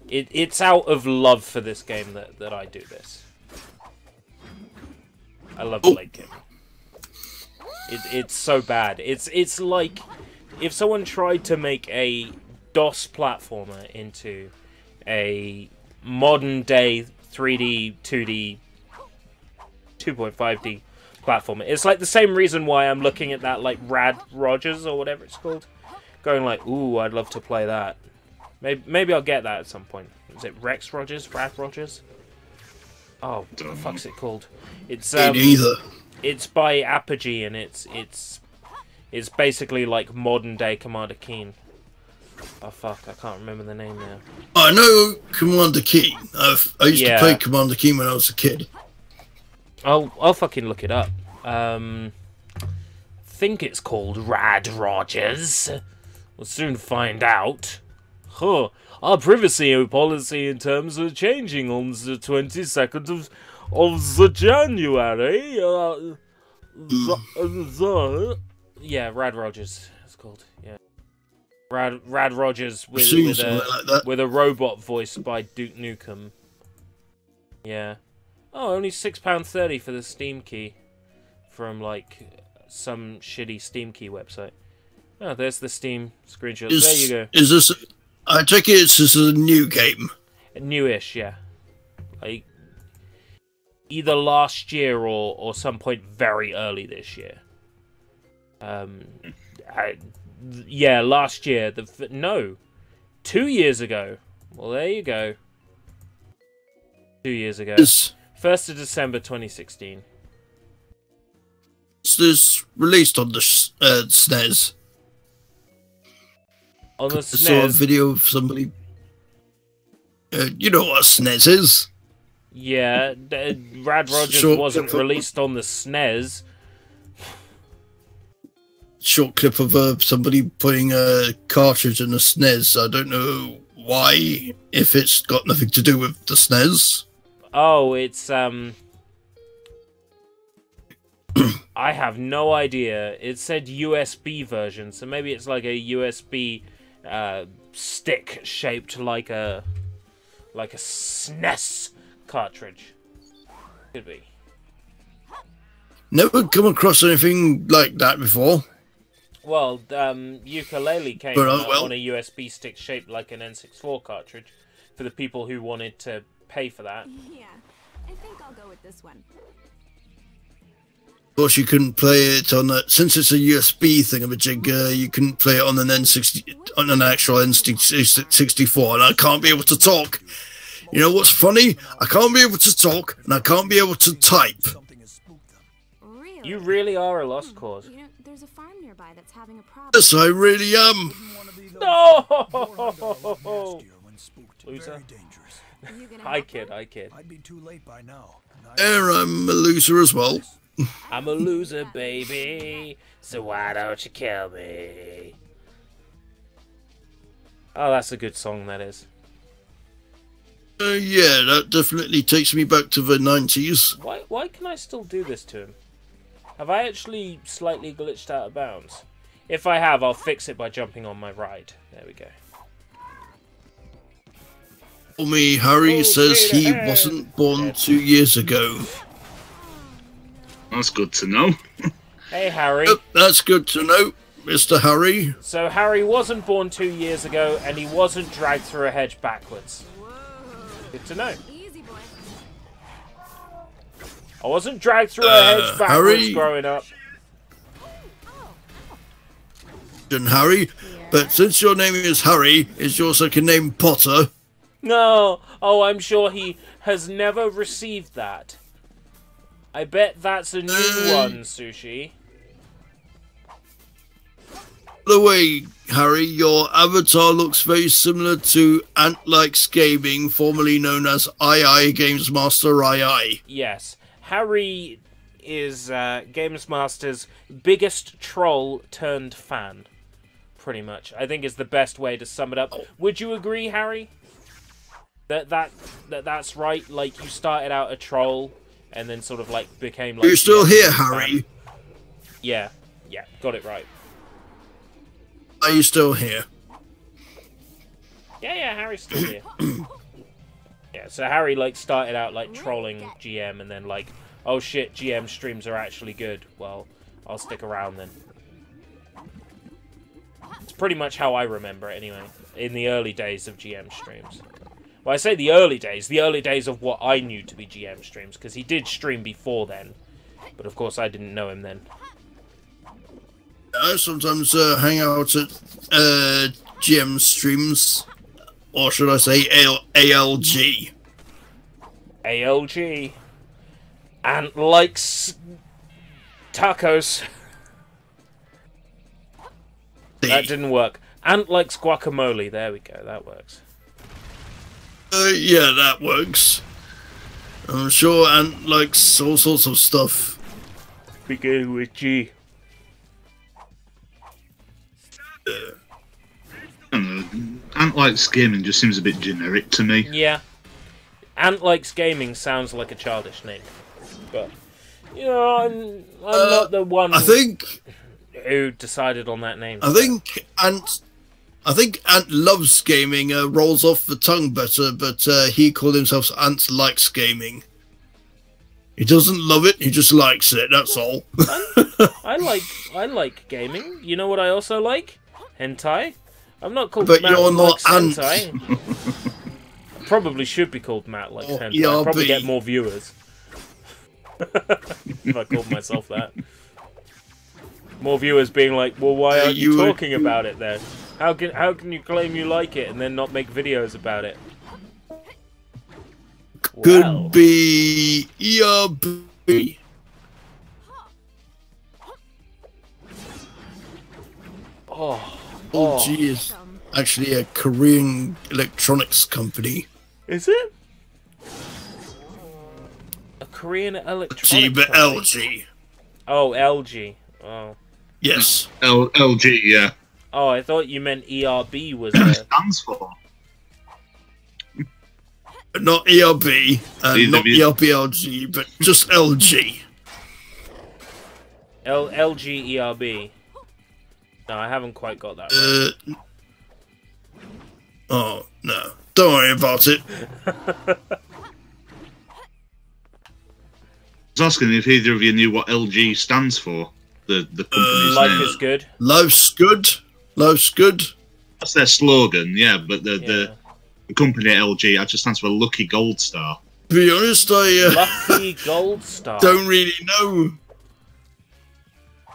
It's out of love for this game that I do this. I love Blade Game. It's so bad. It's like if someone tried to make a DOS platformer into a modern day 3D, 2D, 2.5D platformer. It's like the same reason why I'm looking at that like Rad Rogers or whatever it's called. Going like, ooh, I'd love to play that. Maybe I'll get that at some point. Is it Rex Rogers? Rad Rogers? Oh, what the fuck's it called? It's either. It's by Apogee and it's basically like modern day Commander Keen. Oh fuck, I can't remember the name now. I know Commander Keen. I used to play Commander Keen when I was a kid. I'll fucking look it up. Think it's called Rad Rogers. We'll soon find out. Huh. Our privacy policy in terms of changing on the 22nd of the January. Yeah, Rad Rogers. It's called. Yeah. Rad Rogers with a robot voiced by Duke Nukem. Yeah. Oh, only £6.30 for the Steam key from like some shitty Steam key website. Oh, there's the Steam screenshot. There you go. Is this? I take it it's just a new game. Newish, yeah. Like either last year or some point very early this year. Yeah, last year. No, 2 years ago. Well, there you go. 2 years ago. 1st of December 2016. Is this released on the SNES? On the SNES? I saw a video of somebody... you know what a SNES is? Yeah, Rad Rogers wasn't released on the SNES. Short clip of somebody putting a cartridge in a SNES. I don't know why, if it's got nothing to do with the SNES. Oh, it's, I have no idea. It said USB version, so maybe it's like a USB stick shaped like a SNES cartridge. Could be. Never come across anything like that before. Well, Ukulele came on a USB stick shaped like an N64 cartridge for the people who wanted to pay for that. Yeah, I think I'll go with this one. Of course, you couldn't play it on a, since it's a USB thingamajig. You couldn't play it on an on an actual N64, and I can't be able to talk. You know what's funny? I can't be able to talk, and I can't be able to type. Really? You really are a lost cause. You know, there's a farm nearby that's having a problem. Yes, I really am. No! Loser. Hi, kid. Hi, kid. I'd be too late by now. There, I'm a loser as well. I'm a loser, baby. So why don't you kill me? Oh, that's a good song, that is. Yeah, that definitely takes me back to the 90s. Why can I still do this to him? Have I actually slightly glitched out of bounds? If I have, I'll fix it by jumping on my ride. There we go. Call Me Harry says he wasn't born 2 years ago. That's good to know. Hey, Harry. Yep, that's good to know, Mr. Harry. So Harry wasn't born 2 years ago, and he wasn't dragged through a hedge backwards. Good to know. I wasn't dragged through a hedge backwards Harry? growing up. Harry, but since your name is Harry, is your second name Potter? No. Oh, I'm sure he has never received that. I bet that's a new one, Sushi. By the way, Harry, your avatar looks very similar to Ant Likes Gaming, formerly known as II Games Master II. Yes. Harry is Games Master's biggest troll turned fan. Pretty much. I think is the best way to sum it up. Would you agree, Harry? That's right? Like, you started out a troll and then sort of like became like... You're still here, Harry? Yeah, got it right. Are you still here? Yeah, Harry's still here. Yeah, so Harry like started out like trolling GM and then like, oh shit, GM streams are actually good. Well, I'll stick around then. It's pretty much how I remember it anyway, in the early days of GM streams. Well, I say the early days of what I knew to be GM streams, because he did stream before then. But of course I didn't know him then. I sometimes hang out at GM streams, or should I say ALG. ALG. Ant likes tacos. That didn't work. Ant likes guacamole. There we go. That works. Yeah, that works. I'm sure Ant likes all sorts of stuff. Beginning with G. Ant Likes Gaming just seems a bit generic to me. Yeah. Ant Likes Gaming sounds like a childish name. But, you know, I'm not the one who decided on that name. I think Ant loves gaming, rolls off the tongue better, but he called himself Ant Likes Gaming. He doesn't love it, he just likes it, that's all. I like gaming. You know what I also like? Hentai. I'm not called but Matt you're not likes Ant. hentai. I probably should be called Matt likes hentai. ERB. I'd probably get more viewers. If I called myself that. More viewers being like, well, why aren't you talking about it then? How can you claim you like it and then not make videos about it? Could be ERB. LG is actually a Korean electronics company. Is it? A Korean electronics company? LG. Oh, LG. Oh. Yes. LG, yeah. Oh, I thought you meant ERB was stands for. Not ERB, not ERBLG, but just LG. LG ERB. No, I haven't quite got that right. Oh, no. Don't worry about it. I was asking if either of you knew what LG stands for. The company's Life name. is good. Life's good. Life's good. That's their slogan, yeah, but the company LG actually stands for Lucky Gold Star. To be honest, Lucky Gold Star. Don't really know.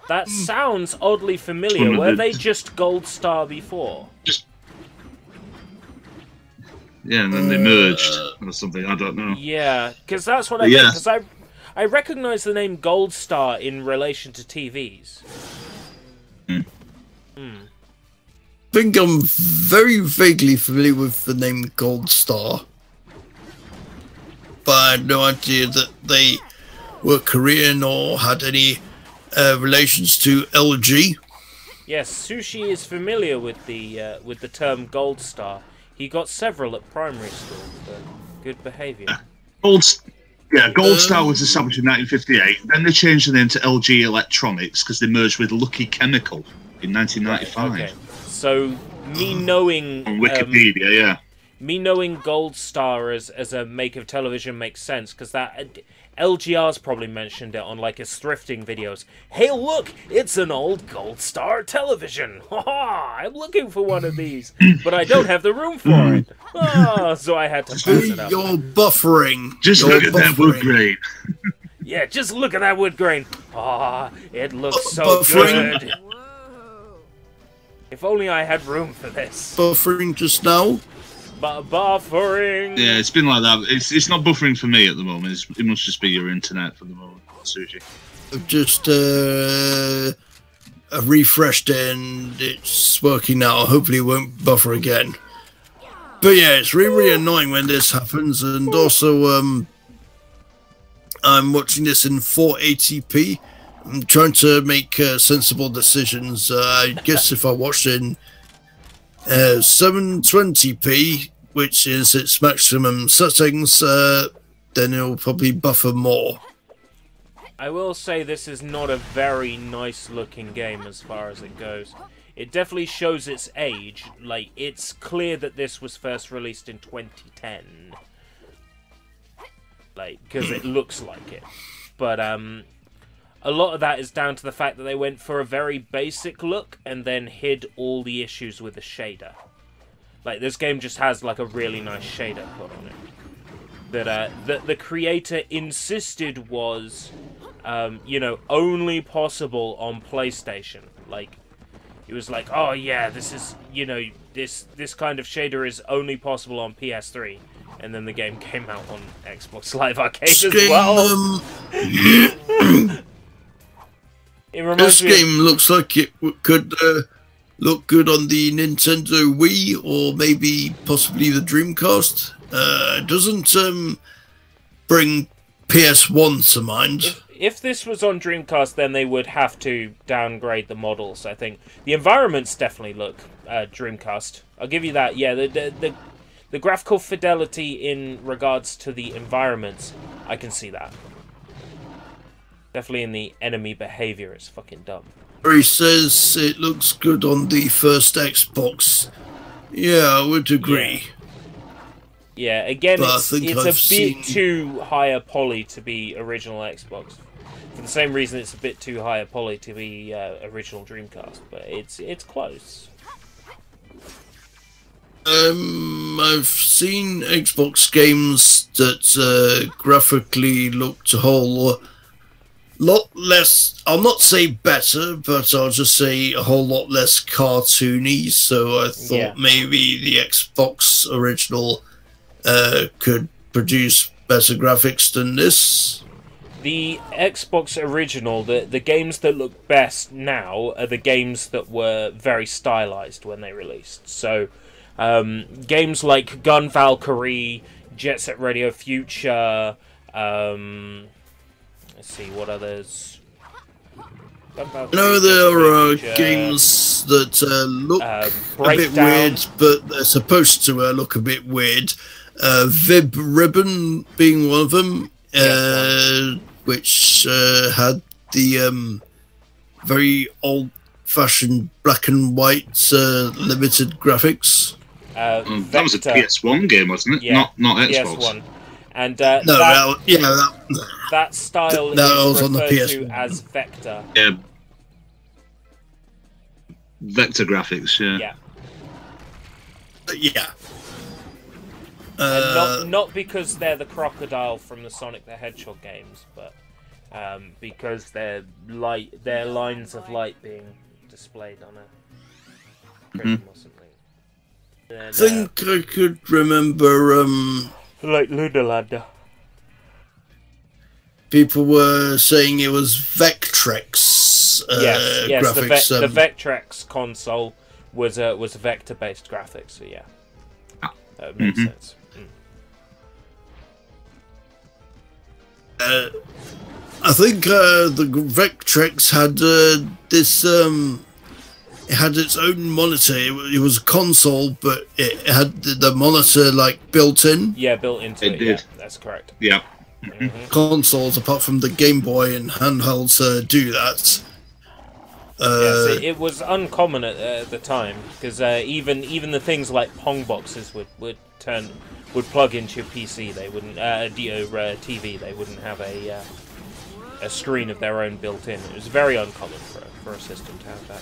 That sounds oddly familiar. Were they just Gold Star before? Yeah, and then they merged or something. I don't know. Yeah, because that's what I meant. Because I recognise the name Gold Star in relation to TVs. I think I'm very vaguely familiar with the name Gold Star, but I had no idea that they were Korean or had any relations to LG. Yes, Sushi is familiar with the term Gold Star. He got several at primary school for good behaviour. Gold Star was established in 1958. Then they changed the name to LG Electronics because they merged with Lucky Chemical in 1995. Right, okay. So, me knowing... On Wikipedia, me knowing Gold Star as a make of television makes sense, because that LGR's probably mentioned it on like his thrifting videos. Hey, look, it's an old Gold Star television. Ha! I'm looking for one of these, but I don't have the room for it. So I had to pass it up. You're buffering. Just look at that wood grain. Yeah, just look at that wood grain. It looks so good. If only I had room for this. Buffering just now. Buffering. Yeah, it's been like that. It's not buffering for me at the moment. It must just be your internet for the moment, Sushi. I've just refreshed it and it's working now. Hopefully it won't buffer again. But yeah, it's really annoying when this happens. And also, I'm watching this in 480p. I'm trying to make sensible decisions. I guess if I watched it in 720p, which is its maximum settings, then it'll probably buffer more. I will say this is not a very nice looking game as far as it goes. It definitely shows its age. Like, it's clear that this was first released in 2010. Like, because it looks like it. But, a lot of that is down to the fact that they went for a very basic look and then hid all the issues with the shader. Like, this game just has, like, a really nice shader put on it. That the creator insisted was, you know, only possible on PlayStation. Like, he was like, oh yeah, this is, you know, this kind of shader is only possible on PS3. And then the game came out on Xbox Live Arcade as well. This game looks like it could look good on the Nintendo Wii or maybe possibly the Dreamcast. It doesn't bring PS1 to mind. If this was on Dreamcast, then they would have to downgrade the models, I think. The environments definitely look Dreamcast. I'll give you that. Yeah, the graphical fidelity in regards to the environments, I can see that. Definitely in the enemy behavior, it's fucking dumb. He says it looks good on the first Xbox. Yeah, I would agree. Yeah, again, but it's a bit too higher poly to be original Xbox. For the same reason it's a bit too higher poly to be original Dreamcast, but it's close. I've seen Xbox games that graphically looked a whole lot less, I'll not say better, but I'll just say a whole lot less cartoony, so I thought maybe the Xbox original could produce better graphics than this. The Xbox original, the games that look best now are the games that were very stylized when they released. So, games like Gun Valkyrie, Jet Set Radio Future, let's see, what others? No, there are games that look a bit weird, but they're supposed to look a bit weird. Vib Ribbon being one of them, which had the very old-fashioned black and white limited graphics. That was a PS1 game, wasn't it? Yeah, not Xbox. PS1. And that style was is on the referred PS1. to as vector. Yeah. Vector graphics, yeah. Yeah. And not because they're the crocodile from the Sonic the Hedgehog games, but because they're lines of light being displayed on a prism or something. And, I think I could remember like Lunaland. People were saying it was Vectrex yes, graphics. The Vectrex console was vector-based graphics, so yeah. That makes sense. I think the Vectrex had this. It had its own monitor. It was a console, but it had the monitor like built in. Yeah, built into it. Yeah, that's correct. Yeah. Consoles, apart from the Game Boy and handhelds, do that. Yes, it was uncommon at the time because even the things like Pong boxes would plug into your PC. They wouldn't TV. They wouldn't have a screen of their own built in. It was very uncommon for a system to have that.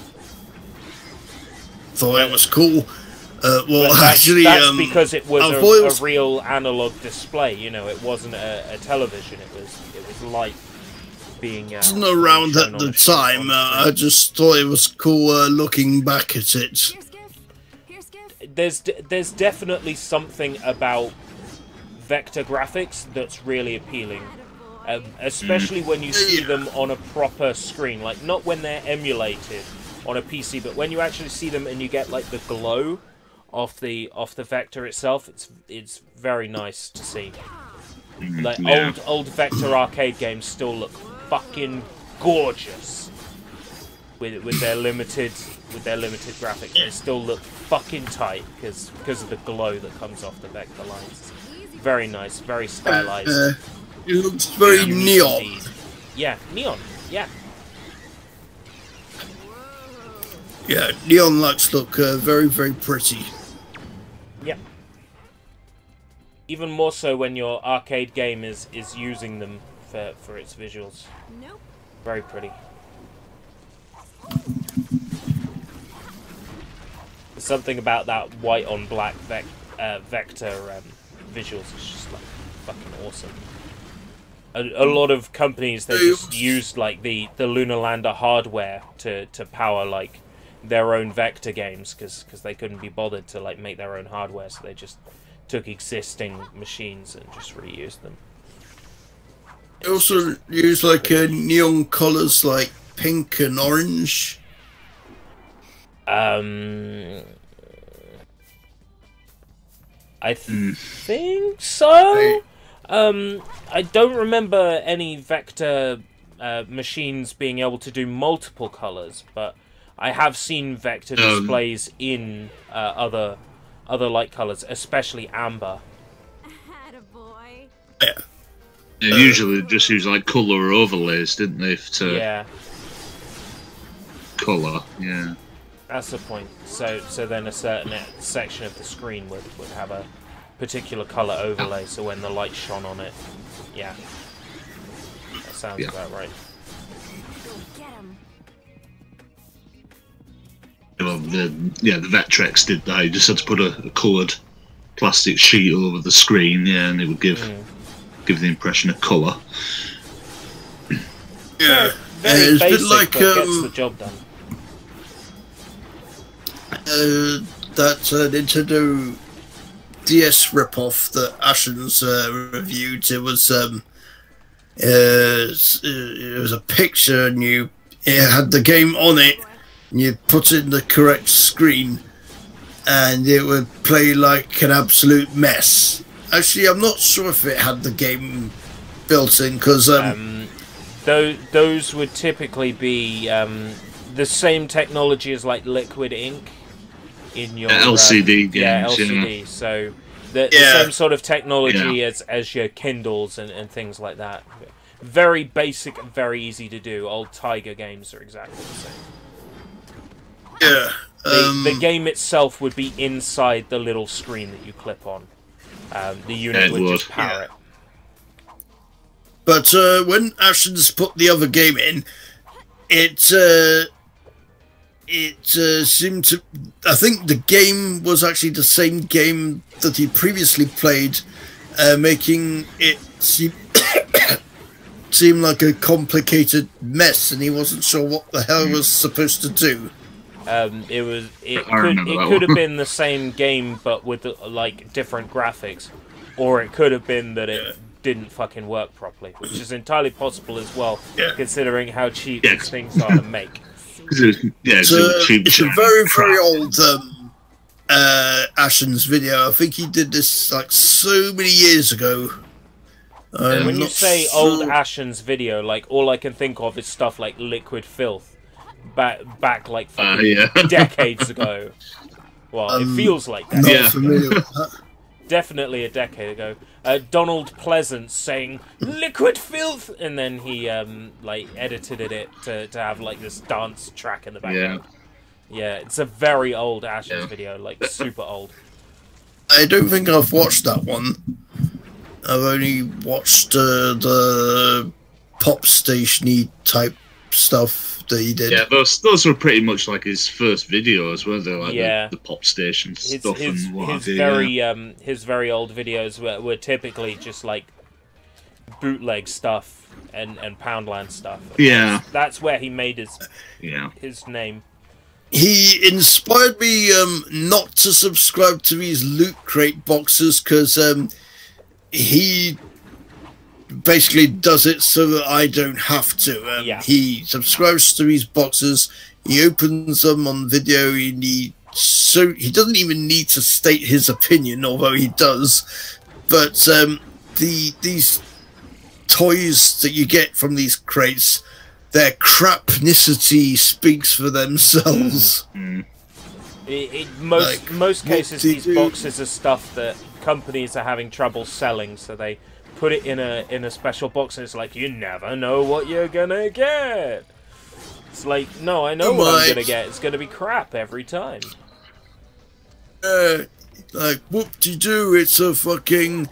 Thought it was cool. Well, that's because it was a real analog display. You know, it wasn't a television. It was light being. Wasn't around at the time. I just thought it was cool looking back at it. There's definitely something about vector graphics that's really appealing, especially when you see them on a proper screen. Like not when they're emulated on a PC, but when you actually see them and you get like the glow off the vector itself, it's very nice to see. Like old vector arcade games still look fucking gorgeous with their limited graphics. They still look fucking tight because of the glow that comes off the vector lines. Very nice, very stylized. It looks very neon. Indeed. Yeah, neon. Yeah. Yeah, neon lights look very, very pretty. Yep. Even more so when your arcade game is using them for its visuals. Nope. Very pretty. There's something about that white on black vector visuals. It's just like fucking awesome. A lot of companies, they just used like the Lunar Lander hardware to power like their own vector games because they couldn't be bothered to like make their own hardware, so they just took existing machines and just reused them. They also use like neon colors like pink and orange. I think so. I don't remember any vector machines being able to do multiple colors, but I have seen vector displays in other light colors, especially amber. Yeah. They usually just use like color overlays, didn't they? Yeah. Color, yeah. That's the point. So then a certain section of the screen would have a particular color overlay, so when the light shone on it, yeah. That sounds about right. Well, the Vectrex did that. You just had to put a coloured plastic sheet over the screen, yeah, and it would give the impression of colour. Yeah, very it's basic, a bit like but gets the job done. That Nintendo DS ripoff that Ashens reviewed. It was a picture, and it had the game on it, and you put it in the correct screen, and it would play like an absolute mess. Actually, I'm not sure if it had the game built in, because those would typically be the same technology as like liquid ink in your LCD games. Yeah, LCD. Yeah. So the same sort of technology as your Kindles and things like that. Very basic and very easy to do. Old Tiger games are exactly the same. Yeah. The game itself would be inside the little screen that you clip on. The unit would just power it. But when Ashens put the other game in, it seemed to... I think the game was actually the same game that he previously played, making it seem like a complicated mess, and he wasn't sure what the hell was supposed to do. It could have been the same game but with like different graphics, or it could have been that it didn't fucking work properly, which is entirely possible as well, considering how cheap these things are to make. It's a very, very old Ashens video. I think he did this like so many years ago. When you say old Ashens video, like all I can think of is stuff like Liquid Filth. Back like fucking decades ago. Well, it feels like that. Not familiar with that. definitely a decade ago. Donald Pleasance saying "liquid filth," and then he like edited it to have like this dance track in the background. Yeah, it's a very old Ashes video, like super old. I don't think I've watched that one. I've only watched the pop stationy type stuff that he did. Yeah, those were pretty much like his first videos, weren't they? Like the pop station stuff and what have you. His very old videos were typically just like bootleg stuff and Poundland stuff. And that's where he made his name. He inspired me not to subscribe to these Loot Crate boxes because he basically does it so that I don't have to. He subscribes to these boxes. He opens them on video. He doesn't even need to state his opinion, although he does. But these toys that you get from these crates, their crapnicity speaks for themselves. Most cases, these boxes are stuff that companies are having trouble selling, so they put it in a special box, and it's like, you never know what you're gonna get. It's like, no, I know what I'm gonna get. It's gonna be crap every time. Like, whoop-de-doo, it's a fucking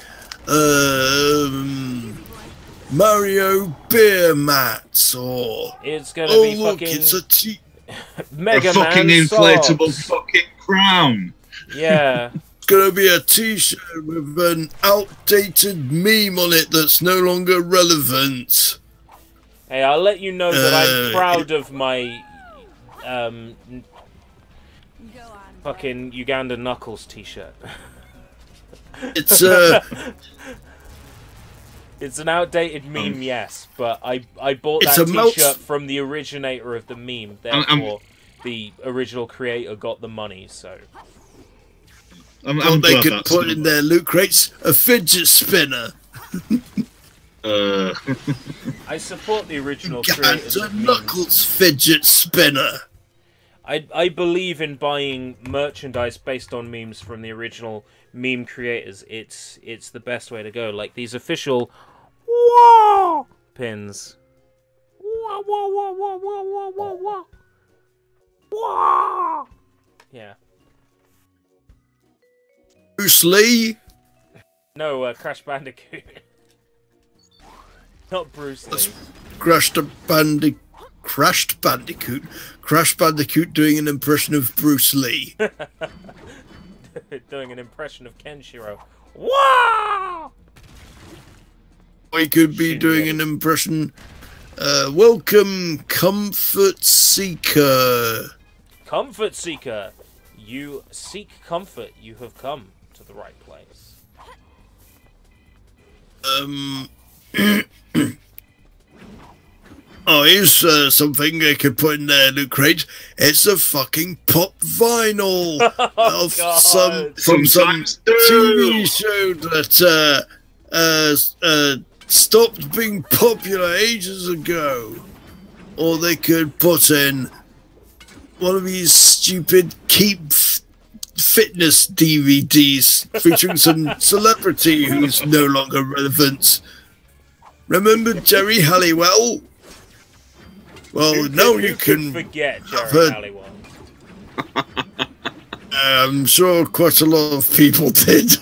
Mario beer mats, or it's gonna be look, fucking it's a Mega a fucking Man inflatable socks. fucking crown. Yeah. It's gonna be a t-shirt with an outdated meme on it that's no longer relevant. Hey, I'll let you know that I'm proud of my fucking Uganda Knuckles t-shirt. It's it's an outdated meme, yes, but I bought that t-shirt from the originator of the meme. Therefore, the original creator got the money. So, they could put in their loot crates a fidget spinner. I support the original creators of memes. Knuckles fidget spinner. I believe in buying merchandise based on memes from the original meme creators. It's the best way to go. Like these official pins. Yeah. Bruce Lee? No, Crash Bandicoot. Not Bruce Lee. Crash Bandicoot. Crash Bandicoot doing an impression of Bruce Lee. Doing an impression of Kenshiro. Wow! We could be doing an impression. Welcome, Comfort Seeker. Comfort Seeker. You seek comfort. You have come to the right place. Oh, here's something I could put in their loot crate. It's a fucking pop vinyl of some TV show that stopped being popular ages ago. Or they could put in one of these stupid Keep Fitness DVDs featuring some celebrity who's no longer relevant. Remember Jerry Halliwell? Well, now you can forget Jerry Halliwell. I'm sure quite a lot of people did.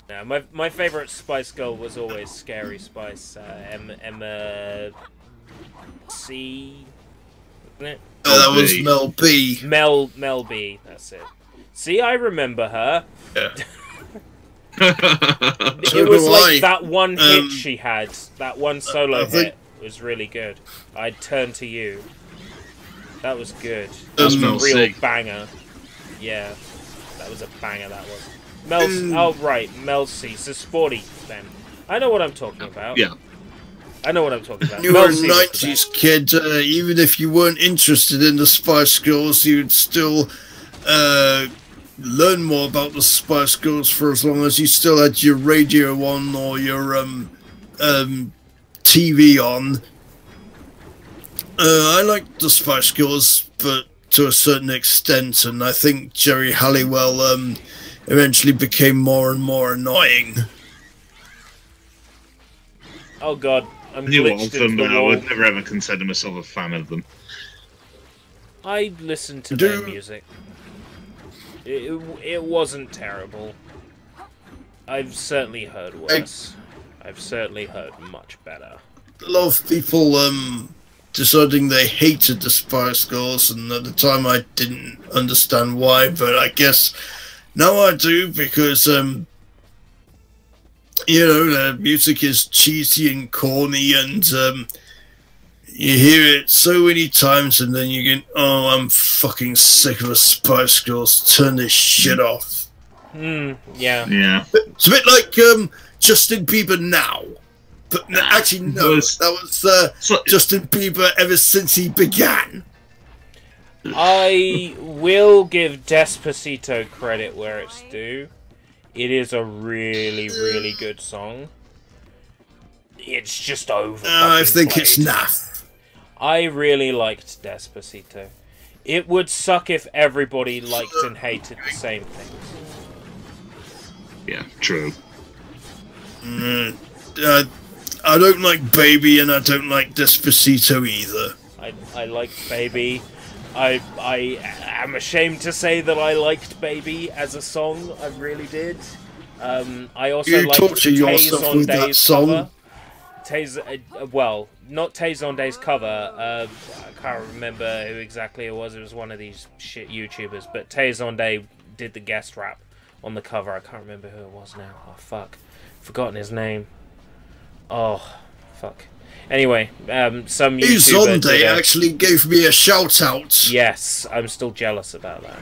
Yeah, my favourite Spice Girl was always Scary Spice. Emma C. Wasn't it? That was Mel B. Mel B. That's it. See, I remember her. Yeah. It was like that one hit she had. That one solo hit was really good. I'd Turn to You. That was good. That was a real banger. Yeah, that was a banger. That was. Oh right, Mel C. So Sporty then. I know what I'm talking about. Yeah. I know what I'm talking about. You were a 90s kid. Even if you weren't interested in the Spice Girls, you'd still learn more about the Spice Girls for as long as you still had your radio on or your TV on. I liked the Spice Girls, but to a certain extent, and I think Jerry Halliwell eventually became more and more annoying. Oh god, I'm You glitched want into Thunder? the I wall. would never ever consider myself a fan of them. I listened to their music. It wasn't terrible. I've certainly heard worse. I've certainly heard much better. A lot of people deciding they hated the Spice Girls, and at the time I didn't understand why, but I guess now I do, because you know, the music is cheesy and corny, and you hear it so many times, and then you get, oh, I'm fucking sick of the Spice Girls, turn this shit off. Yeah. Yeah. It's a bit like Justin Bieber now. But actually, no, that was Justin Bieber ever since he began. I will give Despacito credit where it's due. It is a really, really good song. It's just over. I think it's naff. I really liked Despacito. It would suck if everybody liked and hated the same things. Yeah, true. I don't like Baby, and I don't like Despacito either. I liked Baby. I am ashamed to say that I liked Baby as a song. I really did. I also liked Taze on Day's cover. Well, not Taze on Day's cover. I can't remember who exactly it was. It was one of these shit YouTubers. But Taze on Day did the guest rap on the cover. I can't remember who it was now. Oh, fuck. Forgotten his name. Oh, fuck. Anyway, some YouTuber Zonde actually gave me a shout-out. Yes, I'm still jealous about that.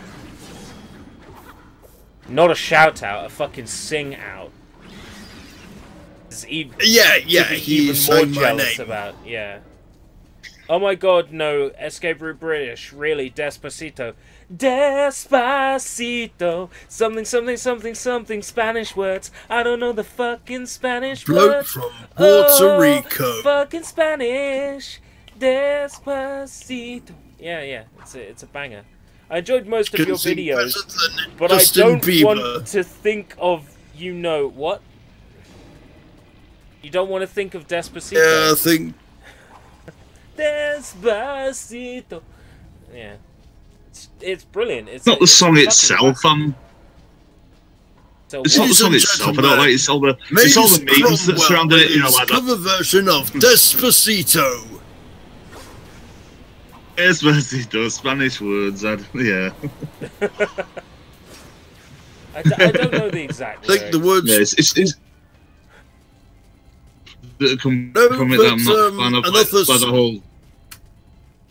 Not a shout-out, a fucking sing-out. Yeah, he's even more saying my jealous name. about, yeah. Oh my god, no, Escape Route British, really, Despacito. Despacito, something, something, something, something, Spanish words. I don't know the fucking Spanish Bloke words. from Puerto Rico. Fucking Spanish. Despacito. Yeah, it's a banger. I enjoyed most of your videos, but I don't want to think of, you know, what? You don't want to think of Despacito? Yeah, I think... Despacito. Yeah. It's brilliant. It's not the song itself. So it's not the song itself. I don't like it's all the memes that surrounded it. You know, like cover version of Despacito. Despacito, Spanish words. Yeah. I don't know the exact. I think the words. Yeah, it's I'm not a fan of the whole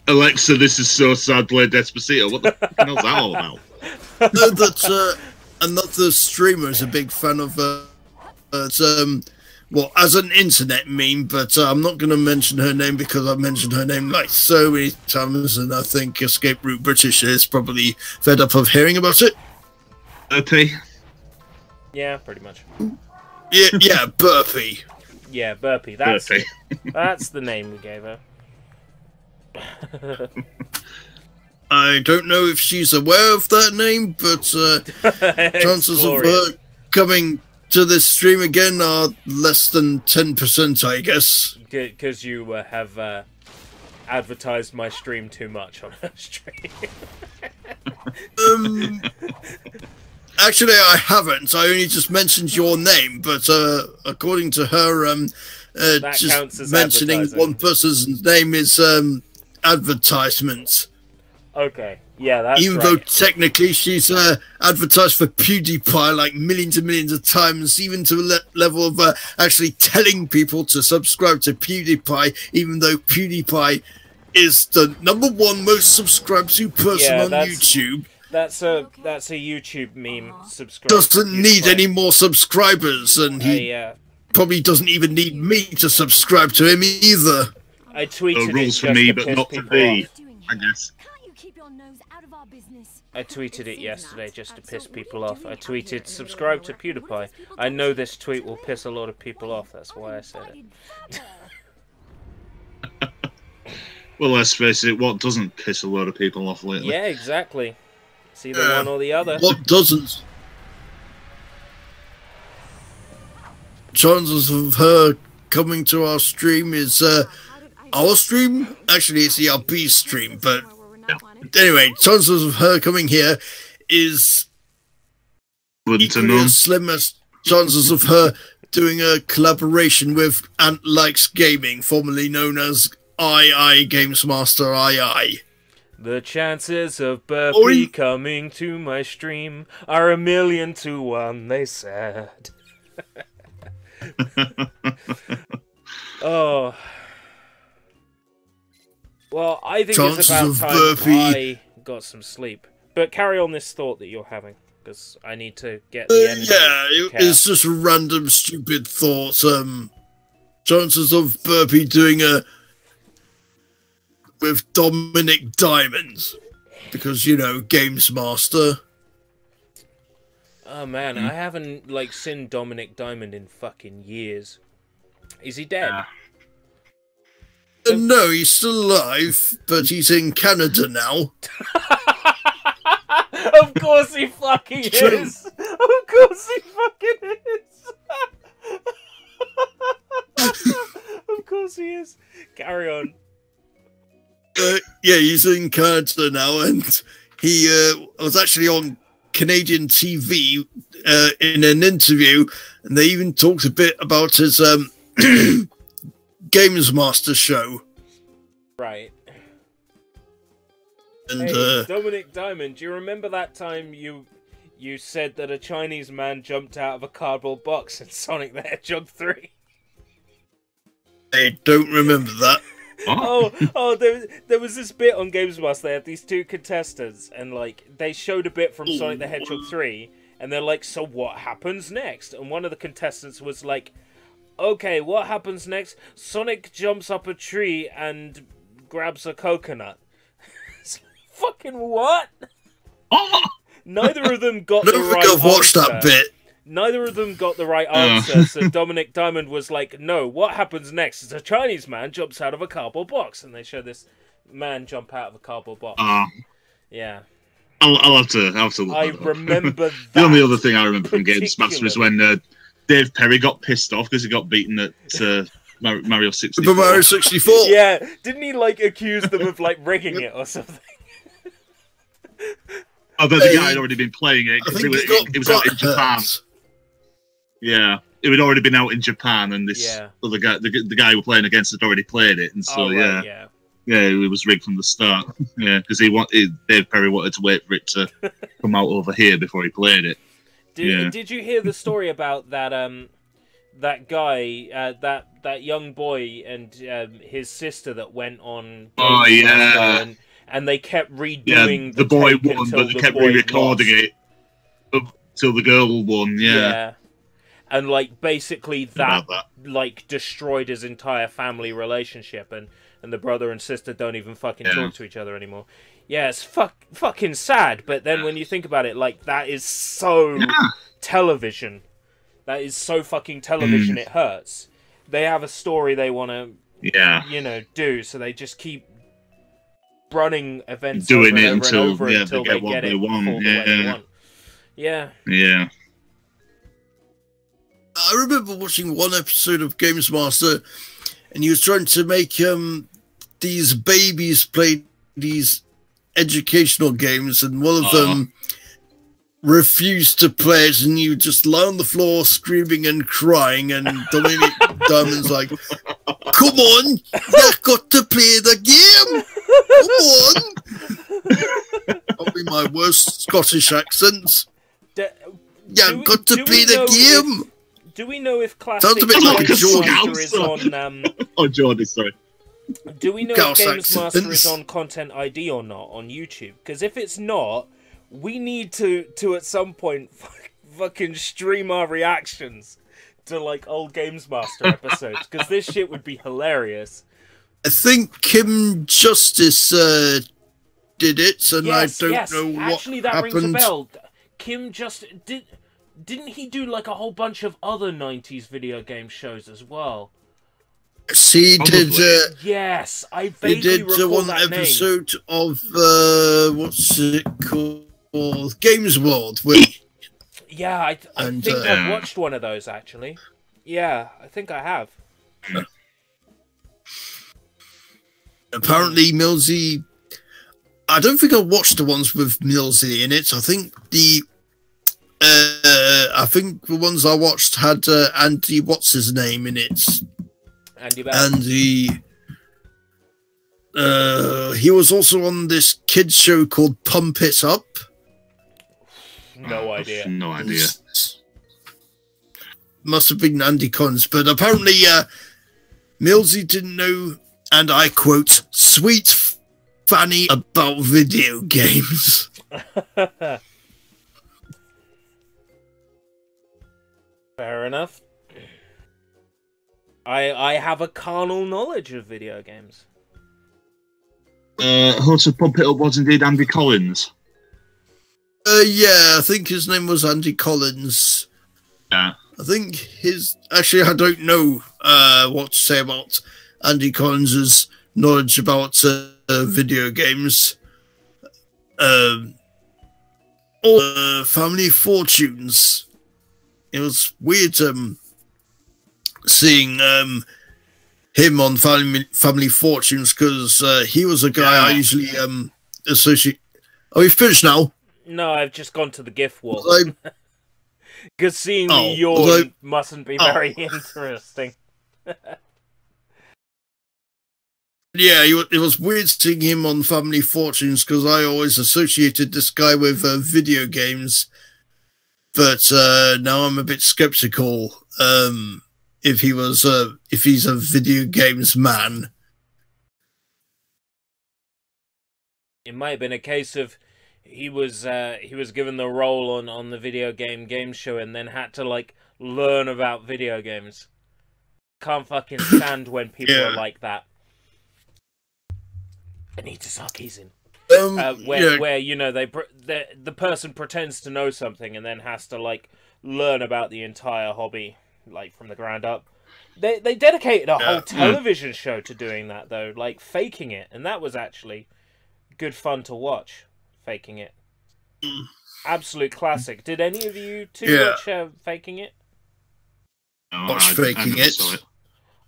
Alexa, this is so sad, play Despacito. What the fuck is that all about? No, that another streamer is a big fan of well, as an internet meme, but I'm not going to mention her name because I've mentioned her name like so many times, and I think Escape Route British is probably fed up of hearing about it. Burpee? Yeah, pretty much. Yeah, Burpee. Yeah, Burpee. That's Burpee. That's the name we gave her. I don't know if she's aware of that name, but chances of her coming to this stream again are less than 10%, I guess. Because you have advertised my stream too much on her stream. Actually, I haven't. I only just mentioned your name, but according to her, just mentioning one person's name is advertisement. Okay, yeah, that's even though technically she's advertised for PewDiePie like millions and millions of times, even to the level of actually telling people to subscribe to PewDiePie, even though PewDiePie is the #1 most subscribed to person on YouTube. That's a YouTube meme. Subscribe. Doesn't need any more subscribers, and he probably doesn't even need me to subscribe to him either. I tweeted rules for me, but not for me, I guess. I tweeted it yesterday just to piss people off. I tweeted, subscribe to PewDiePie. I know this tweet will piss a lot of people off, that's why I said it. Well, let's face it, what doesn't piss a load of people off lately? Yeah, exactly. It's either one or the other. What doesn't? Chances of her coming to our stream is our stream. Actually, it's the RP stream, but anyway, chances of her coming here is equally as slim as chances of her doing a collaboration with Ant Likes Gaming, formerly known as II Games Master II. The chances of Burpee coming to my stream are 1,000,000 to 1, they said. Oh. Well, I think it's about time I got some sleep. But carry on this thought that you're having, because I need to get the energy. It's just a random stupid thought. Chances of Burpee doing a with Dominic Diamonds, because you know, Games Master. Oh man, I haven't seen Dominic Diamond in fucking years. Is he dead? No, he's still alive, but he's in Canada now. Of course he fucking is. Of course he fucking is. Of course he is. Carry on. Yeah, he's in Canada now, and he was actually on Canadian TV in an interview, and they even talked a bit about his Games Master show. Right. And hey, Dominic Diamond, do you remember that time you said that a Chinese man jumped out of a cardboard box in Sonic the Hedgehog 3? I don't remember that. There was this bit on Games Master. They had these two contestants, and they showed a bit from Sonic the Hedgehog 3, and they're like, "So what happens next?" And one of the contestants was like, "Okay, what happens next? Sonic jumps up a tree and grabs a coconut." Fucking what? Neither of them got the right answer. I've watched that bit. Neither of them got the right answer, so Dominic Diamond was like, "No, what happens next is a Chinese man jumps out of a cardboard box," and they show this man jump out of a cardboard box. Yeah. I'll have to look I remember that. The only other thing I remember from Games Master is when Dave Perry got pissed off because he got beaten at Mario 64. Super Mario 64. Yeah, didn't he accuse them of rigging it or something? I bet the guy had already been playing it because it was out in Japan. Yeah, it had already been out in Japan, and this other guy, the guy we're playing against, had already played it, and so yeah, it was rigged from the start. Yeah, because Dave Perry wanted to wait for it to come out over here before he played it. Did you hear the story about that? That guy, that young boy, and his sister that went on. Oh yeah. And they kept redoing the boy won, but they kept re-recording it till the girl won. Yeah. And basically that destroyed his entire family relationship, and the brother and sister don't even fucking talk to each other anymore. Yeah, it's fucking sad. But then when you think about it, that is so television. That is so fucking television. It hurts. They have a story they want to, do, so they just keep running events doing over it until they get what they want. Yeah. I remember watching one episode of Games Master, and he was trying to make these babies play these educational games, and one of them refused to play it, and you just lie on the floor screaming and crying, and Dominic Diamond's like, "Come on, you've got to play the game! Come on!" Probably my worst Scottish accents. You've got to play the game! Do we know if Classic Games Master is on... Oh, Jordan, sorry. Do we know if Games Master is on Content ID or not on YouTube? Because if it's not, we need to at some point fucking stream our reactions to old Games Master episodes, because this shit would be hilarious. I think Kim Justice did it, and I don't know what actually, that happened. rings a bell. Kim Justice didn't he do a whole bunch of other 90s video game shows as well? He did. Yes, I he vaguely did recall one that episode of what's it called? Games World. Yeah, I think I've watched one of those actually. Yeah, I think I have. Apparently, Millsy. I don't think I watched the ones with Millsy in it. I think the ones I watched had Andy, what's his name in it? Andy Bell. Andy. He was also on this kids show called Pump It Up. No idea. No idea. Must have been Andy Collins, but apparently Millsy didn't know, and I quote, "sweet Fanny about video games." Fair enough. I have a carnal knowledge of video games. Host of Pump It Up was indeed Andy Collins. Yeah, I think his name was Andy Collins. Yeah. I think actually, I don't know what to say about Andy Collins's knowledge about video games. Or Family Fortunes. It was weird seeing him on Family Fortunes, because he was a guy I usually associate. Are we finished now? No, I've just gone to the GIF wall. Because seeing me yawn mustn't be very interesting. Yeah, it was weird seeing him on Family Fortunes, because I always associated this guy with video games. But now I'm a bit skeptical if he's a video games man. It might have been a case of he was given the role on the video game show and then had to like learn about video games. Can't fucking stand when people are like that. I need to suck keys in. Where you know the person pretends to know something and then has to like learn about the entire hobby like from the ground up. They dedicated a whole television show to doing that though, like faking it, and that was actually good fun to watch. Faking it, absolute classic. Did any of you two watch Faking It? Watch Faking It.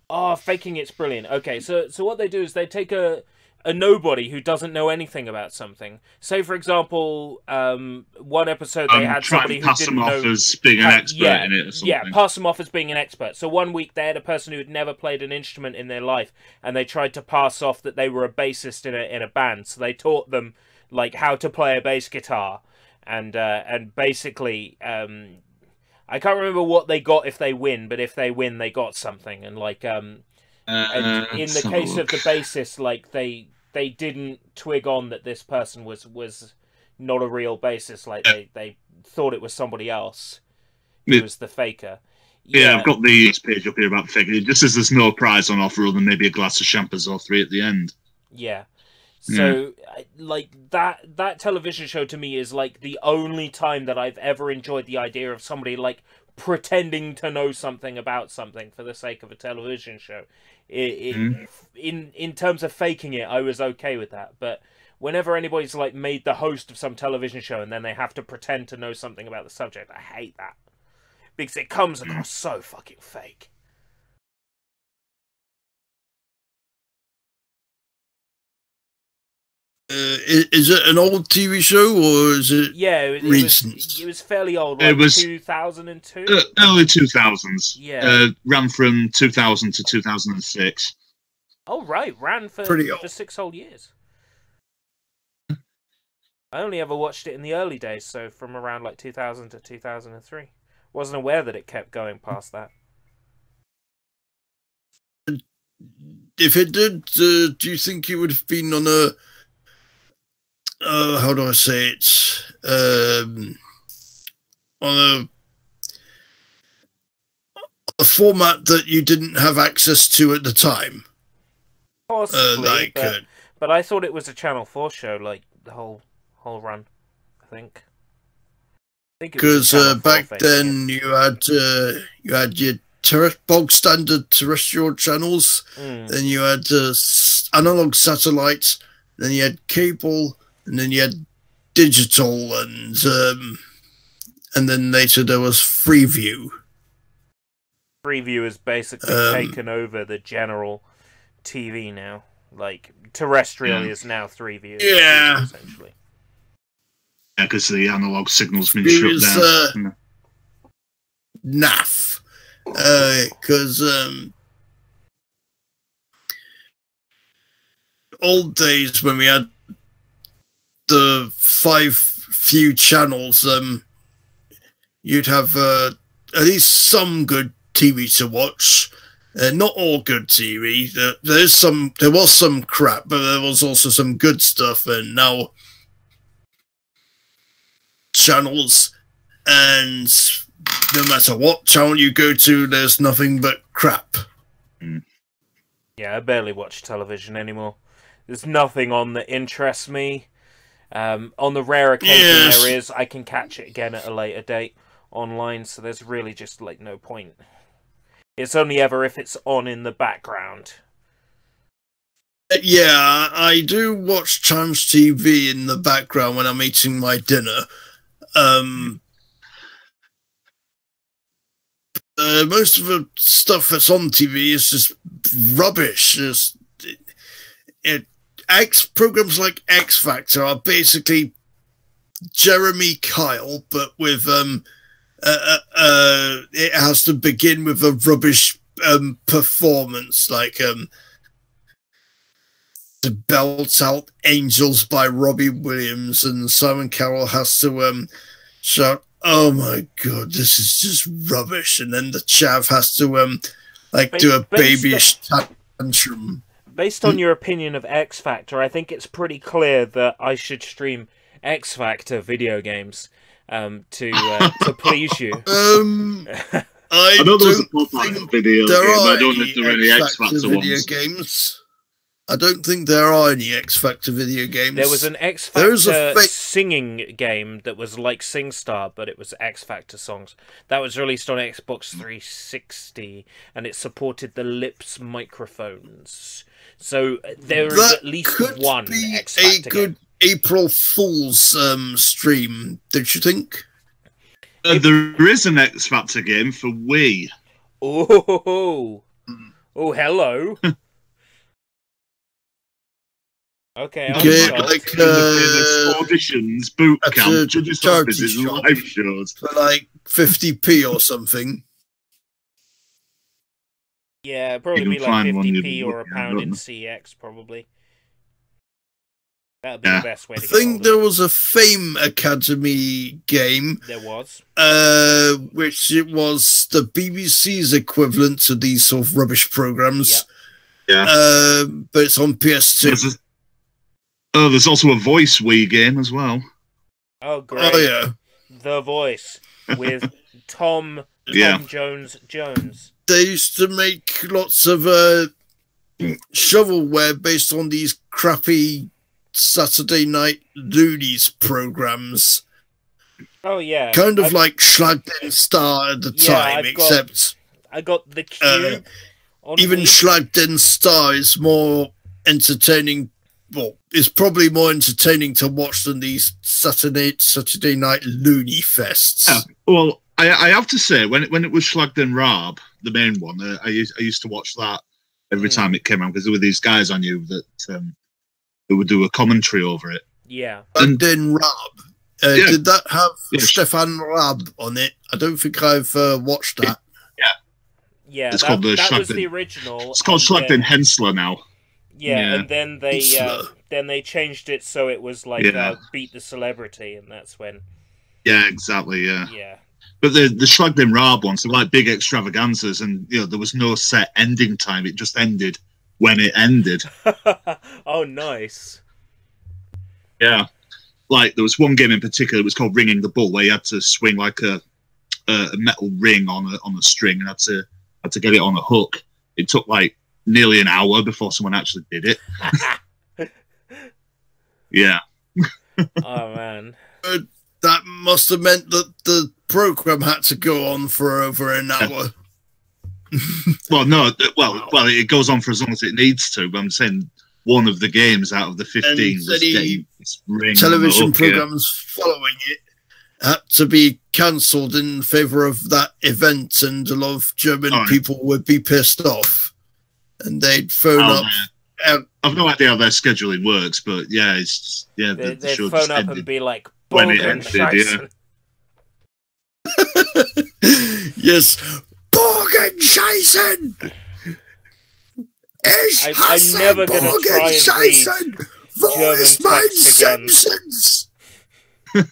Oh, Faking It's brilliant. Okay, so what they do is they take a nobody who doesn't know anything about something. Say, for example, one episode they had somebody who didn't know... pass them off as being an expert in it or something. Yeah, pass them off as being an expert. So one week they had a person who had never played an instrument in their life, and they tried to pass off that they were a bassist in a band. So they taught them like how to play a bass guitar, and basically... I can't remember what they got if they win, but if they win, they got something. And like, and in the case of the bassist, like they didn't twig on that this person was not a real bassist. Like they thought it was somebody else who was the faker. Yeah, I've got the page up here about faking it. Just as there's no prize on offer other than maybe a glass of champers or 3 at the end. Yeah. So, like, that television show to me is, like, the only time that I've ever enjoyed the idea of somebody, like, pretending to know something about something for the sake of a television show. In terms of faking it, I was okay with that. But whenever anybody's, like, made the host of some television show and then they have to pretend to know something about the subject, I hate that. Because it comes across so fucking fake. Is it an old TV show or is it recent? It was fairly old, like it was 2002? Early 2000s. Yeah. Ran from 2000 to 2006. Oh, right. Ran for 6 whole years. I only ever watched it in the early days, so from around like 2000 to 2003. Wasn't aware that it kept going past that. If it did, do you think it would have been on a... how do I say it? On a format that you didn't have access to at the time? Possibly, but I thought it was a Channel 4 show, like the whole run, I think. Because back then you had your bog standard terrestrial channels. Then you had analog satellite. Then you had cable, and then you had digital, and then later there was Freeview. Freeview has basically taken over the general TV now. Like, terrestrial is now Freeview. Yeah. Essentially. Yeah, because the analog signal's been shut down. Naff. Because old days when we had the 5 few channels, you'd have at least some good TV to watch. Not all good TV. There was some crap, but there was also some good stuff. And now channels, and no matter what channel you go to, there's nothing but crap. Yeah, I barely watch television anymore. There's nothing on that interests me. On the rare occasion there is, I can catch it again at a later date online, so there's really just like no point. It's only ever if it's on in the background. Yeah, I do watch Trans TV in the background when I'm eating my dinner. Most of the stuff that's on TV is just rubbish. Programs like X Factor are basically Jeremy Kyle, but with it has to begin with a rubbish performance, like to belt out "Angels" by Robbie Williams, and Simon Cowell has to shout, "Oh my god, this is just rubbish!" And then the chav has to do a babyish tantrum. Based on your opinion of X Factor, I think it's pretty clear that I should stream X Factor video games to please you. I know there was a don't pop-up think video there game, are but I don't know if there are any X Factor video ones. games. I don't think there are any X Factor video games. There was an X Factor singing game that was like SingStar, but it was X Factor songs. That was released on Xbox 360, and it supported the Lips microphones. So there is at least one X Factor game. April Fool's stream, don't you think? There is an X Factor game for Wii. Oh, hello. Okay, like auditions, boot camp, judges' services, and live shows for like 50p or something. Yeah, probably be like 50p or £1 in CX, probably. That'd be the best way to get I think there was a Fame Academy game. There was. Which it was the BBC's equivalent to these sort of rubbish programs. Yeah. But it's on PS2. There's also a Voice Wii game as well. Oh, great. Oh, yeah. The Voice with Tom Jones. They used to make lots of shovelware based on these crappy Saturday night loonies programs. Oh, yeah. Kind of like Schlagged In Star at the time, except... I got the Cube. Even Schlagged In Star is more entertaining. Well, it's probably more entertaining to watch than these Saturday night loony fests. Yeah. Well, I have to say, when it was Schlagged In Rob, the main one, I used to watch that every time it came out, because there were these guys I knew that who would do a commentary over it. Yeah. Schlagged In Rob. Did that have Stefan Raab on it? I don't think I've watched that. Yeah, it's called that was the original. It's called Schlagged In Hensler now. Yeah, and then they changed it so it was like Beat the Celebrity, and that's when. Yeah, exactly. Yeah. Yeah. But the Schlagged In Rob ones, they're like big extravaganzas, and there was no set ending time. It just ended when it ended. Oh, nice. Yeah, like there was one game in particular. It was called Ringing the Bull, where you had to swing like a metal ring on a string, and had to get it on a hook. It took like nearly an hour before someone actually did it. Yeah. Oh man. That must have meant that the program had to go on for over an hour. Well, no, well, it goes on for as long as it needs to. But I'm saying one of the games out of the 15 was getting ring television hook, programs following it had to be cancelled in favour of that event, and a lot of German people would be pissed off, and they'd phone up. I've no idea how their scheduling works, but yeah, it's just, yeah, they'd phone up and be like, when it ended, yeah. Yes, Borgenscheißen! I'm never going to try and read German text again. Simpsons?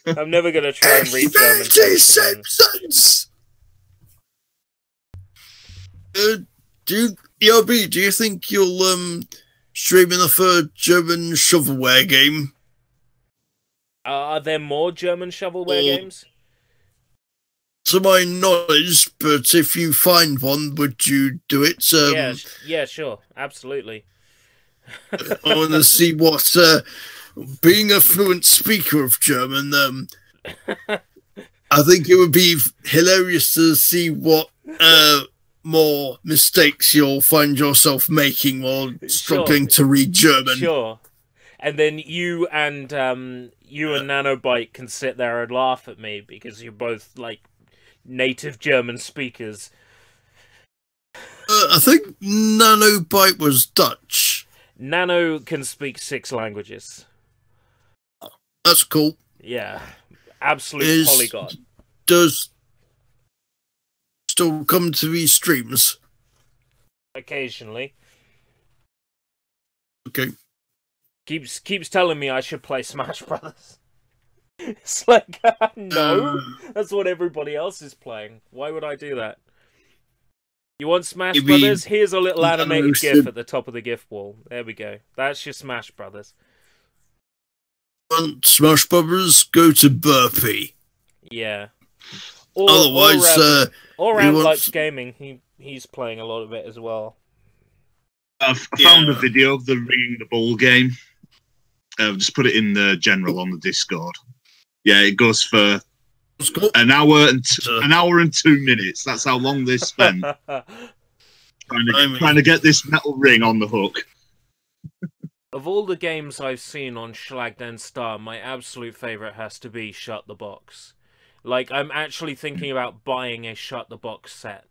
I'm never going to try and read German text again. Simpsons! Do you think you'll stream in a third German shovelware game? Are there more German shovelware games? To my knowledge, but if you find one, would you do it? Yeah, sure, absolutely. I want to see what, being a fluent speaker of German, I think it would be hilarious to see what more mistakes you'll find yourself making while struggling to read German. Sure. And then you and Nanobite can sit there and laugh at me because you're both, like, native German speakers. I think Nanobite was Dutch. Nano can speak 6 languages. That's cool. Yeah. Absolute polyglot. Does still come to these streams? Occasionally. Okay. Keeps telling me I should play Smash Brothers. It's like, no, that's what everybody else is playing. Why would I do that? You want Smash Brothers? Here's a little animated GIF at the top of the GIF wall. There we go. That's your Smash Brothers. Want Smash Brothers? Go to Burpee. Yeah. Otherwise, All Round likes gaming. He's playing a lot of it as well. I found a video of the ringing the ball game. Just put it in the general on the Discord. Yeah, it goes for an hour and 2 minutes. That's how long they spent trying to get this metal ring on the hook. Of all the games I've seen on Schlag Den Star, my absolute favourite has to be Shut the Box. Like, I'm actually thinking about buying a Shut the Box set.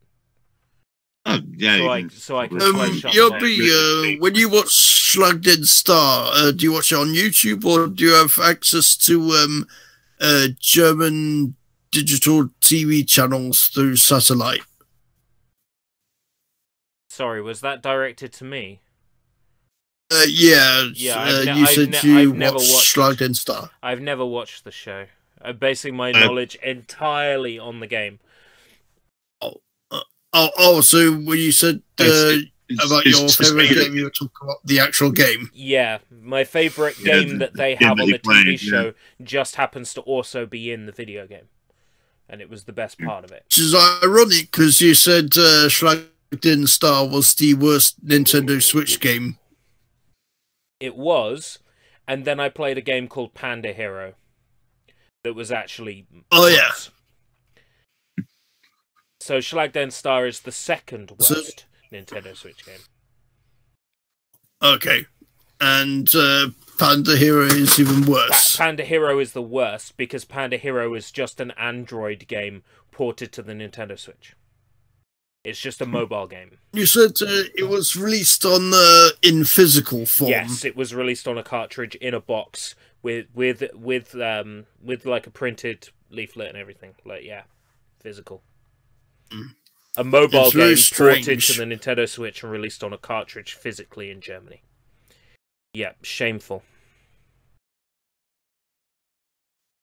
Oh, yeah. So I can play Shut the Box. When you watch Schlag Den Star, do you watch it on YouTube or do you have access to German digital TV channels through satellite? Sorry, was that directed to me? Yeah. You said you watched Schlag Den Star. I've never watched the show. I'm basing my knowledge entirely on the game. So when you said about your favourite game, you were talking about the actual game? Yeah, my favourite game that they have on the TV show just happens to also be in the video game. And it was the best part of it. Which is ironic, because you said Schlag Den Star was the worst Nintendo Switch game. It was, and then I played a game called Panda Hero that was actually... Oh, yeah. So Schlag Den Star is the second worst Nintendo Switch game. Okay. And Panda Hero is even worse. Panda Hero is the worst because Panda Hero is just an Android game ported to the Nintendo Switch. It's just a mobile game. You said it was released on in physical form. Yes, it was released on a cartridge in a box with like a printed leaflet and everything. Like, yeah, physical. A mobile game ported to the Nintendo Switch and released on a cartridge physically in Germany. Yeah, shameful.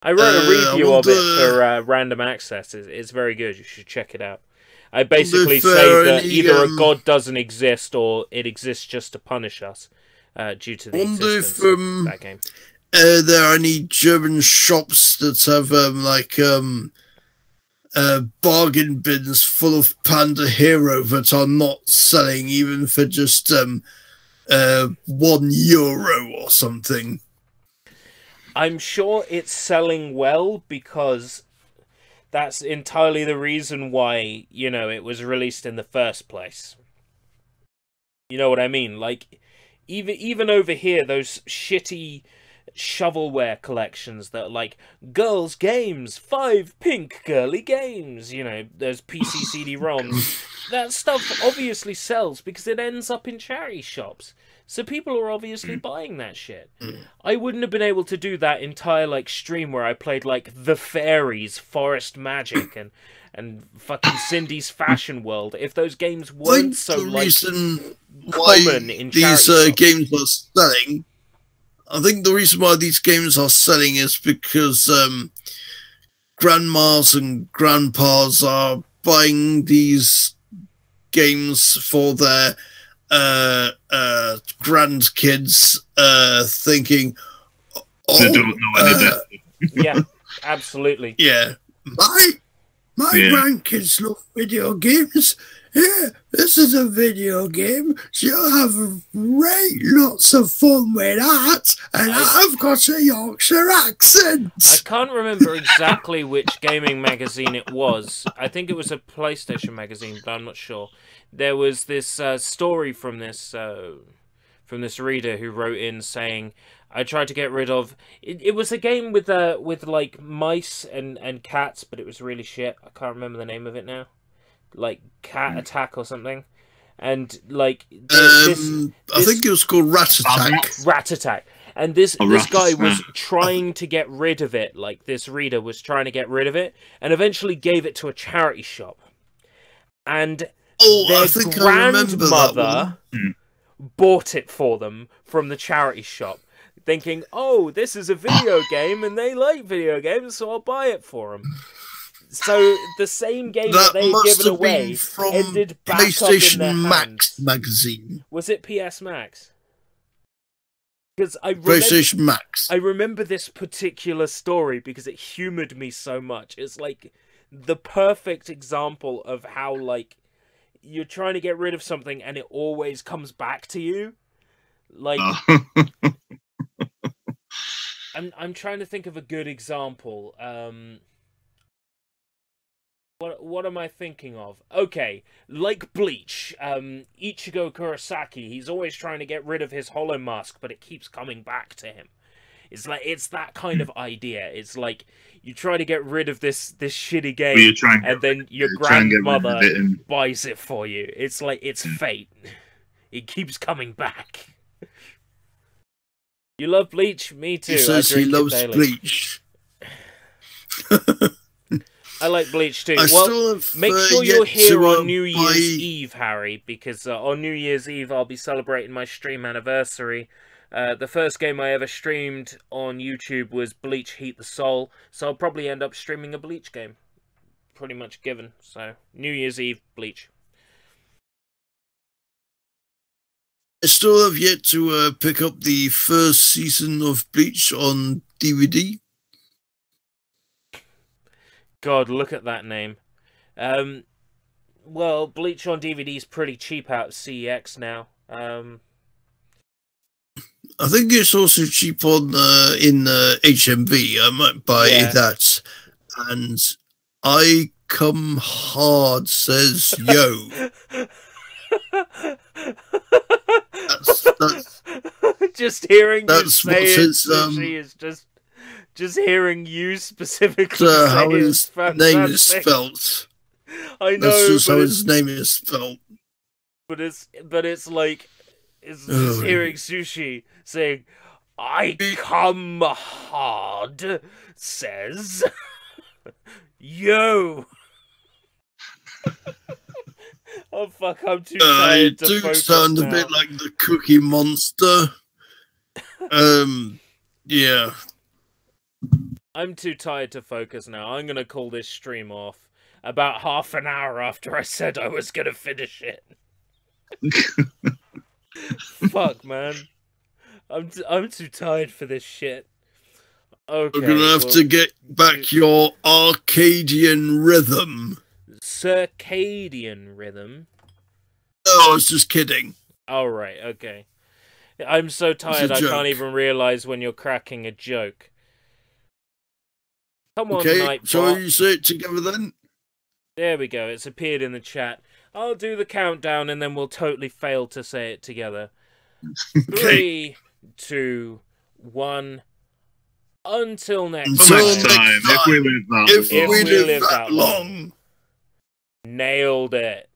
I wrote a review of it for Random Access. It's very good. You should check it out. I basically say that either a god doesn't exist or it exists just to punish us due to the existence of that game. Are there any German shops that have bargain bins full of Panda Hero that are not selling even for just €1 or something? I'm sure it's selling well because That's entirely the reason why, you know, it was released in the first place. You know what I mean? Like, even over here, those shitty shovelware collections that are like, girls' games, 5 pink girly games, you know, those PC CD-ROMs. That stuff obviously sells because it ends up in charity shops. So people are obviously buying that shit. I wouldn't have been able to do that entire, like, stream where I played, like, The Fairies, Forest Magic, and fucking Cindy's Fashion World if those games weren't so, like, common in these charity shops. games are selling. I think the reason why these games are selling is because grandmas and grandpas are buying these games for their grandkids, thinking, they don't know any better. Yeah, absolutely. Yeah, my grandkids love video games. Yeah, this is a video game. You'll have lots of fun with that. And I've got a Yorkshire accent. I can't remember exactly which gaming magazine it was. I think it was a PlayStation magazine, but I'm not sure. There was this story from this reader who wrote in saying, I tried to get rid of... It was a game with like, mice and cats, but it was really shit. I can't remember the name of it now. Like Cat Attack or something, and like I think it was called Rat Attack. Rat Attack, and this guy was trying to get rid of it. Like, this reader was trying to get rid of it, and eventually gave it to a charity shop. And their grandmother bought it for them from the charity shop, thinking, "Oh, this is a video game, and they like video games, so I'll buy it for them." So the same game that they had given away ended back PlayStation up in their Max hands. magazine. Was it PS Max? Because PlayStation Max. I remember this particular story because it humoured me so much. It's like the perfect example of how, like, you're trying to get rid of something and it always comes back to you. Like, I'm trying to think of a good example. What am I thinking of? Okay, like Bleach, Ichigo Kurosaki, he's always trying to get rid of his hollow mask, but it keeps coming back to him. It's like, it's that kind of idea. It's like, you try to get rid of this shitty game, and then your grandmother buys it for you. It's like, it's fate. It keeps coming back. You love Bleach? Me too. He says he loves Bleach. I like Bleach too. Well, make sure you're here on New Year's Eve, Harry, because on New Year's Eve I'll be celebrating my stream anniversary. The first game I ever streamed on YouTube was Bleach Heat the Soul, so I'll probably end up streaming a Bleach game. Pretty much given. So, New Year's Eve, Bleach. I still have yet to pick up the first season of Bleach on DVD. God, look at that name. Well, Bleach on DVD is pretty cheap out of CEX now. I think it's also cheap on in HMV. I might buy that. And I come hard, says yo. that's just hearing that's you say it, Sushi, is just hearing you specifically say how his name is spelt. I know. That's just how his name is spelt. But it's like, it's just hearing Sushi saying, "I come hard," says yo. Oh fuck! I'm too tired to focus now. You do sound a bit like the Cookie Monster. Yeah. I'm too tired to focus now. I'm gonna call this stream off about half an hour after I said I was gonna finish it. Fuck, man. I'm too tired for this shit. Okay. We're gonna have to get back your Arcadian rhythm. Circadian rhythm? Oh, I was just kidding. Oh, right, okay. I'm so tired I can't even realise when you're cracking a joke. Come on, okay, Nightbot. shall you say it together then? There we go. It's appeared in the chat. I'll do the countdown and then we'll totally fail to say it together. Okay. 3, 2, 1. Until next Until time. next time. If we live that If we live that long. Nailed it.